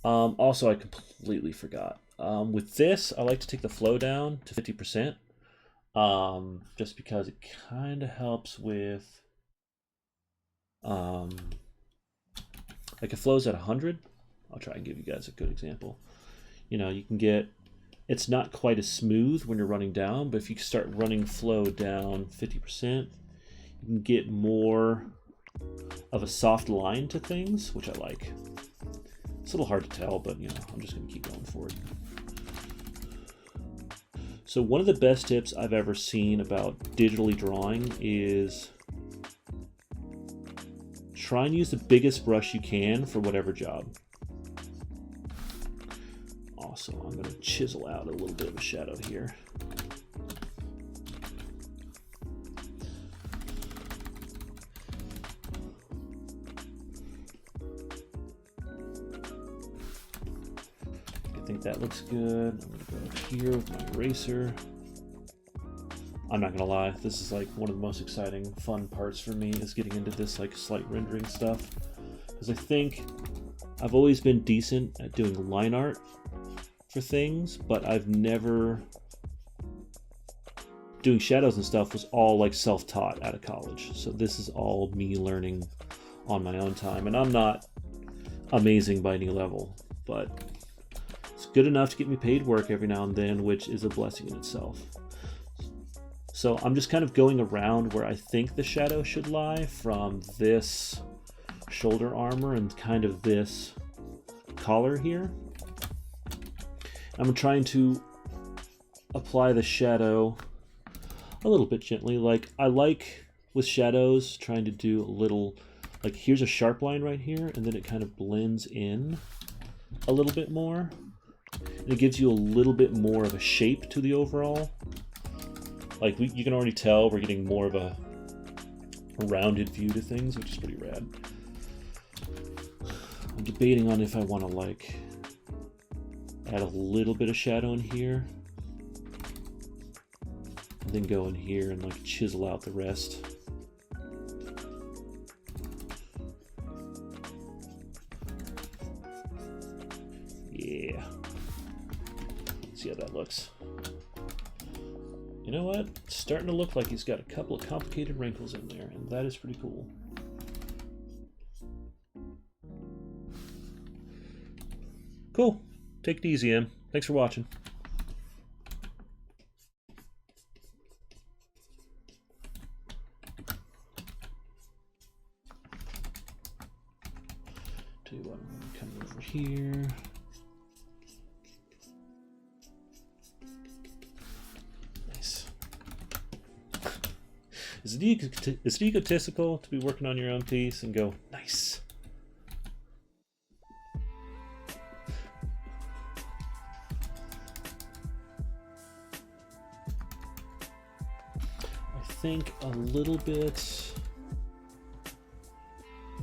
Also, I completely forgot. With this, I like to take the flow down to 50%, just because it kind of helps with, like it flows at 100. I'll try and give you guys a good example. You know, you can get it's not quite as smooth when you're running down, but if you start running flow down 50%, you can get more of a soft line to things, which I like. It's a little hard to tell, but you know, I'm just going to keep going for it. So one of the best tips I've ever seen about digitally drawing is try and use the biggest brush you can for whatever job. Also, I'm going to chisel out a little bit of a shadow here. I think that looks good. I'm going to go up here with my eraser. I'm not gonna lie, this is like one of the most exciting, fun parts for me is getting into this like slight rendering stuff. Because I think I've always been decent at doing line art for things, but I've never... Doing shadows and stuff was all like self-taught out of college. So this is all me learning on my own time. And I'm not amazing by any level, but it's good enough to get me paid work every now and then, which is a blessing in itself. So I'm just kind of going around where I think the shadow should lie from this shoulder armor and kind of this collar here. I'm trying to apply the shadow a little bit gently. Like I like with shadows trying to do a little, like here's a sharp line right here and then it kind of blends in a little bit more. And it gives you a little bit more of a shape to the overall. Like you can already tell we're getting more of a rounded view to things, which is pretty rad. I'm debating on if I want to like add a little bit of shadow in here and then go in here and like chisel out the rest. Yeah. See how that looks. You know what? It's starting to look like he's got a couple of complicated wrinkles in there, and that is pretty cool. Cool. Take it easy, Em. Thanks for watching. Tell you what, I'm going to come over here. Is it egotistical to be working on your own piece and go, nice? I think a little bit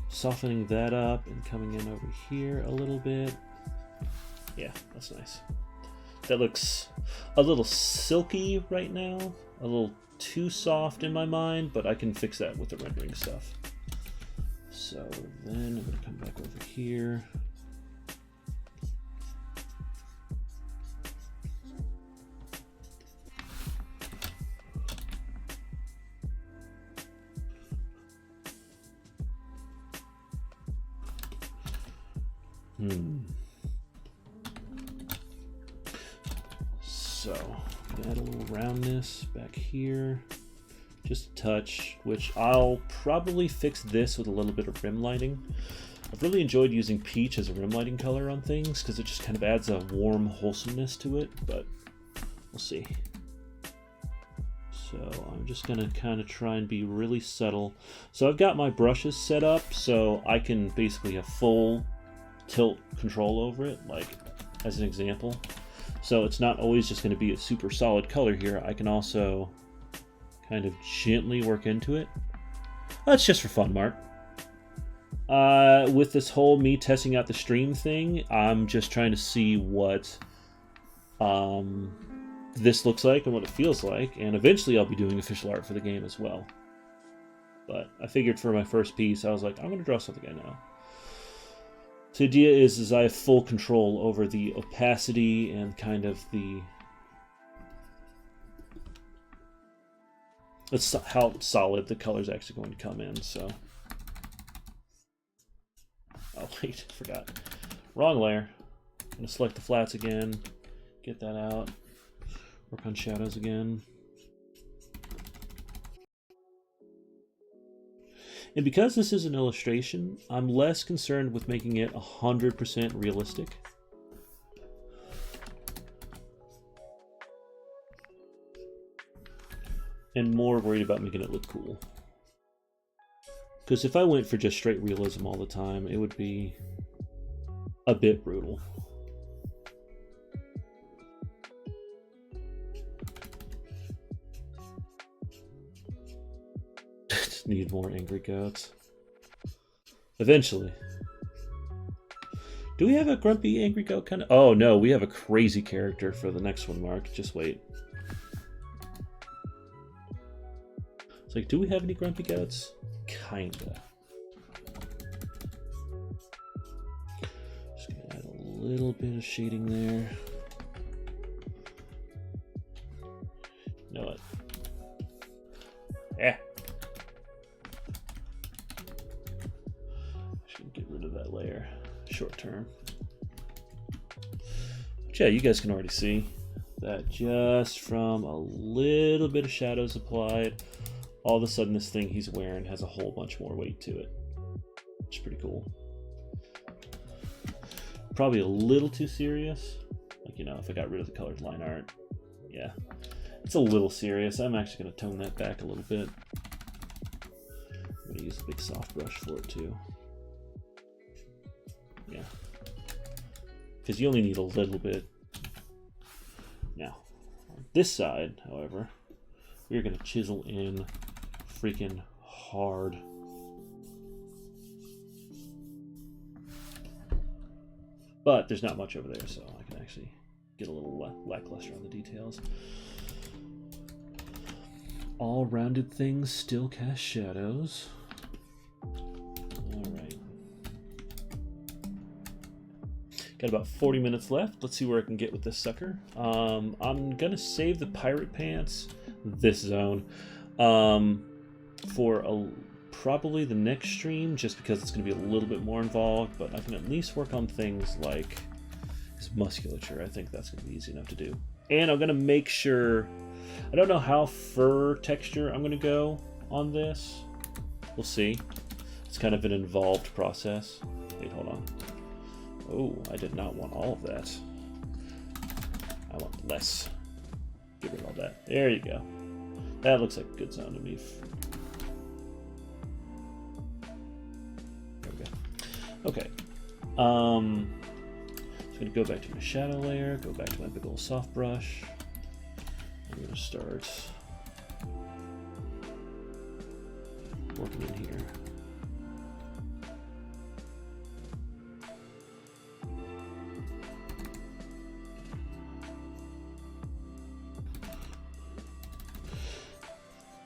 softening that up and coming in over here a little bit. Yeah, that's nice. That looks a little silky right now, a little too soft in my mind, but I can fix that with the rendering stuff. So then I'm going to come back over here. So add a little roundness back here, just a touch, which I'll probably fix this with a little bit of rim lighting. I've really enjoyed using peach as a rim lighting color on things because it just kind of adds a warm wholesomeness to it, but we'll see. So I'm just going to kind of try and be really subtle. So I've got my brushes set up so I can basically have full tilt control over it, like as an example. So it's not always just going to be a super solid color here. I can also kind of gently work into it. That's just for fun, Mark. With this whole me testing out the stream thing, I'm just trying to see what this looks like and what it feels like, and eventually I'll be doing official art for the game as well. But I figured for my first piece, I was like, I'm going to draw something I know. So the idea is I have full control over the opacity and kind of the... It's how solid the color's actually going to come in, so... Oh, wait, forgot. Wrong layer. I'm going to select the flats again, get that out. Work on shadows again. And because this is an illustration, I'm less concerned with making it 100% realistic. And more worried about making it look cool. Because if I went for just straight realism all the time, it would be a bit brutal. Just need more angry goats. Eventually. Do we have a grumpy angry goat kind of? Oh no, we have a crazy character for the next one, Mark. Just wait. It's like, do we have any grumpy goats? Kinda. Just gonna add a little bit of shading there. You know what? Should get rid of that layer short term. But yeah, you guys can already see that just from a little bit of shadows applied, all of a sudden this thing he's wearing has a whole bunch more weight to it. Which is pretty cool. Probably a little too serious. Like, you know, if I got rid of the colored line art. Yeah. It's a little serious. I'm actually going to tone that back a little bit. I'm going to use a big soft brush for it too. Yeah. Because you only need a little bit. Now, on this side, however, we're going to chisel in freaking hard. But there's not much over there, so I can actually get a little lackluster on the details. All rounded things still cast shadows. Alright. Got about 40 minutes left. Let's see where I can get with this sucker. I'm gonna save the pirate pants, this zone, for probably the next stream, just because it's gonna be a little bit more involved, but I can at least work on things like his musculature. I think that's gonna be easy enough to do. And I'm gonna make sure, I don't know how fur texture I'm gonna go on this. We'll see. It's kind of an involved process. Wait, hold on. Oh, I did not want all of that. I want less. Get rid of all that. There you go. That looks like a good zone to me. There we go. Okay. So I'm gonna go back to my shadow layer, go back to my big old soft brush. I'm gonna start working in here.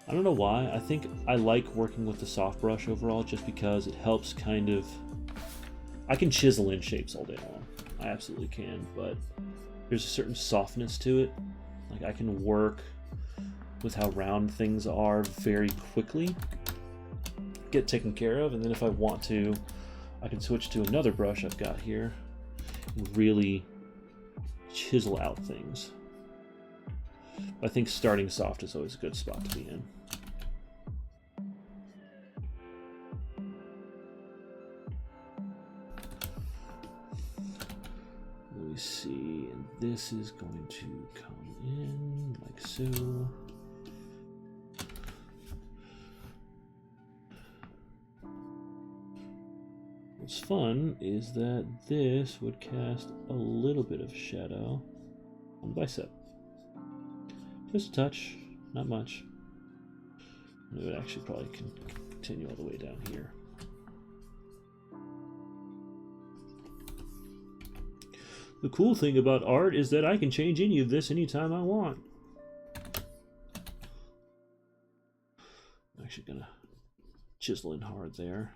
I don't know why. I think I like working with the soft brush overall just because it helps kind of... I can chisel in shapes all day long. I absolutely can, but there's a certain softness to it. Like, I can work with how round things are very quickly, get taken care of, and then if I want to, I can switch to another brush I've got here and really chisel out things. I think starting soft is always a good spot to be in. Let me see, and this is going to come in like so. What's fun is that this would cast a little bit of shadow on the bicep. Just a touch, not much. It would actually probably continue all the way down here. The cool thing about art is that I can change any of this anytime I want. I'm actually gonna chisel in hard there.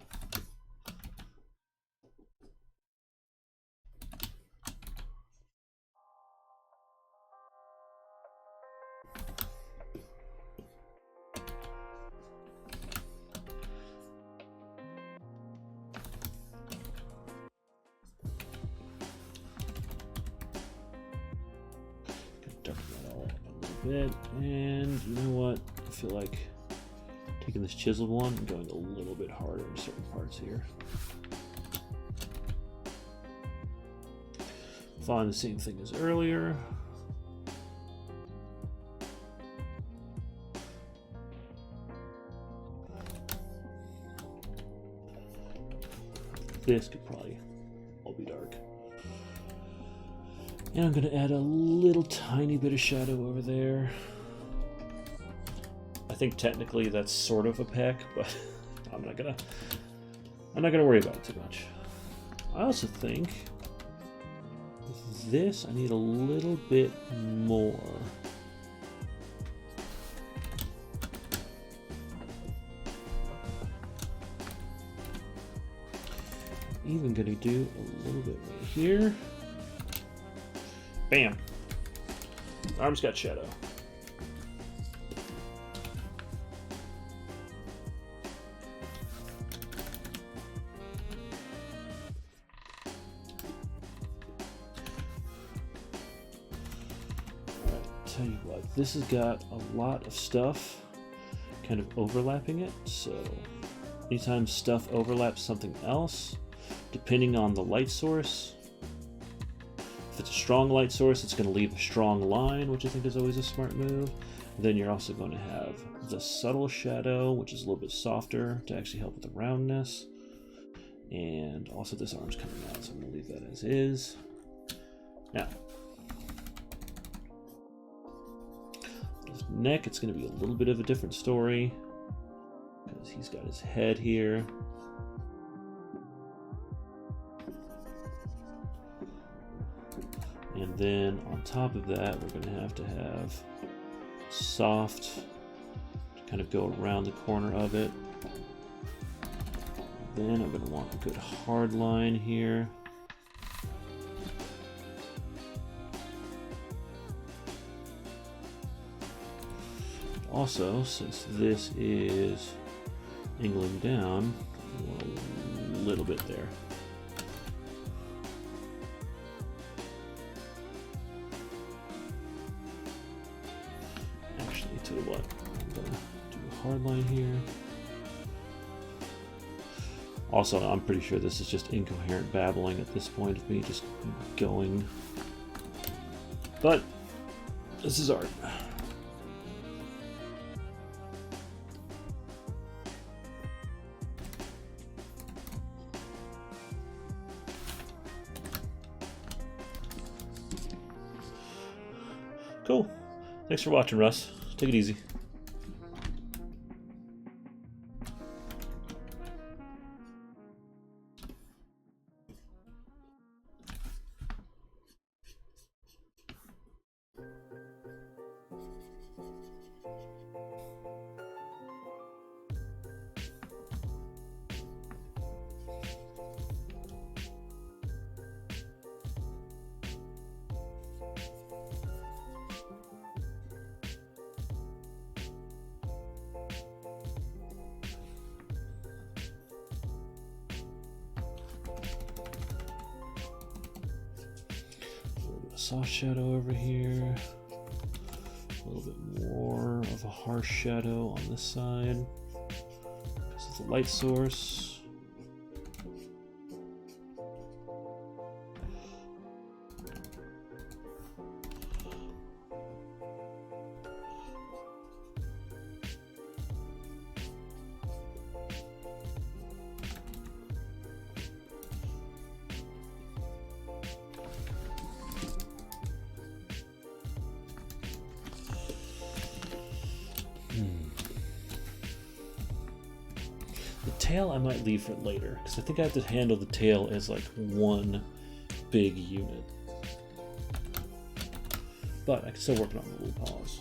darken that all up a little bit. And you know what? I feel like taking this chiseled one and going a little bit harder in certain parts here. Following the same thing as earlier. This could probably all be dark. And I'm going to add a little tiny bit of shadow over there. I think technically that's sort of opaque, but I'm not gonna worry about it too much. I also think with this I need a little bit more. I'm even gonna do a little bit right here. Bam! Arm's got shadow. Tell you what, this has got a lot of stuff kind of overlapping it, so anytime stuff overlaps something else, depending on the light source, if it's a strong light source, it's going to leave a strong line, which I think is always a smart move. Then you're also going to have the subtle shadow, which is a little bit softer to actually help with the roundness. And also this arm's coming out, so I'm going to leave that as is. Now, his neck, it's going to be a little bit of a different story because he's got his head here. And then on top of that, we're going to have soft to kind of go around the corner of it. And then I'm going to want a good hard line here. Also, since this is angling down, a little bit there. Actually, tell you what, I'm gonna do a hard line here. Also, I'm pretty sure this is just incoherent babbling at this point of me just going. But this is art. Cool. Thanks for watching, Russ. Take it easy. Soft shadow over here, a little bit more of a harsh shadow on this side because of the light source. The tail I might leave for later, because I think I have to handle the tail as like one big unit. But I can still work on the little paws.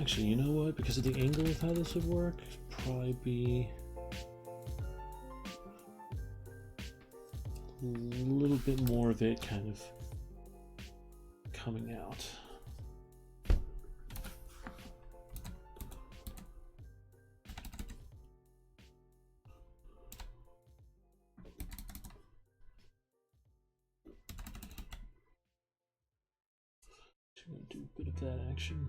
Actually, you know what? Because of the angle of how this would work, it'd probably be a little bit more of it kind of coming out. I'm going to do a bit of that action.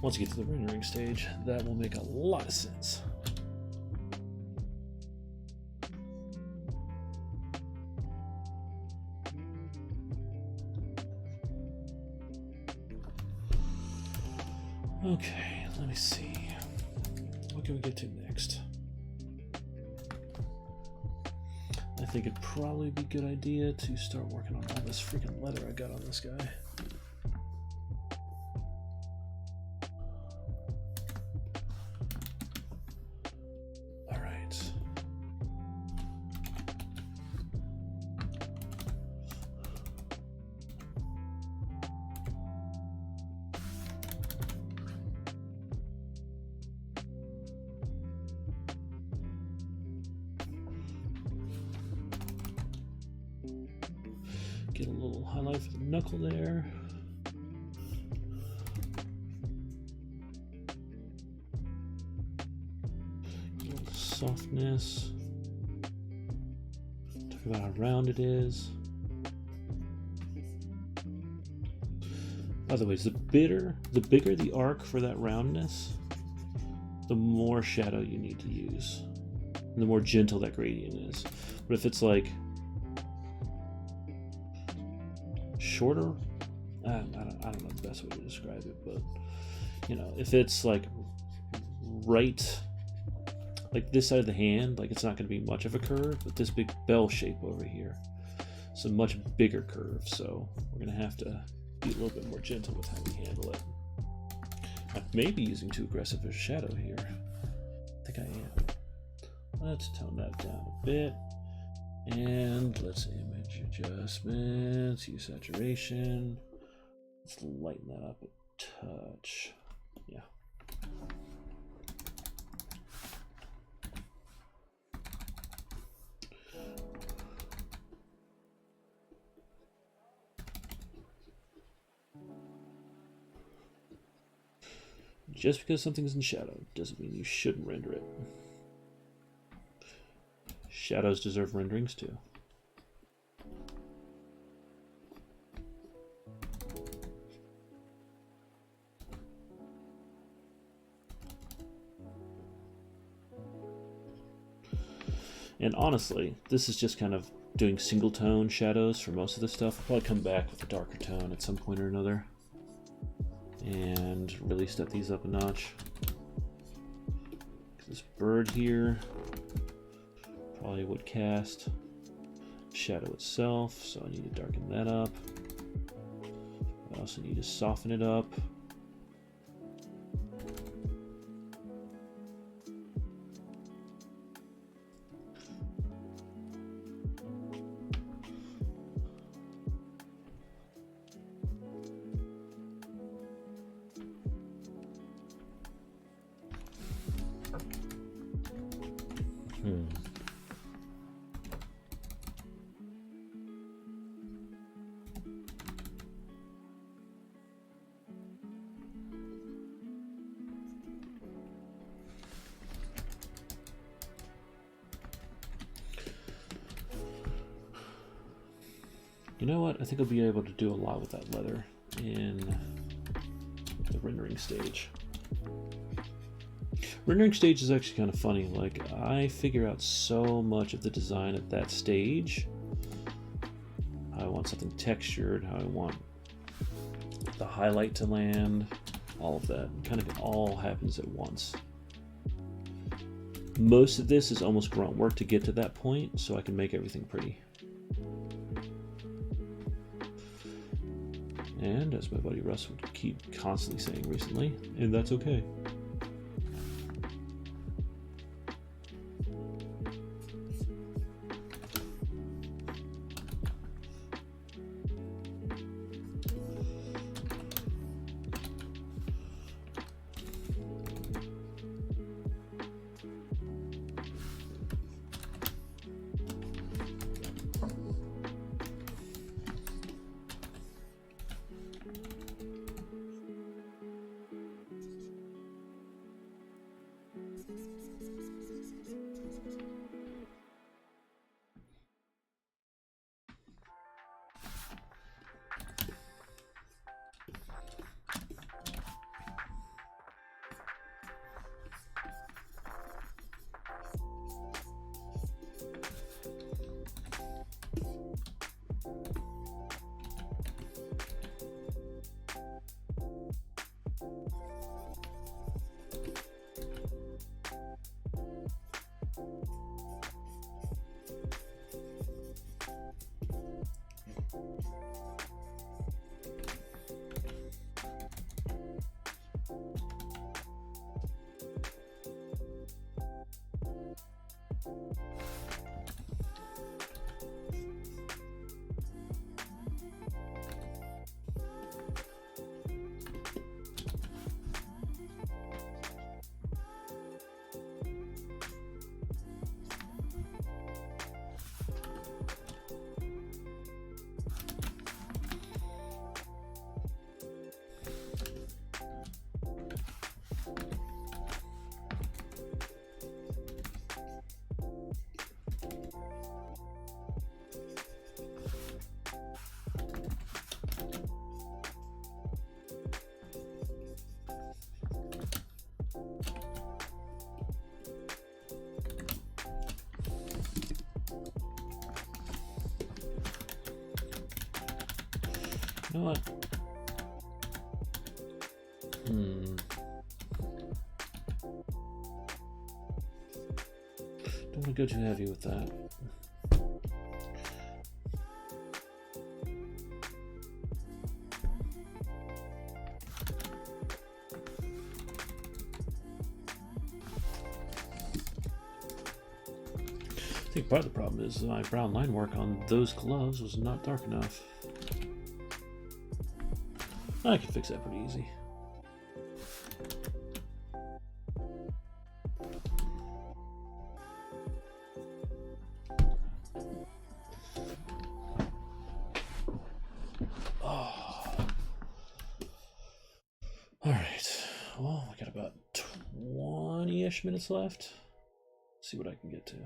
Once you get to the rendering stage, that will make a lot of sense. Okay, let me see. What can we get to next? I think it'd probably be a good idea to start working on all this freaking leather I got on this guy. Get a little highlight for the knuckle there. A little softness. Talk about how round it is. By the way, the bigger the arc for that roundness, the more shadow you need to use, and the more gentle that gradient is. But if it's like shorter, I don't know the best way to describe it, but you know, if it's like right, like this side of the hand, like it's not going to be much of a curve, but this big bell shape over here, it's a much bigger curve. So we're going to have to be a little bit more gentle with how we handle it. I may be using too aggressive a shadow here. I think I am. Let's tone that down a bit. And let's image adjustments, use saturation. Let's lighten that up a touch. Yeah. Just because something's in shadow doesn't mean you shouldn't render it. Shadows deserve renderings too. And honestly, this is just kind of doing single tone shadows for most of the stuff. I'll probably come back with a darker tone at some point or another and really step these up a notch. This bird here probably would cast shadow itself, so I need to darken that up. I also need to soften it up. You know what? I think I'll be able to do a lot with that leather in the rendering stage. Rendering stage is actually kind of funny. Like, I figure out so much of the design at that stage. How I want something textured, how I want the highlight to land, all of that. Kind of all happens at once. Most of this is almost grunt work to get to that point, so I can make everything pretty. And as my buddy Russ would keep constantly saying recently, and that's okay. You know what? Don't want to go too heavy with that. I think part of the problem is my brown line work on those gloves was not dark enough. I can fix that pretty easy. Alright, well, we got about 20-ish minutes left. See what I can get to.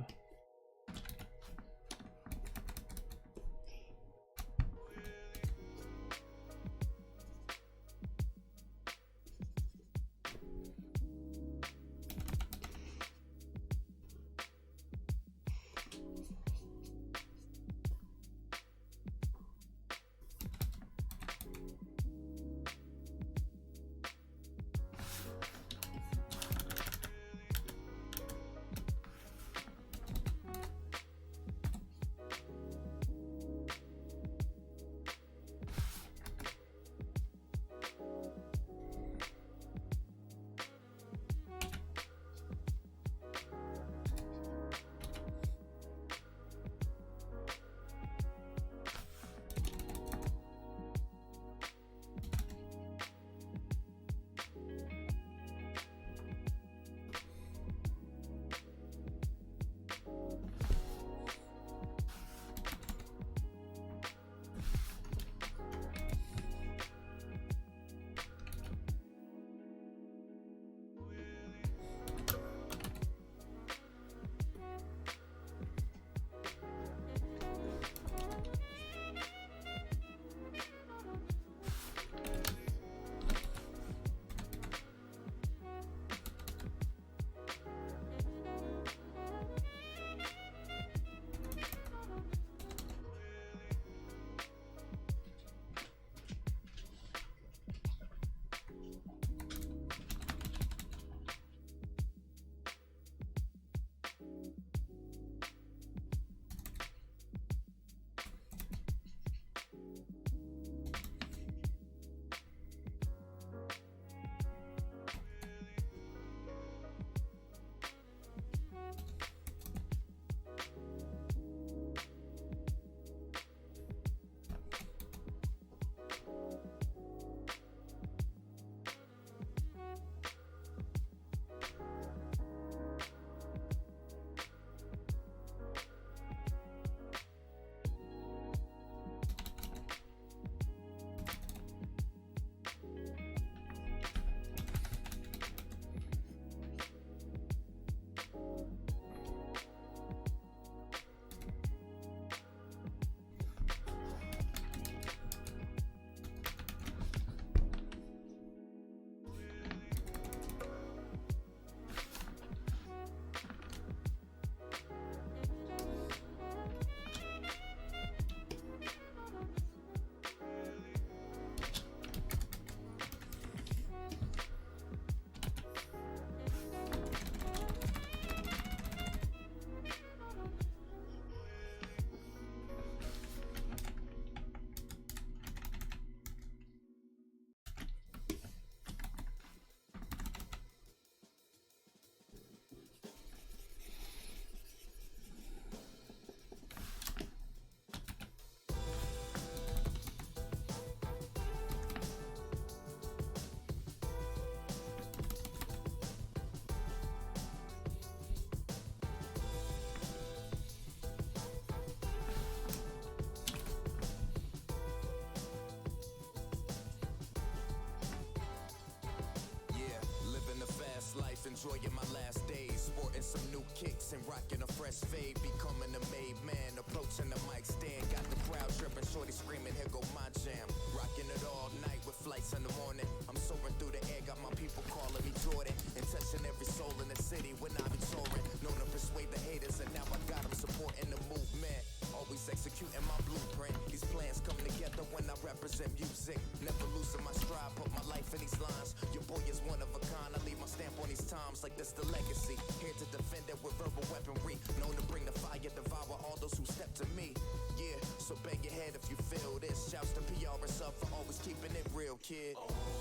Enjoying my last days, sporting some new kicks and rocking a fresh fade. Becoming a made man, approaching the mic stand. Got the crowd tripping, shorty screaming, here go my jam. Rocking it all night with flights in the morning. I'm soaring through the air, got my people calling me Jordan. And touching every soul in the city when I be touring. Known to persuade the haters, and now I got them supporting the movement. Always executing my blueprint. These plans come together when I represent music. Never losing my stride, put my life in these lines. Your boy is one of a kind. I leave my stamp on these times like this the legacy. Here to defend it with verbal weaponry. Known to bring the fire, devour all those who step to me. Yeah, so bang your head if you feel this. Shouts to PR and sub for always keeping it real, kid.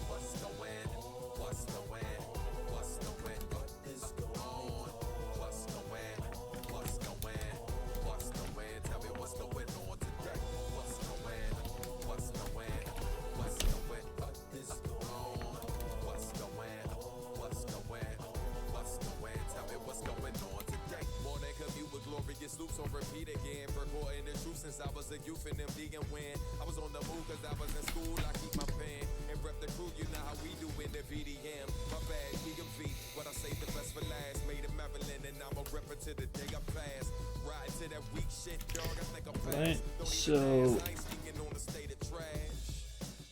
What's the win? What's the win? What's the win? What is going on? What's the win? What's the win? What's the win? Tell me what's the win on today? What's the win? What's the win? What's the win? What is going on? What's the win? What's the win? What's the win? Tell me what's going on today? Morning commute with glorious loops on repeat again. Recording the truth since I was a youth and them vegan when I was on the move cause I was in school. I keep my pen and rep the crew. You know how we do in the VDM. My bag, vegan feet, but I say the best for last. Made in Maryland and I'm a rep to the day I pass. Ride to that weak shit, dog. I think I'm fast. Right, Don't so even ask, I ain't speaking on the state of trash.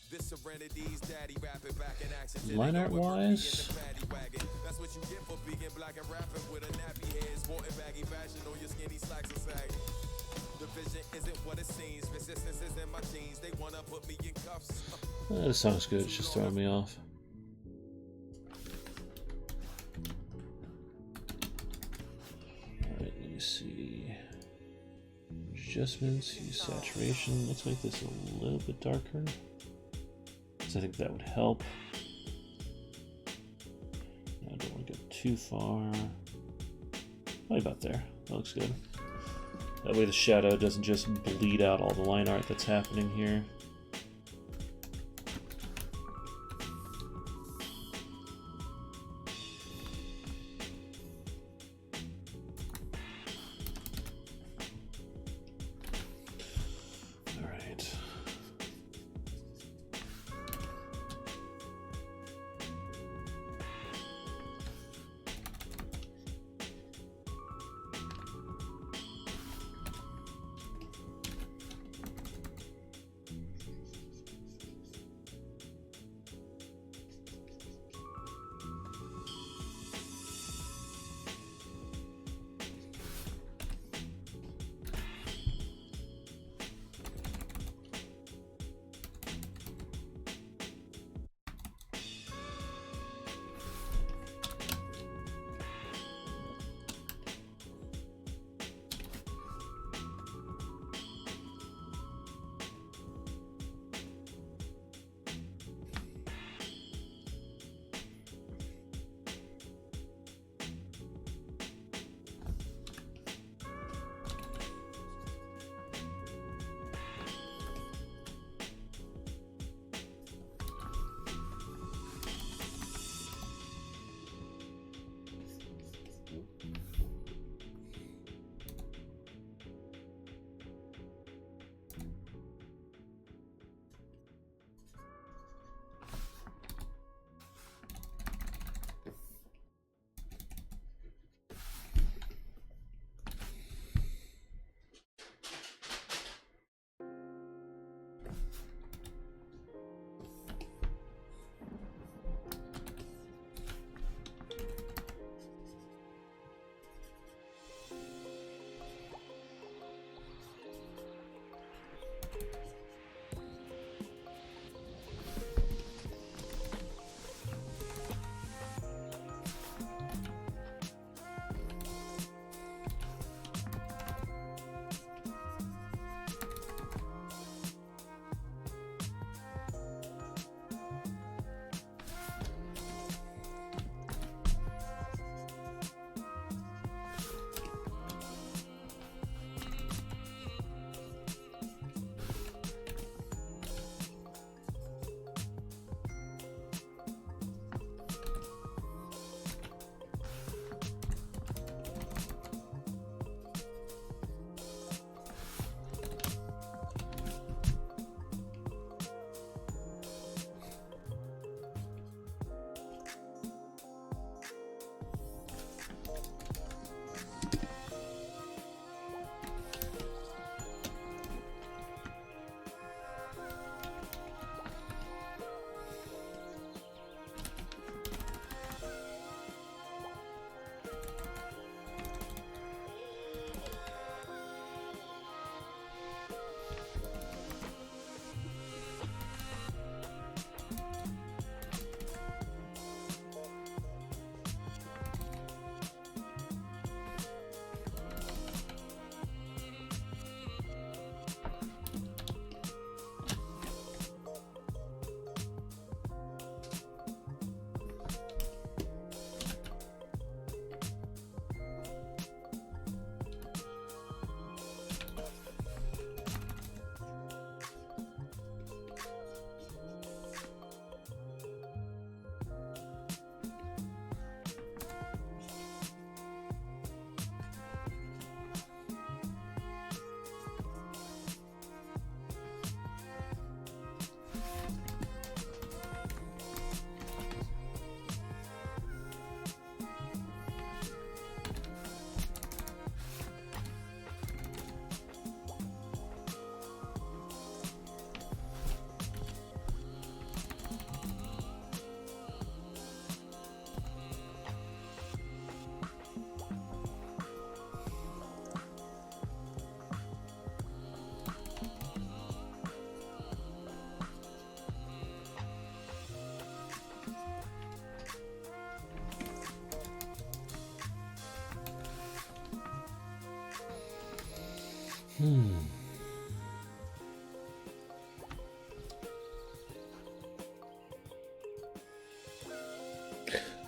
This Serenity's daddy rapping back in action. line art wise, That's what you get for being black and rapping with a nappy head. Sporting baggy fashion on your skinny slacks are sagging. The vision isn't what it seems. Resistance is in my genes. They wanna put me in cuffs. this song's good. It's just throwing me off. Alright, let me see. Adjustments, use saturation. Let's make this a little bit darker. So I think that would help. I don't want to go too far. Probably about there. That looks good. That way the shadow doesn't just bleed out all the line art that's happening here. All right.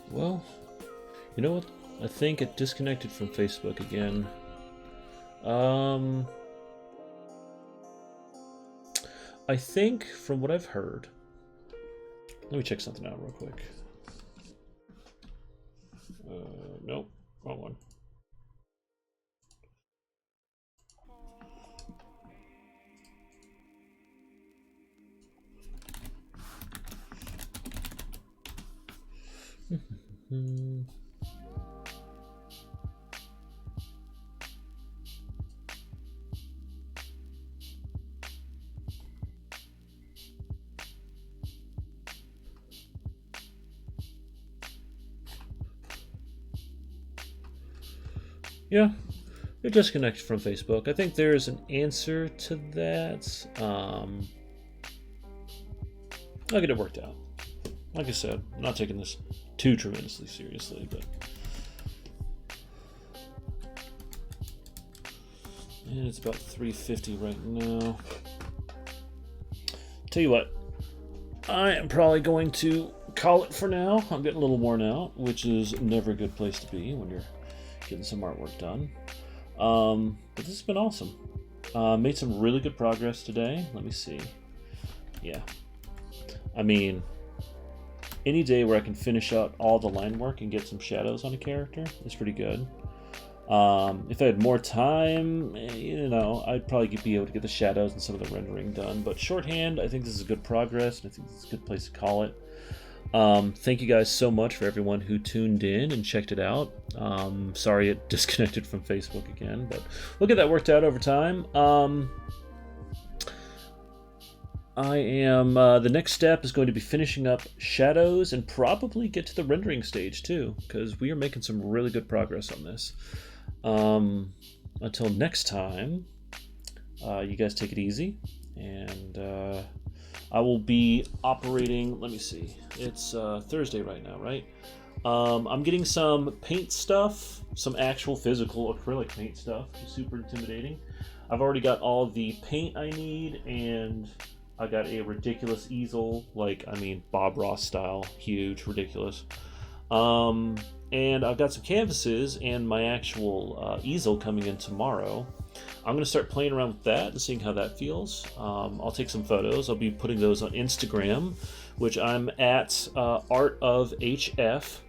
Well, you know what? I think it disconnected from Facebook again. I think, from what I've heard, let me check something out real quick. Nope, wrong one. Yeah, it disconnected from Facebook. I think there's an answer to that. I'll get it worked out. Like I said, I'm not taking this too tremendously seriously, but and it's about 3:50 right now. Tell you what, I am probably going to call it for now. I'm getting a little worn out, which is never a good place to be when you're getting some artwork done. But this has been awesome. Made some really good progress today. Let me see. Yeah. I mean, any day where I can finish out all the line work and get some shadows on a character is pretty good. If I had more time, you know, I'd probably be able to get the shadows and some of the rendering done. But shorthand, I think this is good progress, and I think this is a good place to call it. Thank you guys so much for everyone who tuned in and checked it out. Sorry it disconnected from Facebook again, but we'll get that worked out over time. The next step is going to be finishing up shadows and probably get to the rendering stage too, because we are making some really good progress on this. Until next time, you guys take it easy, and I will be operating, let me see, it's Thursday right now, right? I'm getting some paint stuff, some actual physical acrylic paint stuff, super intimidating. I've already got all the paint I need, and I got a ridiculous easel, like, I mean, Bob Ross style, huge, ridiculous. And I've got some canvases and my actual easel coming in tomorrow. I'm going to start playing around with that and seeing how that feels. I'll take some photos. I'll be putting those on Instagram, which I'm at artofhf,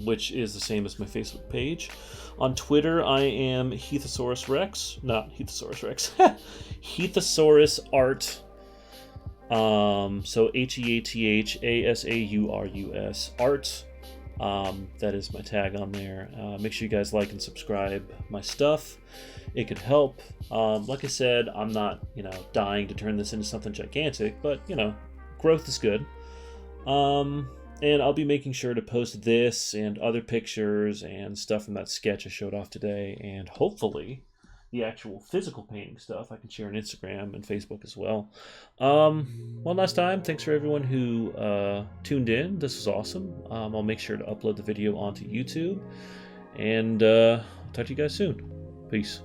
which is the same as my Facebook page. On Twitter, I am Heathosaurus Rex. Not Heathosaurus Rex. Heathosaurus Art. So HEATHASAURUS Art. That is my tag on there. Make sure you guys like and subscribe my stuff. It could help. Like I said, I'm not, dying to turn this into something gigantic, but, growth is good. And I'll be making sure to post this and other pictures and stuff from that sketch I showed off today, and hopefully the actual physical painting stuff I can share on Instagram and Facebook as well. One last time, thanks for everyone who tuned in. This was awesome. I'll make sure to upload the video onto YouTube, and talk to you guys soon. Peace.